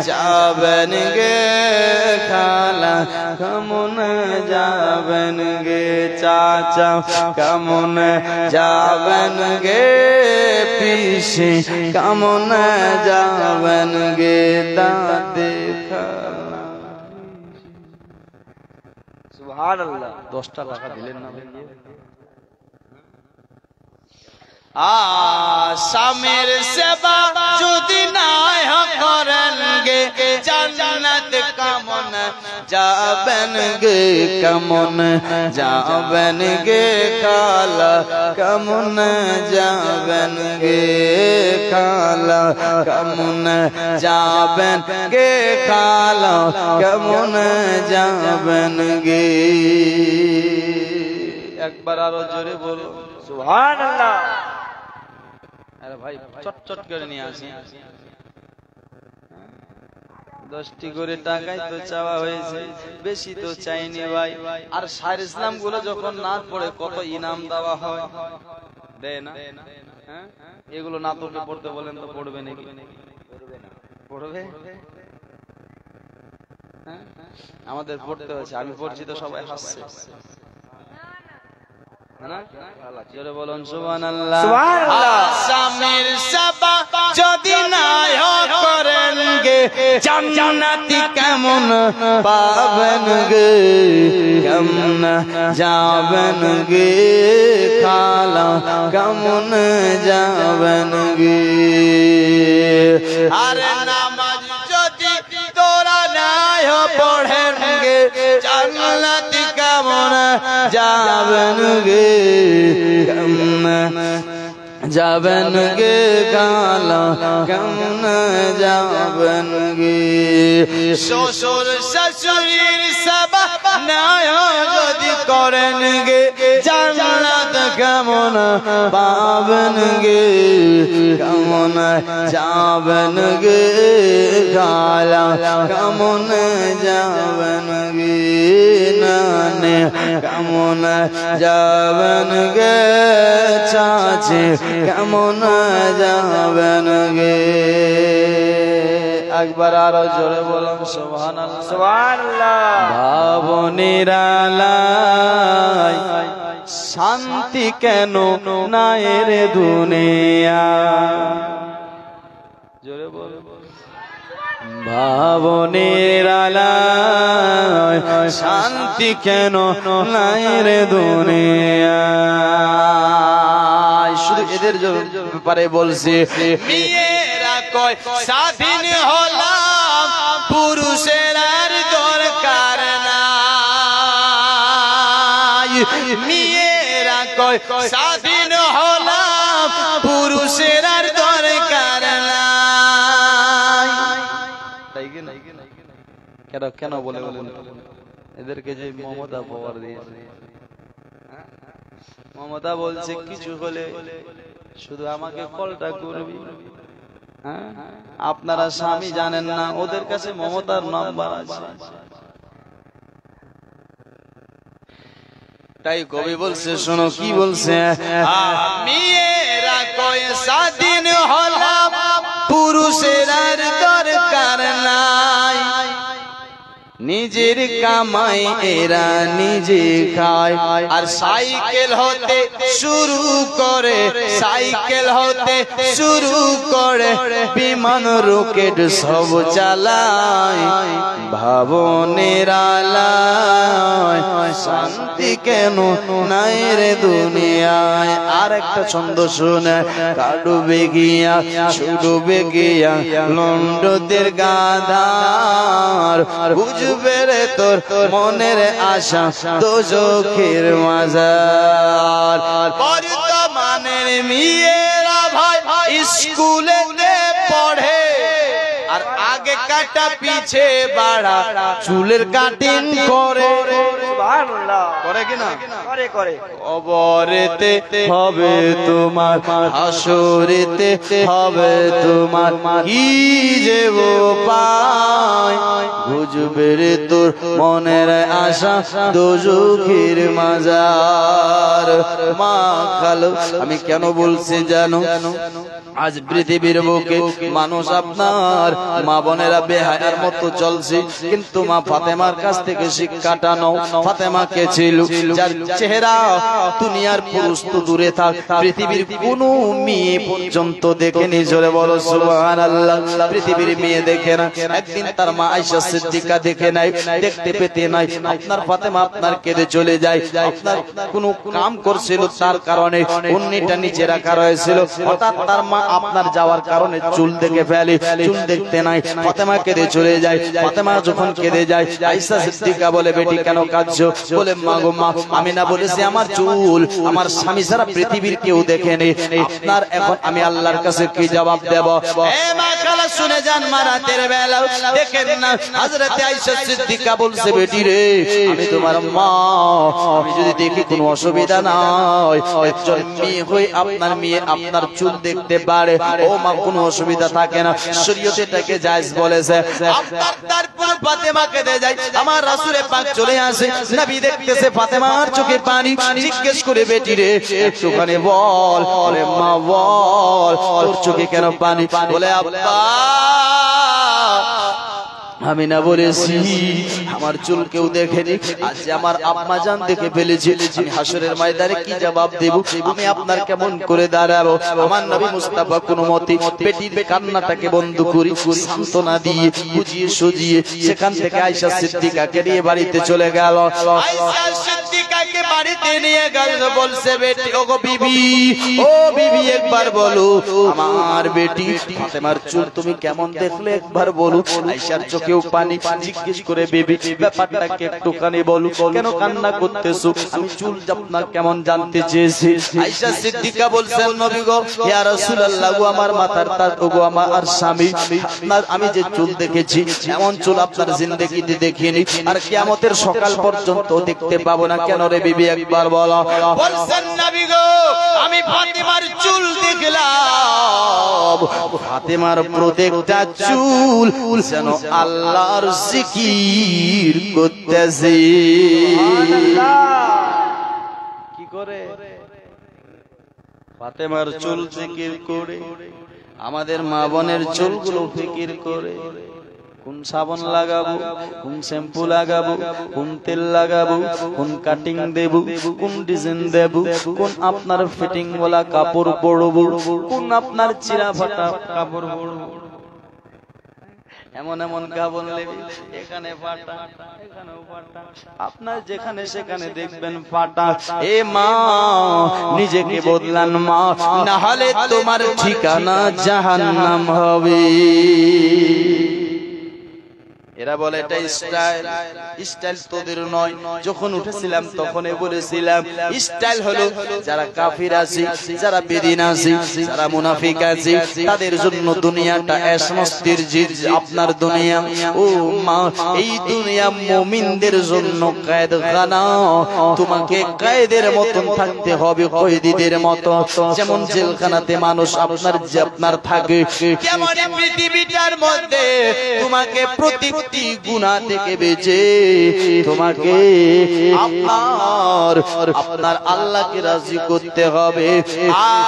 যাবেন গে খালা, কেমন যাবেন গে চাচা, কেমন যাবেন গে পিসি, কেমন যাবেন গে দাদে খালা। সুবহানাল্লাহ। 10টা টাকা দিলেন না স্বামীর সেবা যদি নাই করেন গে, জান্নাত কেমন যাবেন গে, কেমন যাবেন গে খালা, কেমন যাবেন গে খালা, কেমন যাবেন গে খালা, কেমন যাবেন গে। একবার আরো জোরে বলো সুবহানাল্লাহ। আরে ভাই চটচট করে নিয়ে আসি, 10টি করে টাকাই তো চাওয়া হয়েছে, বেশি তো চাইনি ভাই। আর শায়ের ইসলাম গুলো যখন নাত পড়ে কত ইনাম দেওয়া হয়, দেয় না? এগুলো না তোকে পড়তে বলেন তো পড়বে নাকি? পড়বে। আমাদের পড়তে হয়েছে, আমি পড়ছি তো সবাই হাসছে। স্বামীর সেবা যদি নাই করেন গে, জান্নাতি কেমন পাবেন গে, কেমন যাবেন গে খালা, কেমন যাবেন গে। আরে নামাজ যদি তোরা নাই পড়েন গে, জান্নাতি কেমন যাবেন গে, কেমন যাবেন গে খালা, কেমন যাবেন গে। শ্বশুর শাশুড়ির সেবা নাই যদি করেন গে, জান্নাত কেমন পাবেন গে, কেমন যাবেন গে খালা, কেমন যাবেন গে নানে, কেমন যাবেন গে চাচি, কেমন যাবেন গে। একবার আরো জোরে বলুন সুবহানাল্লাহ। সুবহানাল্লাহ। ভাবনিরালাই শান্তি কেন নাই রে দুনিয়া, জোরে বল। ভাবনিরালাই শান্তি কেন নাই রে দুনিয়া, শুধু এদের ব্যাপারে বলছে। মেয়েরা কয় স্বাধীন হলাম, পুরুষের আর দরকার নাই। মেয়েরা কয় স্বাধীন হলাম, পুরুষের আর দরকার নাই। তাই কি না? কেন কেন বলে বলেন এদেরকে যে মমতা পাওয়ার দিয়েছে। মমতা বলছে কিছু হলে শুধু আমাকে কলটা করবি। আপনারা স্বামী জানেন না, ওদের কাছে মমতার নাম্বার আছে। একটাই কবি বলছে, শোনো কি বলছে, মেয়েরা কয়সা দিন হলাম পুরুষের আর দরকার নাই, নিজের কামাই এরা নিজে খায়, আর সাইকেল হতে শুরু করে, সাইকেল হতে শুরু করে, বিমান রকেট সব চালায়, ভাবনের আলায় শান্তি কেন নাই রে দুনিয়ায়। আর একটা ছন্দ শুনে, কাডুবে গিয়া ছুডুবে গিয়া লন্ডদের গাধার, বুঝবে রে তোর মনের আশা দোজখের মাজার। বর্তমানের মেয়েরা ভাই স্কুলে পড়ে, আর আগে কাটা পিছে বাড়া চুলের কাটিং করে, করে কিনা করে। কবরেতে হবে তোমার, হাসরেতে হবে তোমার, কি যে পায়, বুঝবে রে তোর মনের আশা দোজখের মাজার। মা খালো, আমি কেন বলছি জানো, আজ পৃথিবীর বুকে মানুষ আপনার মা বোনেরা বেহায়ার মতো চলছে, কিন্তু মা ফাতেমার কাছ থেকে শিক্ষাটা নাও। ফাতেমা কে ছিল, যার চেহারা দুনিয়ার পুরুষ তো দূরে থাক, পৃথিবীর কোন মেয়ে পর্যন্ত দেখেনি। জোরে বলো সুবহানাল্লাহ। পৃথিবীর মেয়ে দেখে না, একদিন তার মা আয়েশা সিদ্দিকা দেখে নাই, দেখতে পেতে নাই। আপনার ফাতেমা আপনার কেঁদে চলে যায়, আপনার কোনো কাম করছিল তার কারণে উন্নিটা নিচে রাখা রয়েছিল, হঠাৎ তার মা আপনার যাওয়ার কারণে চুল দেখে ফেলে, চুল দেখতে নাই, ফাতেমা কেঁদে চলে যায়। ফাতেমা যখন কেঁদে যায়, আয়েশা সিদ্দিকা বলে, বেটি কেন কাঁদছো? বলে, মা গো মা, আমি না বলেছি আমার চুল আমার স্বামী ছাড়া পৃথিবীর কেউ দেখেনি, আপনার এখন আমি আল্লাহর কাছে কি জবাব দেব? এ মা খালা শুনে যান, মা রাতের বেলা দেখেন না হযরত আয়েশা সিদ্দিকা বলছে, বেটি রে আমি তোমার মা, আমি যদি দেখি কোনো অসুবিধা নাই, একজন মেয়ে হয়ে আপনার মেয়ে আপনার চুল দেখতে পারে, ও মা কোনো অসুবিধা থাকে না, শরীয়ত এটাকে জায়েজ বলেছে। আপনার তারপর ফাতেমা কেঁদে যায়, আমার রাসূল পাক চলে আসে, নবী দেখতেছে ফাতেমার চোখে পানি, জিজ্ঞেস করে, বেটি রে একটুখানি বল, ওরে মা বল তোর চোখে কেন পানি? বলে, আব্বা আমি না বলেছি আমার চুল কেউ দেখেনি, আজ আমার আম্মা জান দেখে ফেলেছে, আমি হাসরের ময়দানে কি জবাব দেব? আমি আপনার কেমন করে দাঁড়াবো? আমার নবী মুস্তাফা কোনো মতে পেটির কান্নাটাকে বন্ধ করি, সান্ত্বনা দিয়ে বুঝিয়ে সুজিয়ে সেখান থেকে আয়েশা সিদ্দিকাকে নিয়ে বাড়িতে চলে গেল। আয়েশা সিদ্দিকাকে বাড়িতে নিয়ে গেল, বলছে, বেটি ওগো বিবি, ও বিবি একবার বলো আমার বেটি ফাতেমার চুল তুমি কেমন দেখলে, একবার বলো। আয়েশার চোখে পানি, জিজ্ঞেস করে, বেবি ব্যাপারটাকে একটুখানি বলো, কেন কান্না করতেছো? আমি চুল আপনার কেমন জানতে চেয়েছি। আয়েশা সিদ্দিকা বলছেন, নবী গো, ইয়া রাসূলুল্লাহ গো, আমার মাথার তাজ গো, আমার স্বামী, আপনার আমি যে চুল দেখেছি এমন চুল আপনার জিন্দেগিতে দেখিনি, আর কিয়ামতের সকাল পর্যন্ত দেখতে পাবো না। কেন রে বিবি একবার বলো। বলছেন, নবী গো, আমি ফাতেমার চুল দেখলাম, ফাতেমার প্রত্যেকটা চুল যেন আল্লাহর জিকির করতেছে। কি করে? ফাতেমার চুল জিকির করে, আমাদের মা বোনের চুলগুলো জিকির করে। কোন সাবান লাগাবো, কোন শ্যাম্পু লাগাবো, কোন তেল লাগাবো, কোন কাটিং দেব, কোন ডিজাইন দেব, কোন আপনার ফিটিং ওয়ালা কাপড় পরবো, কোন আপনার চিরা ফাটা কাপড় পরবো। এমন এমন কাপড় নেবে, এখানে ফাটা, এখানেও ফাটা, আপনার যেখানে সেখানে দেখবেন ফাটা। এ মা, নিজেকে বদলান মা, না হলে তোমার ঠিকানা জাহান্নাম হবে। এরা বলে এটা স্টাইল, স্টাইল তোদের নয়। যখন উঠেছিলাম তখনই বলেছিলাম স্টাইল হলো যারা কাফির আছে, যারা বেদিন আছে, যারা মুনাফিক আছে, তাদের জন্য দুনিয়াটা এসমস্তির জিদ আপনার দুনিয়া। ও মা, এই দুনিয়া মুমিনদের জন্য কয়েদখানা, তোমাকে কয়েদের মতন থাকতে হবে, কয়েদিদের মতো। যেমন জেলখানাতে মানুষ আপনার থাকে, তেমন পৃথিবীটার মধ্যে তোমাকে প্রতি তিনটি গুনাহ থেকে বেঁচে তোমাকে আপনার আল্লাহকে রাজি করতে হবে।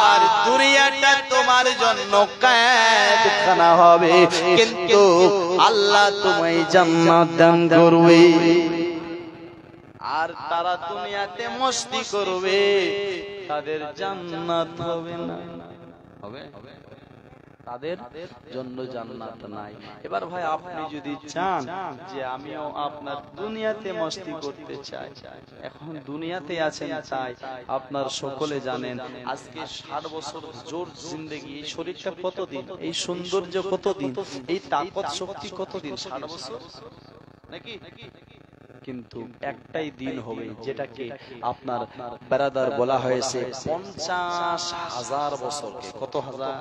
আর দুনিয়াটা তোমার জন্য কয়েদখানা হবে, কিন্তু আল্লাহ তোমায় জান্নাত দান করবে। আর তারা দুনিয়াতে মস্তি করবে, তাদের জান্নাত হবে না, হবে তাদের জন্য জান্নাত নাই। এবার ভাই আপনি যদি চান যে আমিও আপনার দুনিয়াতে মস্তি করতে চাই, এখন দুনিয়াতে আছেন তাই আপনার সকলে জানেন আজকে 60 বছর জোর জিন্দেগি, এই শরীরটা কতদিন, এই সৌন্দর্য কতদিন, এই তাকত শক্তি কতদিন, 60 বছর নাকি? কিন্তু একটাই দিন হবে যেটাকে আপনার বেরাদার বলা হয়েছে 50,000 বছরকে। কত হাজার?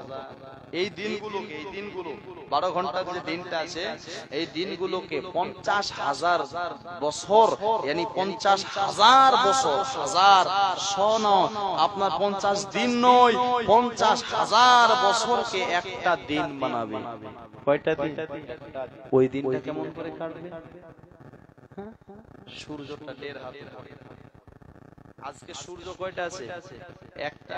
এই দিনগুলোকে, এই দিনগুলো 12 ঘন্টার যে দিনটা আছে, এই দিনগুলোকে 50,000 বছর, yani 50,000 বছর, হাজার সন আপনার 50 দিন নয়, 50,000 বছরকে একটা দিন বানাবে। কয়টা দিন? ওই দিনটা কেমন করে কাটবে? সূর্যটা 1.5 হাত উপরে। আজকে সূর্য কয়টা আছে? একটা।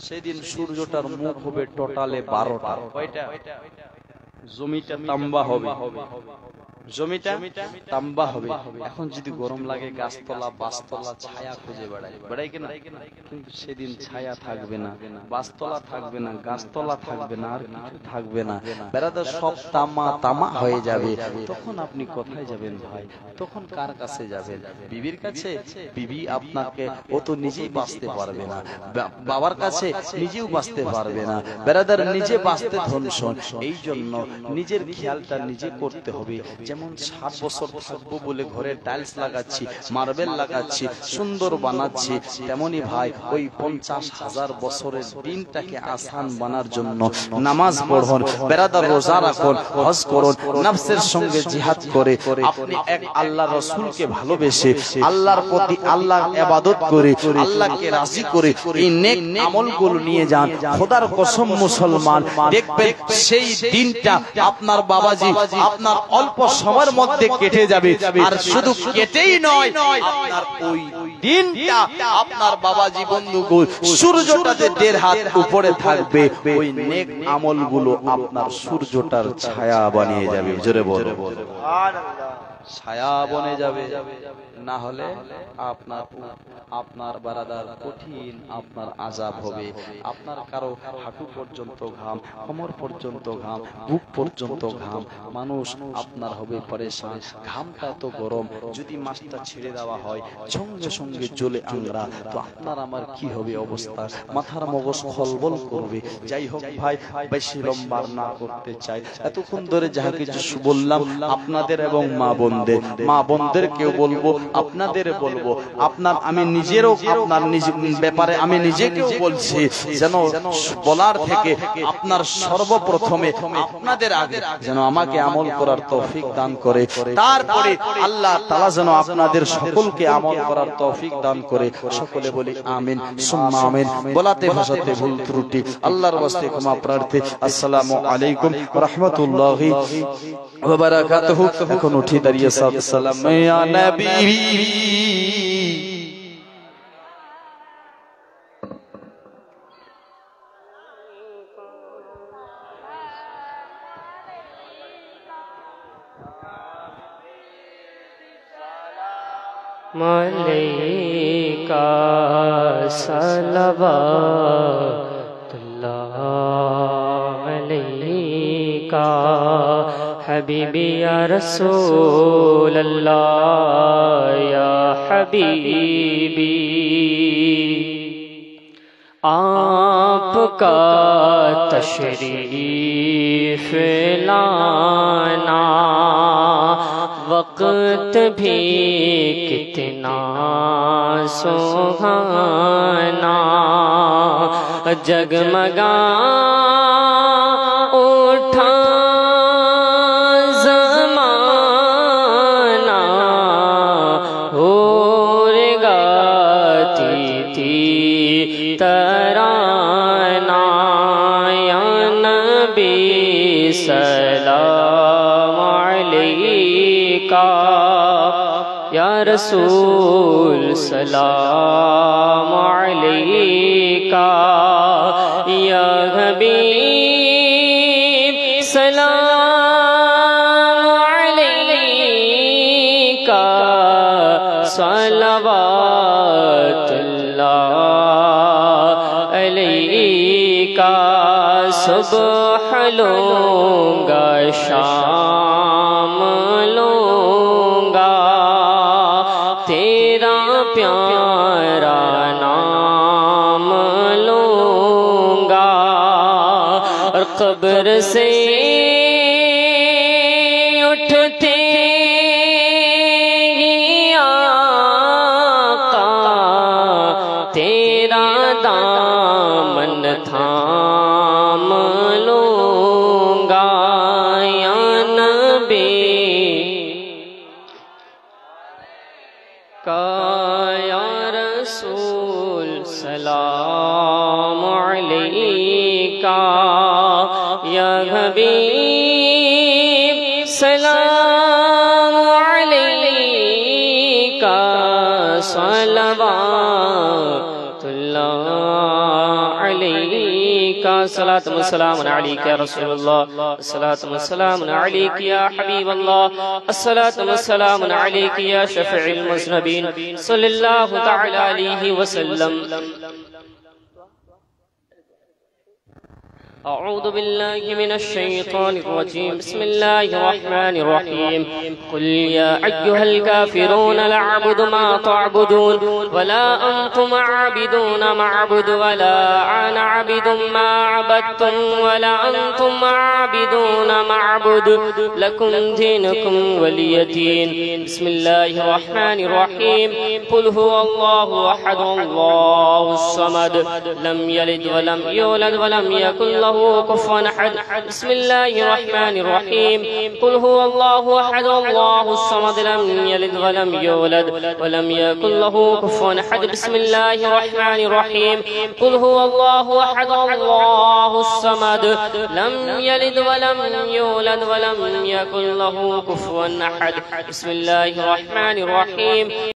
সেদিন সূর্যটার মুখ হবে টোটালে 12টা। কয়টা? জমিটা তাম্বা হবে, জমিটা তাম্বা হবে। এখন যদি গরম লাগে গাছতলা বাসতলা ছায়া খুঁজে বেড়াই কিনা? কিন্তু সেদিন ছায়া থাকবে না, বাসতলা থাকবে না, গাছতলা থাকবে না, আর কিছু থাকবে না। বেড়াদার সব তামা তামা হয়ে যাবে। তখন আপনি কোথায় যাবেন ভাই? তখন কার কাছে যাবেন? বিবির কাছে? বিবি আপনাকে, ও তো নিজেই বাঁচতে পারবে না। বাবার কাছে নিজেও বাঁচতে পারবে না। বেড়াদার নিজে বাঁচতে ধনসন। এই জন্য নিজের খেয়ালটা নিজে করতে হবে। যেমন 60 বছর থাকবো বলে ঘরে টাইলস লাগাচ্ছি, মার্বেল লাগাচ্ছি, সুন্দর বানাচ্ছি, তেমনি ভাই ওই 50,000 বছরের দিনটাকে আসান বানার জন্য নামাজ পড়ুন, বেরাদার রোজা রাখুন, হজ করুন, নফসের সঙ্গে জিহাদ করে আপনি এক আল্লাহর রাসূলকে ভালোবেসে আল্লাহর প্রতি আল্লাহর ইবাদত করে আল্লাহকে রাজি করে এই নেক আমলগুলো নিয়ে যান। খোদার কসম মুসলমান, দেখবেন সেই দিনটা আপনার বাবাজি আপনার অল্প সময়ের মধ্যে কেটে যাবে। আর শুধু কেটেই নয়, আপনার ওই দিনটা আপনার বাবাজি বন্ধুগণ সূর্যটাতে 1.5 হাত উপরে থাকবে। ওই নেক আমলগুলো আপনার সূর্যটার ছায়া বানিয়ে যাবে। জোরে বলো সুবহানাল্লাহ। ছায়া বনে যাবে, না হলে আপনার বারাদার কঠিন আপনার আযাব হবে। আপনার কারো হাঁটু পর্যন্ত ঘাম, কোমর পর্যন্ত ঘাম, বুক পর্যন্ত ঘাম, মানুষ আপনার হবে পরেশান। ঘামটা তো গরম, যদি মাছটা ছেড়ে দেওয়া হয় সঙ্গে সঙ্গে জ্বলে আংরা, তো আপনার আমার কি হবে অবস্থা? মাথার মগজ খলবল করবে। যাই হোক ভাই, বেশি লম্বা না করতে চাই। এতক্ষণ ধরে যাহা কিছু বললাম আপনাদের এবং মা বোনদেরকেও বলবো, আপনাদের বলবো, আপনার আমি নিজেরও আপনার ব্যাপারে আমি নিজেকেও বলছি, যেন বলার থেকে আপনার সর্বপ্রথমে আপনাদের আগে যেন আমাকে আমল করার তৌফিক দান করে, তারপরে আল্লাহ তাআলা যেন আপনাদের সকলকে আমল করার তৌফিক দান করে। সকলে বলি আমিন সুম্মা আমিন। বলাতে ভাষাতে ভুল ত্রুটি আল্লাহর ওয়াস্তে ক্ষমা প্রার্থী। আসসালামু আলাইকুম ওয়া রাহমাতুল্লাহি ওয়া বারাকাতুহু। এখন উঠে দাঁড়িয়ে সালাম ইয়া নবী। মালাইকা সালাওয়াতুল্লাহ আলাইকা হাবিবি ইয়া রাসূলুল্লাহ ইয়া হাবিবি। आपका तशरीफ लाना वक्त भी कितना सुहाना, जगमगा उठा ज़माना, और गाती थी तराना या नबी सलाम अलैका। رسول سلام علیکہ یا حبیب سلام علیکہ صلوات اللہ علیکہ صبح لوں گا شام لوں گا تیرا پیارا نام لوں گا اور قبر سے اٹھتے ہی آقا تیرا دامن تھام لوں گا یا نبی کا یا رسول سلام علیکہ یا حبیب سلام علیکہ صلوات اللہ علیکہ صلاۃ و سلام علیکہ یا رسول اللہ صلاۃ و سلام علیکہ یا حبیب اللہ الصلاۃ و سلام علیکہ یا شفیع المذنبین صلی اللہ تعالی علیہ وسلم أعوذ بالله من الشيطان الرجيم بسم الله الرحمن الرحيم قل يا أيها الكافرون لا أعبد ما تعبدون ولا أنتم عابدون ما أعبد ولا أنا عابد ما عبدتم ولا أنتم عابدون ما أعبد لكم دينكم ولي دين بسم الله الرحمن الرحيم قل هو الله أحد الله الصمد لم يلد ولم يولد ولم يكن له كفوا أحد بسم الله الرحمن الرحيم قل هو الله أحد الله الصمد لم يلد ولم يولد ولم يكن له كفوا أحد بسم الله الرحمن الرحيم قل هو الله أحد الله الصمد لم يلد ولم يولد ولم يكن له كفوا أحد بسم الله الرحمن الرحيم